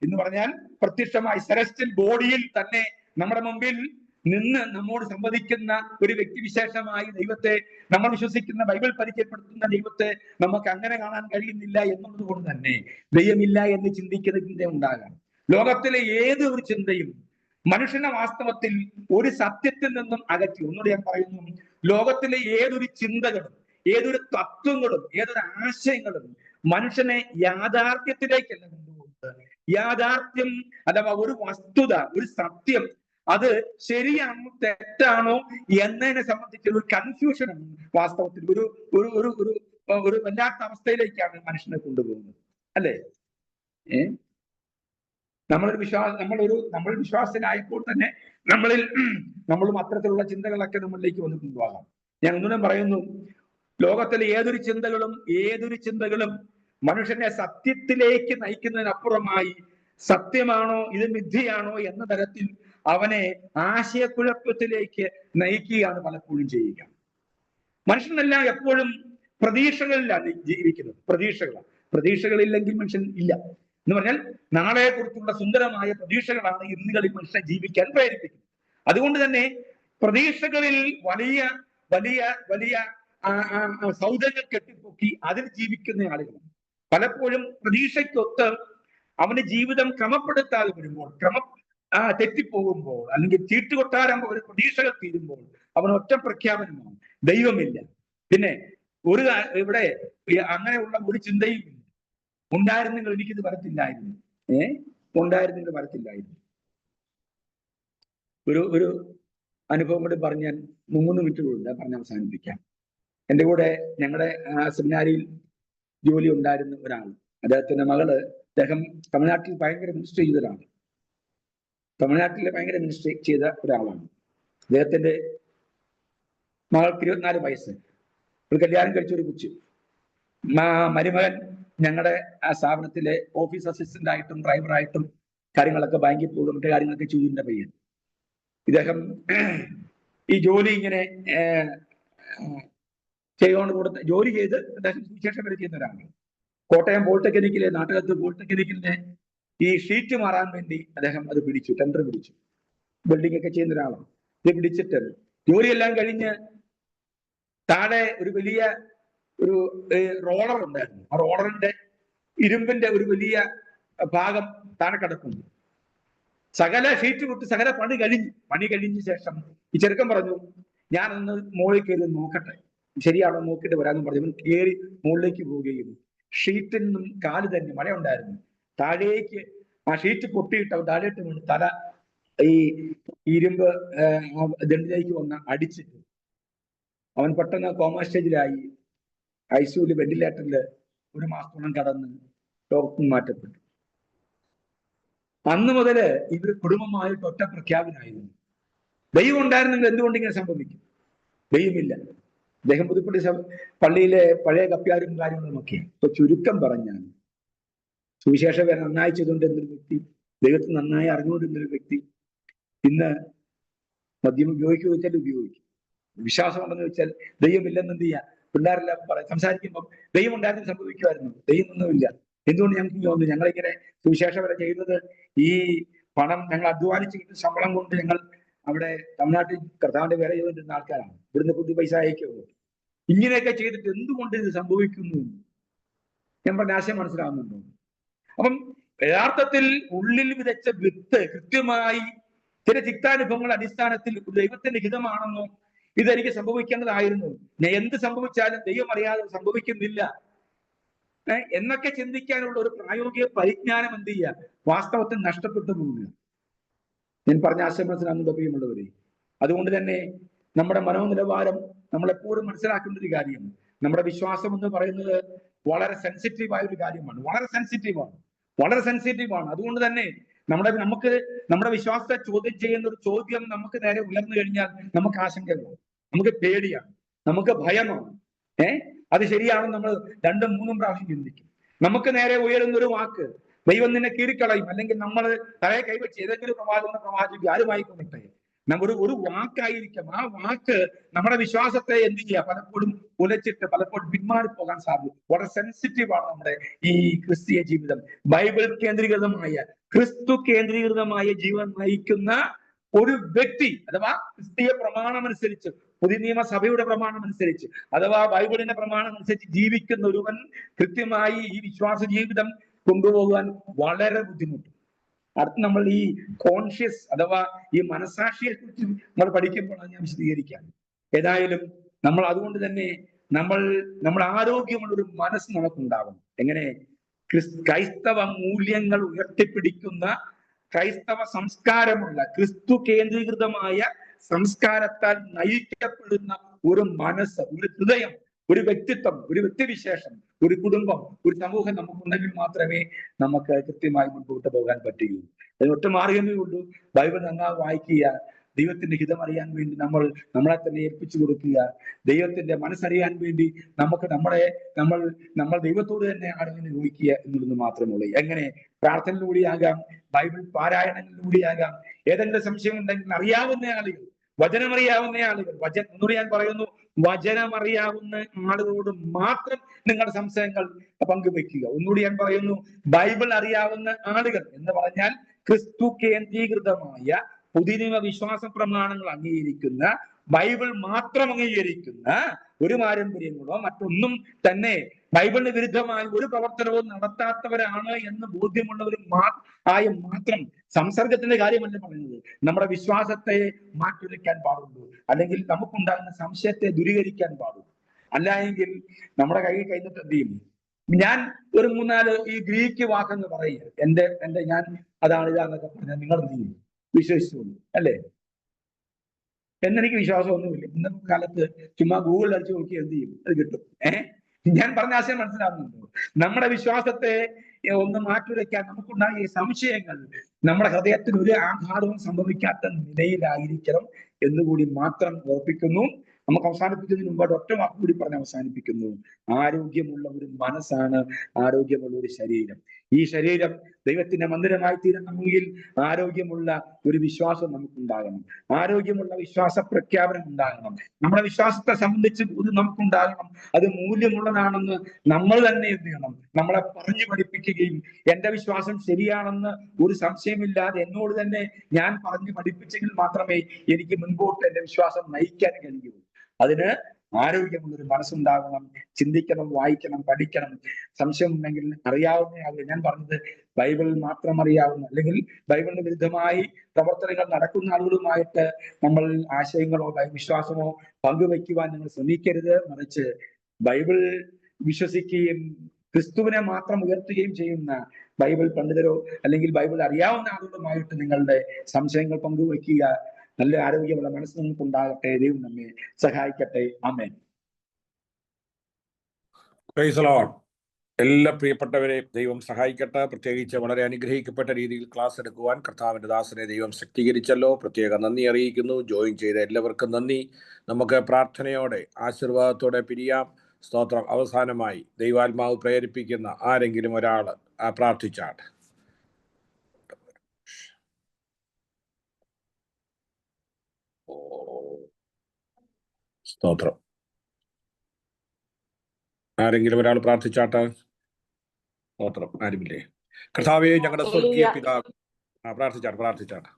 എന്ന് പറഞ്ഞാൽ പ്രത്യക്ഷമായി സെലസ്റ്റിയൽ ബോഡിയിൽ തന്നെ നമ്മുടെ മുമ്പിൽ നിന്ന് നമ്മോട് സംവദിക്കുന്ന ഒരു വ്യക്തിവിശേഷമായി ദൈവത്തെ, നമ്മൾ വിശ്വസിക്കുന്ന ബൈബിൾ പരിചയപ്പെടുത്തുന്ന ദൈവത്തെ നമുക്ക് അങ്ങനെ കാണാൻ കഴിയുന്നില്ല എന്നുള്ളത് കൊണ്ട് തന്നെ ദൈവമില്ല എന്ന് ചിന്തിക്കുന്ന ചിന്ത ഉണ്ടാകാം. ലോകത്തിലെ ഏത് ഒരു ചിന്തയും മനുഷ്യനെ വാസ്തവത്തിൽ ഒരു സത്യത്തിൽ നിന്നും അകറ്റി. ഒന്നുകൂടി ഞാൻ പറയുന്നു, ലോകത്തിലെ ഏതൊരു ചിന്തകളും ഏതൊരു തത്വങ്ങളും ഏതൊരു ആശയങ്ങളും മനുഷ്യനെ യാഥാർത്ഥ്യത്തിലേക്കല്ല കൊണ്ടുപോകുന്നത്. യാഥാർത്ഥ്യം അഥവാ ഒരു വസ്തുത, ഒരു സത്യം, അത് ശരിയാണോ തെറ്റാണോ എന്നതിനെ സംബന്ധിച്ച് ഒരു കൺഫ്യൂഷനും വാസ്തവത്തിൽ ഒരു ഒരു ഒരു ഒരു ഒരു വല്ലാത്ത അവസ്ഥയിലേക്കാണ് മനുഷ്യനെ കൊണ്ടുപോകുന്നത്, അല്ലേ? നമ്മൾ വിശ്വാസത്തിലായപ്പോൾ തന്നെ നമ്മളും അത്തരത്തിലുള്ള ചിന്തകളൊക്കെ നമ്മളിലേക്ക് വന്ന് കൊണ്ടുപോകാം. ഞാൻ ഒന്നും പറയുന്നു, ലോകത്തിലെ ഏതൊരു ചിന്തകളും മനുഷ്യനെ സത്യത്തിലേക്ക് നയിക്കുന്നതിനപ്പുറമായി സത്യമാണോ ഇത് മിഥ്യയാണോ എന്ന തരത്തിൽ അവനെ ആശയക്കുഴപ്പത്തിലേക്ക് നയിക്കുകയാണ് പലപ്പോഴും ചെയ്യുക. മനുഷ്യനെല്ലാം എപ്പോഴും പ്രതീക്ഷകളിലാണ് ജീവിക്കുന്നത്. പ്രതീക്ഷകളില്ലെങ്കിൽ മനുഷ്യൻ ഇല്ല എന്ന് പറഞ്ഞാൽ നാളെ കുറിച്ചുള്ള സുന്ദരമായ പ്രതീക്ഷകളാണ് ഇന്നുകളിൽ മനുഷ്യനെ ജീവിക്കാൻ പ്രേരിപ്പിക്കുന്നത്. അതുകൊണ്ട് തന്നെ പ്രതീക്ഷകളിൽ വലിയ വലിയ വലിയ സൗധങ്ങൾ കെട്ടിപ്പൊക്കി അതിൽ ജീവിക്കുന്ന ആളുകളാണ്. പലപ്പോഴും പ്രതീക്ഷയ്ക്കൊത്ത് അവന്റെ ജീവിതം ക്രമപ്പെടുത്താതെ വരുമ്പോൾ, തെറ്റിപ്പോകുമ്പോൾ, അല്ലെങ്കിൽ ചീട്ടുകൊട്ടാരം പോലെ പ്രതീക്ഷകൾ തീരുമ്പോൾ അവൻ ഒറ്റ പ്രഖ്യാപനമാണ്, ദൈവമില്ല. പിന്നെ ഇവിടെ അങ്ങനെയുള്ള ഒരു ചിന്തയും ഇല്ല. ഉണ്ടായിരുന്നെങ്കിൽ എനിക്കിത് വരത്തില്ലായിരുന്നു. ഉണ്ടായിരുന്നെങ്കിൽ വരത്തില്ലായിരുന്നു. ഒരു അനുഭവം കൂടി പറഞ്ഞാൽ 3 മിനിറ്റ് കൂടെ പറഞ്ഞ് അവസാനിപ്പിക്കാം. എൻ്റെ കൂടെ ഞങ്ങളുടെ സെമിനാരിയിൽ ജോലി ഉണ്ടായിരുന്ന ഒരാൾ, അദ്ദേഹത്തിന്റെ മകള്, അദ്ദേഹം തമിഴ്നാട്ടിൽ ഭയങ്കര മിനിസ്റ്റർ ചെയ്ത ഒരാളാണ്. അദ്ദേഹത്തിന്റെ മകൾക്ക് 24 വയസ്സ്. ഒരു കല്യാണം കഴിച്ച ഒരു കൊച്ചു. മരുമകൻ ഞങ്ങളുടെ ആ സ്ഥാപനത്തിലെ ഓഫീസ് അസിസ്റ്റന്റ് ആയിട്ടും ഡ്രൈവറായിട്ടും കാര്യങ്ങളൊക്കെ ബാങ്കിൽ പോകും, മറ്റു കാര്യങ്ങളൊക്കെ ചെയ്യുന്ന പയ്യൻ. ഇദ്ദേഹം ഈ ജോലി ഇങ്ങനെ ജോലി ചെയ്ത് അദ്ദേഹം സുവിശേഷം വരെ ചെയ്യുന്ന ഒരാളാണ്. കോട്ടയം പോളിടെക്നിക്കിലെ, നാട്ടകത്ത് പോളിടെക്നിക്കിന്റെ ഈ ഷീറ്റ് മാറാൻ വേണ്ടി അദ്ദേഹം അത് പിടിച്ചു, ടെൻഡർ പിടിച്ചു. ബിൽഡിംഗ് ഒക്കെ ചെയ്യുന്ന ഒരാളാണ്. ഇത് പിടിച്ചിട്ട് ജോലിയെല്ലാം കഴിഞ്ഞ് താഴെ ഒരു വലിയ ഒരു റോളർ ഉണ്ടായിരുന്നു. ആ റോളറിന്റെ ഇരുമ്പിന്റെ ഒരു വലിയ ഭാഗം താഴെ കിടക്കുന്നു. സകല ഷീറ്റ് വിട്ട് സകല പണി കഴിഞ്ഞ ശേഷം ഈ ചെറുക്കൻ പറഞ്ഞു, ഞാനൊന്ന് മുകളിൽ കയറി നോക്കട്ടെ, ശരിയാണോ നോക്കിയിട്ട് വരാമെന്ന് പറഞ്ഞു. കയറി മുകളിലേക്ക് പോവുകയും ഷീറ്റിൽ നിന്നും കാല് തന്നെ, മഴ ഉണ്ടായിരുന്നു, താഴേക്ക് ആ ഷീറ്റ് പൊട്ടിയിട്ട് അവൻ താഴേട്ട് വീണ് തല ഈ ഇരുമ്പ് ദണ്ടിലേക്ക് വന്ന് അടിച്ചിട്ട് അവൻ പെട്ടെന്ന് കോമാ സ്റ്റേജിലായി. ഐസിയുവിൽ വെന്റിലേറ്ററിൽ 1 മാസത്തോളം കടന്ന് ഡോക്ടർ മാറ്റപ്പെട്ടു. അന്ന് മുതല് ഇവർ കുടുംബമായിട്ട് ഒറ്റ പ്രഖ്യാപനമായിരുന്നു, ദൈവം ഉണ്ടായിരുന്നെങ്കിൽ എന്തുകൊണ്ട് ഇങ്ങനെ സംഭവിക്കും? ദൈവമില്ല. അദ്ദേഹം പുതുപ്പള്ളി പള്ളിയിലെ പഴയ കപ്പ്യാരും കാര്യങ്ങളും ഒക്കെ. ഇപ്പൊ ചുരുക്കം പറഞ്ഞാൽ സുവിശേഷം നന്നായി ചെയ്തുകൊണ്ട് എന്തൊരു വ്യക്തി, ദൈവത്തെ നന്നായി അറിഞ്ഞുകൊണ്ടിരുന്നൊരു വ്യക്തി ഇന്ന് മദ്യം ഉപയോഗിക്കുക വെച്ചാൽ ഉപയോഗിക്കും. വിശ്വാസം ഉണ്ടെന്ന് വെച്ചാൽ ദൈവമില്ലെന്ന് എന്ത് ചെയ്യാം? പിള്ളേരെല്ലാം സംസാരിക്കുമ്പോൾ ദൈവം ഉണ്ടായിരുന്നു സംഭവിക്കുമായിരുന്നു. ദൈവമൊന്നുമില്ല. എന്തുകൊണ്ട് ഞങ്ങൾക്ക് തോന്നുന്നു ഞങ്ങളിങ്ങനെ സുവിശേഷം വരെ ചെയ്യുന്നത് ഈ പണം ഞങ്ങൾ അധ്വാനിച്ച് കിട്ടുന്ന ശമ്പളം കൊണ്ട് ഞങ്ങൾ അവിടെ തമിഴ്നാട്ടിൽ കർത്താവിന്റെ വേറെ ചെയ്തുകൊണ്ടിരുന്ന ആൾക്കാരാണ്. ഇവിടുന്ന് പുതിയ പൈസ അയക്കുള്ളൂ. ഇങ്ങനെയൊക്കെ ചെയ്തിട്ട് എന്തുകൊണ്ട് ഇത് സംഭവിക്കുന്നു ഞാൻ പറഞ്ഞ ആശയം മനസ്സിലാവുന്നുണ്ടോ? അപ്പം യഥാർത്ഥത്തിൽ ഉള്ളിൽ വിതച്ച വിത്ത് കൃത്യമായി ചില ചിത്താനുഭവങ്ങളുടെ അടിസ്ഥാനത്തിൽ ദൈവത്തിന്റെ ഹിതമാണെന്നോ ഇതെനിക്ക് സംഭവിക്കേണ്ടതായിരുന്നു, ഞാൻ എന്ത് സംഭവിച്ചാലും ദൈവം അറിയാതെ സംഭവിക്കുന്നില്ല എന്നൊക്കെ ചിന്തിക്കാനുള്ള ഒരു പ്രായോഗിക പരിജ്ഞാനം എന്ത് ചെയ്യുക? വാസ്തവത്തിൽ നഷ്ടപ്പെട്ടു പോവുക. ഞാൻ പറഞ്ഞ ആശയം മനസ്സിലാകുന്നുണ്ടോ പ്രിയമുള്ളവരെ? അതുകൊണ്ട് തന്നെ നമ്മുടെ മനോനിലവാരം നമ്മളെപ്പോഴും മനസ്സിലാക്കേണ്ട ഒരു കാര്യം, നമ്മുടെ വിശ്വാസം എന്ന് പറയുന്നത് വളരെ സെൻസിറ്റീവായ ഒരു കാര്യമാണ്. വളരെ സെൻസിറ്റീവാണ്. അതുകൊണ്ട് തന്നെ നമ്മുടെ വിശ്വാസത്തെ ചോദ്യം ചെയ്യുന്ന ഒരു ചോദ്യം നമുക്ക് നേരെ ഉയർന്നു കഴിഞ്ഞാൽ നമുക്ക് ആശങ്കയാണ്, നമുക്ക് പേടിയാണ്, നമുക്ക് ഭയമാണ്. അത് ശരിയാണെന്ന് നമ്മൾ 2-3 പ്രാവശ്യം ചിന്തിക്കും. നമുക്ക് നേരെ ഉയരുന്ന ഒരു വാക്ക് ദൈവം നിന്നെ കീറിക്കളയും, അല്ലെങ്കിൽ നമ്മൾ തലയെ കൈവച്ച് ഏതെങ്കിലും പ്രവാചകൻ ആരുമായി കൊണ്ടിട്ടെ ഒരു വാക്കായിരിക്കും. ആ വാക്ക് നമ്മുടെ വിശ്വാസത്തെ എന്ത് ചെയ്യുക? പലപ്പോഴും ഉലച്ചിട്ട് പലപ്പോഴും പിന്മാറിപ്പോകാൻ സാധ്യത. വളരെ സെൻസിറ്റീവാണ് നമ്മുടെ ഈ ക്രിസ്തീയ ജീവിതം. ബൈബിൾ കേന്ദ്രീകൃതമായ, ക്രിസ്തു കേന്ദ്രീകൃതമായ ജീവൻ നയിക്കുന്ന ഒരു വ്യക്തി അഥവാ ക്രിസ്തീയ പ്രമാണം അനുസരിച്ച്, പുതിയ നിയമസഭയുടെ പ്രമാണം അനുസരിച്ച്, അഥവാ ബൈബിളിന്റെ പ്രമാണം അനുസരിച്ച് ജീവിക്കുന്ന ഒരുവൻ കൃത്യമായി ഈ വിശ്വാസ ജീവിതം കൊണ്ടുപോകാൻ വളരെ ബുദ്ധിമുട്ട്. അടുത്ത് നമ്മൾ ഈ കോൺഷ്യസ് അഥവാ ഈ മനസാക്ഷിയെ കുറിച്ച് നമ്മൾ പഠിക്കുമ്പോഴാണ് ഞാൻ വിശദീകരിക്കാം. ഏതായാലും നമ്മൾ അതുകൊണ്ട് തന്നെ നമ്മൾ ആരോഗ്യമുള്ള ഒരു മനസ്സ് നമുക്കുണ്ടാകും. എങ്ങനെ? ക്രൈസ്തവ മൂല്യങ്ങൾ ഉയർത്തിപ്പിടിക്കുന്ന, ക്രൈസ്തവ സംസ്കാരമുള്ള, ക്രിസ്തു കേന്ദ്രീകൃതമായ സംസ്കാരത്താൽ നയിക്കപ്പെടുന്ന ഒരു മനസ്സ്, ഒരു ഹൃദയം, ഒരു വ്യക്തിത്വം, ഒരു വ്യക്തിവിശേഷം, ഒരു കുടുംബം, ഒരു സമൂഹം നമുക്കുണ്ടെങ്കിൽ മാത്രമേ നമുക്ക് കൃത്യമായി മുൻപോട്ട് പോകാൻ പറ്റുകയുള്ളൂ. അതിനൊറ്റ മാർഗമേ ഉള്ളൂ. ബൈബിൾ നന്നായി വായിക്കുക, ദൈവത്തിന്റെ ഹിതം അറിയാൻ വേണ്ടി നമ്മളെ തന്നെ ഏൽപ്പിച്ചു കൊടുക്കുക, ദൈവത്തിന്റെ മനസ്സറിയാൻ വേണ്ടി നമ്മൾ ദൈവത്തോട് തന്നെ ആണെന്ന് ചോദിക്കുക എന്നുള്ളത് മാത്രമേ ഉള്ളൂ. എങ്ങനെ? പ്രാർത്ഥനയിലൂടെയാകാം, ബൈബിൾ പാരായണങ്ങളിലൂടെയാകാം. ഏതെങ്കിലും സംശയം ഉണ്ടെങ്കിൽ അറിയാവുന്ന ആളുകൾ, വചനമറിയാവുന്ന ആളുകൾ, ഒന്നുകൂടി ഞാൻ പറയുന്നു, വചനമറിയാവുന്ന ആളുകളോട് മാത്രം നിങ്ങളുടെ സംശയങ്ങൾ പങ്കുവെക്കുക. ഒന്നുകൂടി ഞാൻ പറയുന്നു, ബൈബിൾ അറിയാവുന്ന ആളുകൾ എന്ന് പറഞ്ഞാൽ ക്രിസ്തു കേന്ദ്രീകൃതമായ പുതിയ നിയമ വിശ്വാസ പ്രമാണങ്ങൾ അംഗീകരിക്കുന്ന, ബൈബിൾ മാത്രം അംഗീകരിക്കുന്ന, ഒരു പാരമ്പര്യങ്ങളോ മറ്റൊന്നും തന്നെ ബൈബിളിന് വിരുദ്ധമായ ഒരു പ്രവർത്തനവും നടത്താത്തവരാണ് എന്ന് ബോധ്യമുള്ളവരും മാത്രം സംസർഗത്തിന്റെ കാര്യമല്ല പറയുന്നത്. നമ്മുടെ വിശ്വാസത്തെ മാറ്റിവെക്കാൻ പാടുള്ളൂ, അല്ലെങ്കിൽ നമുക്കുണ്ടാകുന്ന സംശയത്തെ ദൂരീകരിക്കാൻ പാടുള്ളൂ. അല്ല എങ്കിൽ നമ്മുടെ കൈ കഴിഞ്ഞിട്ട് എന്ത് ചെയ്യും? ഞാൻ ഒരു 3-4 ഈ ഗ്രീക്ക് വാക്കെന്ന് പറയുക, എന്റെ ഞാൻ അതാണ് ഇതാന്നൊക്കെ പറഞ്ഞാൽ നിങ്ങൾ എന്ത് ചെയ്യും? വിശ്വസിച്ചുള്ളൂ അല്ലേ? എന്നെനിക്ക് വിശ്വാസമൊന്നുമില്ല. ഇന്നത്തെ കാലത്ത് ചുമ്മാ ഗൂഗിളിൽ അടിച്ചു നോക്കി എന്ത് ചെയ്യും? അത് കിട്ടും. ഞാൻ പറഞ്ഞ ആശയം മനസ്സിലാവുന്നുണ്ടോ? നമ്മുടെ വിശ്വാസത്തെ ഒന്ന് മാറ്റിവെക്കാൻ നമുക്കുണ്ടായ സംശയങ്ങൾ നമ്മുടെ ഹൃദയത്തിൽ ഒരു ആഘാതവും സംഭവിക്കാത്ത നിലയിലായിരിക്കണം എന്നുകൂടി മാത്രം ഓർപ്പിക്കുന്നു. നമുക്ക് അവസാനിപ്പിക്കുന്നതിന് മുമ്പായിട്ട് ഒറ്റ വാക്ക് കൂടി പറഞ്ഞ് അവസാനിപ്പിക്കുന്നു. ആരോഗ്യമുള്ള ഒരു മനസ്സാണ് ആരോഗ്യമുള്ള ഒരു ശരീരം. ഈ ശരീരം ദൈവത്തിന്റെ മന്ദിരമായി തീരണമെങ്കിൽ ആരോഗ്യമുള്ള ഒരു വിശ്വാസം നമുക്കുണ്ടാകണം, ആരോഗ്യമുള്ള വിശ്വാസ പ്രഖ്യാപനം ഉണ്ടാകണം. നമ്മുടെ വിശ്വാസത്തെ സംബന്ധിച്ച് നമുക്കുണ്ടാകണം. അത് മൂല്യമുള്ളതാണെന്ന് നമ്മൾ തന്നെ എന്ത് ചെയ്യണം? നമ്മളെ പറഞ്ഞു പഠിപ്പിക്കുകയും, എന്റെ വിശ്വാസം ശരിയാണെന്ന് ഒരു സംശയമില്ലാതെ എന്നോട് തന്നെ ഞാൻ പറഞ്ഞു പഠിപ്പിച്ചെങ്കിൽ മാത്രമേ എനിക്ക് മുൻപോട്ട് എന്റെ വിശ്വാസം നയിക്കാൻ കഴിയൂ. അതിന് ആരോഗ്യമുള്ളൊരു മനസ്സുണ്ടാകണം. ചിന്തിക്കണം, വായിക്കണം, പഠിക്കണം. സംശയം ഉണ്ടെങ്കിൽ അറിയാവുന്ന ആളുകൾ, ഞാൻ പറഞ്ഞത് ബൈബിൾ മാത്രം അറിയാവുന്ന, അല്ലെങ്കിൽ ബൈബിളിന് വിരുദ്ധമായി പ്രവർത്തനങ്ങൾ നടക്കുന്ന ആളുകളുമായിട്ട് നമ്മൾ ആശയങ്ങളോ വിശ്വാസമോ പങ്കുവയ്ക്കുവാൻ നിങ്ങൾ ശ്രമിക്കരുത്. മറിച്ച് ബൈബിൾ വിശ്വസിക്കുകയും ക്രിസ്തുവിനെ മാത്രം ഉയർത്തുകയും ചെയ്യുന്ന ബൈബിൾ പണ്ഡിതരോ അല്ലെങ്കിൽ ബൈബിൾ അറിയാവുന്ന ആളുകളുമായിട്ട് നിങ്ങളുടെ സംശയങ്ങൾ പങ്കുവയ്ക്കുക. നല്ല ആരോഗ്യമുള്ള മനസ്സ് നിങ്ങൾക്ക് ഉണ്ടാകട്ടെ. ദൈവം നമ്മെ സഹായിക്കട്ടെ. ആമേൻ. Praise the Lord. എല്ലാ പ്രിയപ്പെട്ടവരെയും ദൈവം സഹായിക്കട്ടെ. പ്രത്യേകിച്ച് വളരെ അനുഗ്രഹിക്കപ്പെട്ട രീതിയിൽ ക്ലാസ് എടുക്കുവാൻ കർത്താവിന്റെ ദാസനെ ദൈവം ശക്തീകരിച്ചല്ലോ. പ്രത്യേക നന്ദി അറിയിക്കുന്നു. ജോയിൻ ചെയ്ത എല്ലാവർക്കും നന്ദി. നമുക്ക് പ്രാർത്ഥനയോടെ ആശീർവാദത്തോടെ പിരിയാം. സ്തോത്രം. അവസാനമായി ദൈവാത്മാവ് പ്രേരിപ്പിക്കുന്ന ആരെങ്കിലും ഒരാൾ പ്രാർത്ഥിച്ചാട്ടെ. സ്തോത്രം. ആരെങ്കിലും ഒരാൾ പ്രാർത്ഥിച്ചാട്ടെ. സ്തോത്രം. ആരുമില്ലേ? കർത്താവേ, ഞങ്ങളുടെ സ്വർഗീയ പിതാവ്, പ്രാർത്ഥിച്ചാട്ടെ.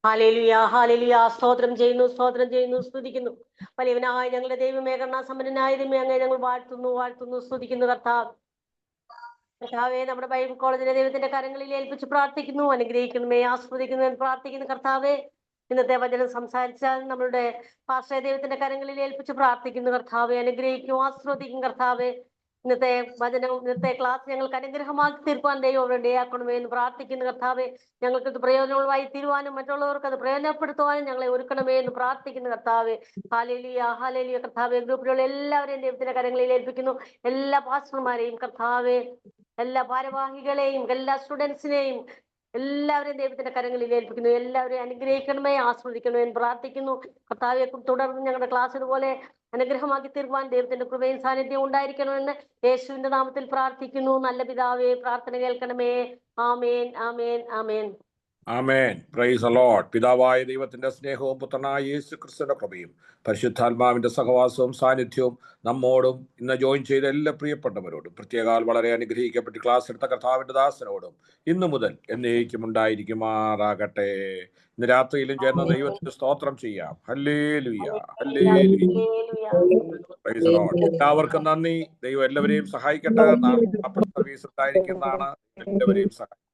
Hallelujah, hallelujah. സ്തോത്രം ചെയ്യുന്നു, സ്തുതിക്കുന്നു. വലിയവനായ ഞങ്ങളുടെ ദൈവമേ, കരുണാസമ്പന്നനായ ദൈവമേ, അങ്ങയെ ഞങ്ങൾ വാഴ്ത്തുന്നു, സ്തുതിക്കുന്നു. കർത്താവേ, നമ്മുടെ ബൈബിൾ കോളേജിലെ ദൈവത്തിന്റെ കരങ്ങളിൽ ഏൽപ്പിച്ച് പ്രാർത്ഥിക്കുന്നു. അനുഗ്രഹിക്കണമേ, ആസ്വദിക്കുന്നു പ്രാർത്ഥിക്കുന്നു. കർത്താവേ, ഇന്നത്തെ വചനം സംസാരിച്ചാൽ നമ്മളുടെ പാസ്റ്റർ ദൈവത്തിന്റെ കരങ്ങളിൽ ഏൽപ്പിച്ച് പ്രാർത്ഥിക്കുന്നു. കർത്താവെ, അനുഗ്രഹിക്കും, ആസ്വദിക്കും. കർത്താവെ, ഇന്നത്തെ ക്ലാസ് ഞങ്ങൾക്ക് അനുഗ്രഹമാക്കി തീർപ്പാൻ ദൈവം ഇടയാക്കണമേ എന്ന് പ്രാർത്ഥിക്കുന്നു. കർത്താവെ, ഞങ്ങൾക്ക് ഇത് പ്രയോജനമായി തീരുവാനും മറ്റുള്ളവർക്ക് അത് പ്രയോജനപ്പെടുത്തുവാനും ഞങ്ങളെ ഒരുക്കണമേ എന്ന് പ്രാർത്ഥിക്കുന്നു. കർത്താവെ, ഹല്ലേലൂയ. കർത്താവെ, ഗ്രൂപ്പിലുള്ള എല്ലാവരെയും ദൈവത്തിന്റെ കരങ്ങളിൽ ഏൽപ്പിക്കുന്നു. എല്ലാ പാസ്റ്റർമാരെയും കർത്താവെ, എല്ലാ ഭാരവാഹികളെയും, എല്ലാ സ്റ്റുഡൻസിനെയും എല്ലാവരെയും ദൈവത്തിന്റെ കരങ്ങളിൽ ഏൽപ്പിക്കുന്നു. എല്ലാവരെയും അനുഗ്രഹിക്കണമേ, ആസ്വദിക്കണമേ എന്ന് പ്രാർത്ഥിക്കുന്നു. കർത്താവെ, തുടർന്ന് ഞങ്ങളുടെ ക്ലാസ് ഇതുപോലെ അനുഗ്രഹമാക്കി തീർക്കുവാൻ ദൈവത്തിന്റെ കൃപയും സാന്നിധ്യം ഉണ്ടായിരിക്കണമെന്ന് യേശുവിന്റെ നാമത്തിൽ പ്രാർത്ഥിക്കുന്നു. നല്ല പിതാവേ, പ്രാർത്ഥന കേൾക്കണമേ. ആമേൻ. ആമേൻ. Praise the Lord. പിതാവായ ദൈവത്തിന്റെ സ്നേഹവും പുത്രനായ യേശു ക്രിസ്തുവിന്റെ കൃപയും പരിശുദ്ധാത്മാവിന്റെ സഹവാസവും സാന്നിധ്യവും നമ്മോടും ഇന്ന് ജോയിൻ ചെയ്ത എല്ലാ പ്രിയപ്പെട്ടവരോടും പ്രത്യേകാൽ വളരെ അനുഗ്രഹിക്കപ്പെട്ട് ക്ലാസ് എടുത്ത കർത്താവിന്റെ ദാസനോടും ഇന്നു മുതൽ എന്നേക്കും ഉണ്ടായിരിക്കുമാറാകട്ടെ. ഇന്ന് രാത്രിയിലും ചേർന്ന ദൈവത്തിന് സ്തോത്രം ചെയ്യാം. Hallelujah, hallelujah. Price the Lord. എല്ലാവർക്കും നന്ദി. ദൈവം എല്ലാവരെയും സഹായിക്കട്ടെ. നാം സർവീസ് ഉണ്ടായിരിക്കുന്നതാണ്. എല്ലാവരെയും സഹായിക്കും.